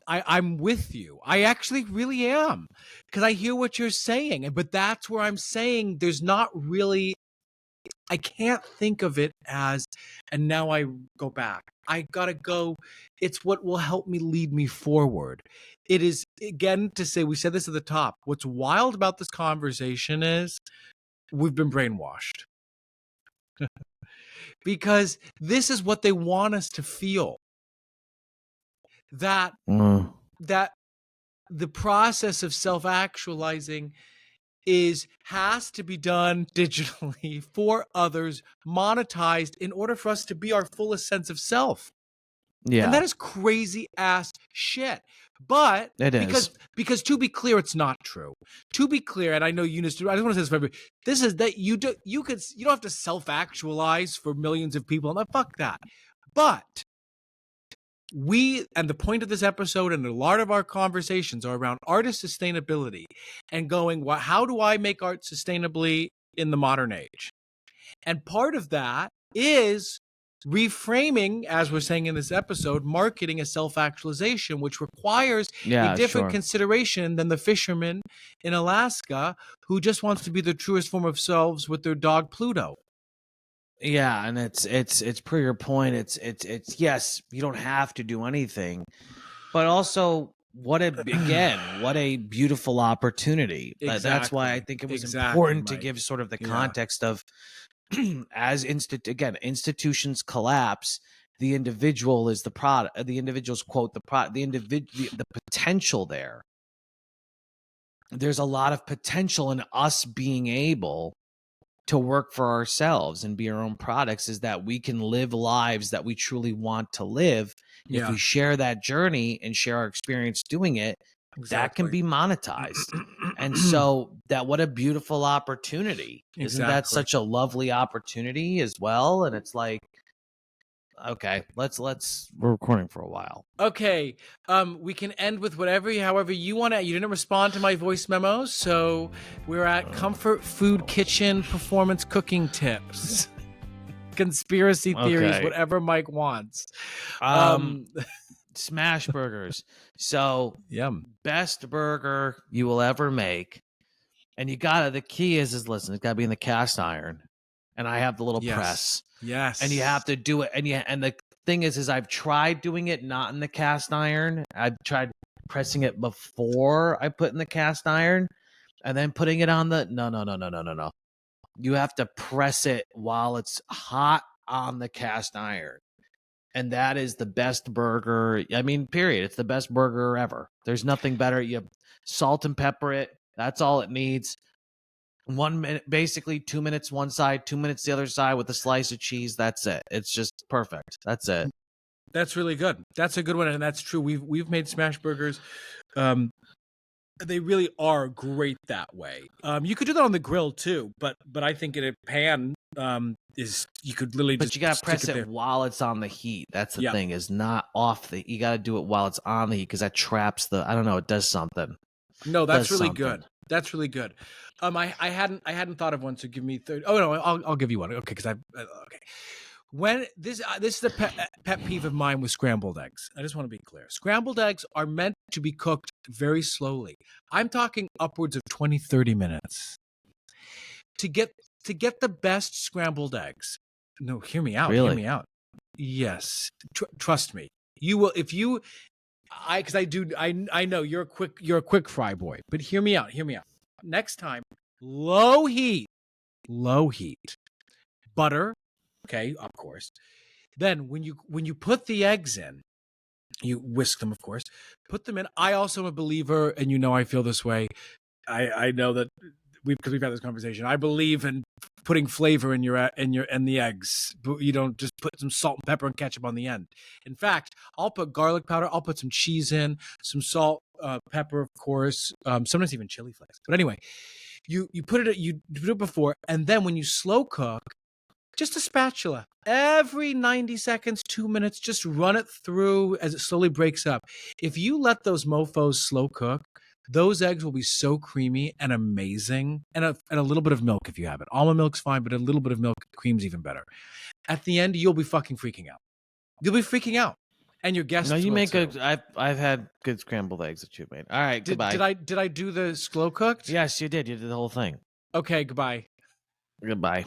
I'm with you. I actually really am, because I hear what you're saying, but that's where I'm saying there's not really, I can't think of it as, and now I go back. I gotta go. It's what will help me lead me forward. It is, again, to say, we said this at the top. What's wild about this conversation is we've been brainwashed, because this is what they want us to feel. That Mm. that the process of self-actualizing has to be done digitally for others, monetized, in order for us to be our fullest sense of self. And Yeah, that is crazy ass shit. But it is. because to be clear, it's not true. To be clear, and I know Eunice, I just want to say this for everybody. This is that you don't have to self-actualize for millions of people. And fuck that. But and the point of this episode and a lot of our conversations are around artist sustainability and going, well, how do I make art sustainably in the modern age? And part of that is reframing, as we're saying in this episode, marketing as self-actualization, which requires a Yeah, different sure. consideration than the fisherman in Alaska who just wants to be the truest form of selves with their dog Pluto. Yeah, and it's per your point. It's yes, you don't have to do anything, but also what a beautiful opportunity. That's why I Exactly. think it was Exactly, important to Mike. give sort of the Yeah. context of institutions collapse, the individual is the product. The individual's quote the product. The potential there. There's a lot of potential in us being able to work for ourselves and be our own products, is that we can live lives that we truly want to live. If Yeah. we share that journey and share our experience doing it, that can Exactly. be monetized. And so that, what a beautiful opportunity. Isn't that Exactly. such a lovely opportunity as well? And it's like, okay, we're recording for a while. Okay, we can end with however you want to. You didn't respond to my voice memo, so we're at comfort food kitchen performance cooking tips, conspiracy theories, Okay. whatever Mike wants. Smash burgers. So Yum. best burger you will ever make. And the key is listen, it's gotta be in the cast iron. And I have the little Yes. press. Yes. And you have to do it. And the thing is I've tried doing it not in the cast iron. I've tried pressing it before I put in the cast iron and then putting it on the no. You have to press it while it's hot on the cast iron. And that is the best burger. I mean, period. It's the best burger ever. There's nothing better. You salt and pepper it. That's all it needs. 1 minute, basically 2 minutes one side, 2 minutes the other side with a slice of cheese. That's it. It's just perfect. That's it. That's really good. That's a good one, and that's true. We've made smash burgers. They really are great that way. You could do that on the grill too, but I think in a pan is you could literally But just you gotta stick press it it there. while it's on the heat. That's the Yeah. thing, is not off the. You gotta do it while it's on the heat because that traps the. I don't know. It does something. No, that's Does really something. good. That's really good. I hadn't thought of one, so give me 30. Oh no, I'll give you one. Okay, because okay. When this is a pet peeve of mine with scrambled eggs. I just want to be clear. Scrambled eggs are meant to be cooked very slowly. I'm talking upwards of 20, 30 minutes to get the best scrambled eggs. No, hear me out. Hear Really? me out. Yes, trust me. You will if you because I know you're a quick fry boy, but hear me out. Hear me out. Next time, low heat, butter. Okay, of course. Then when you put the eggs in, you whisk them, of course. Put them in. I also am a believer, and you know I feel this way. I know that because we've had this conversation. I believe in putting flavor in the eggs. But you don't just put some salt and pepper and ketchup on the end. In fact, I'll put garlic powder. I'll put some cheese in, some salt, pepper, of course. Sometimes even chili flakes. But anyway, you put it before, and then when you slow cook, just a spatula. Every 90 seconds, 2 minutes, just run it through as it slowly breaks up. If you let those mofos slow cook, those eggs will be so creamy and amazing. And a little bit of milk if you have it. Almond milk's fine, but a little bit of milk, cream's even better. At the end, you'll be fucking freaking out. You'll be freaking out. And your No, guests you will make too. good. I've had good scrambled eggs that you've made. All right, goodbye. Did I do the slow cooked? Yes, you did. You did the whole thing. Okay, goodbye. Goodbye.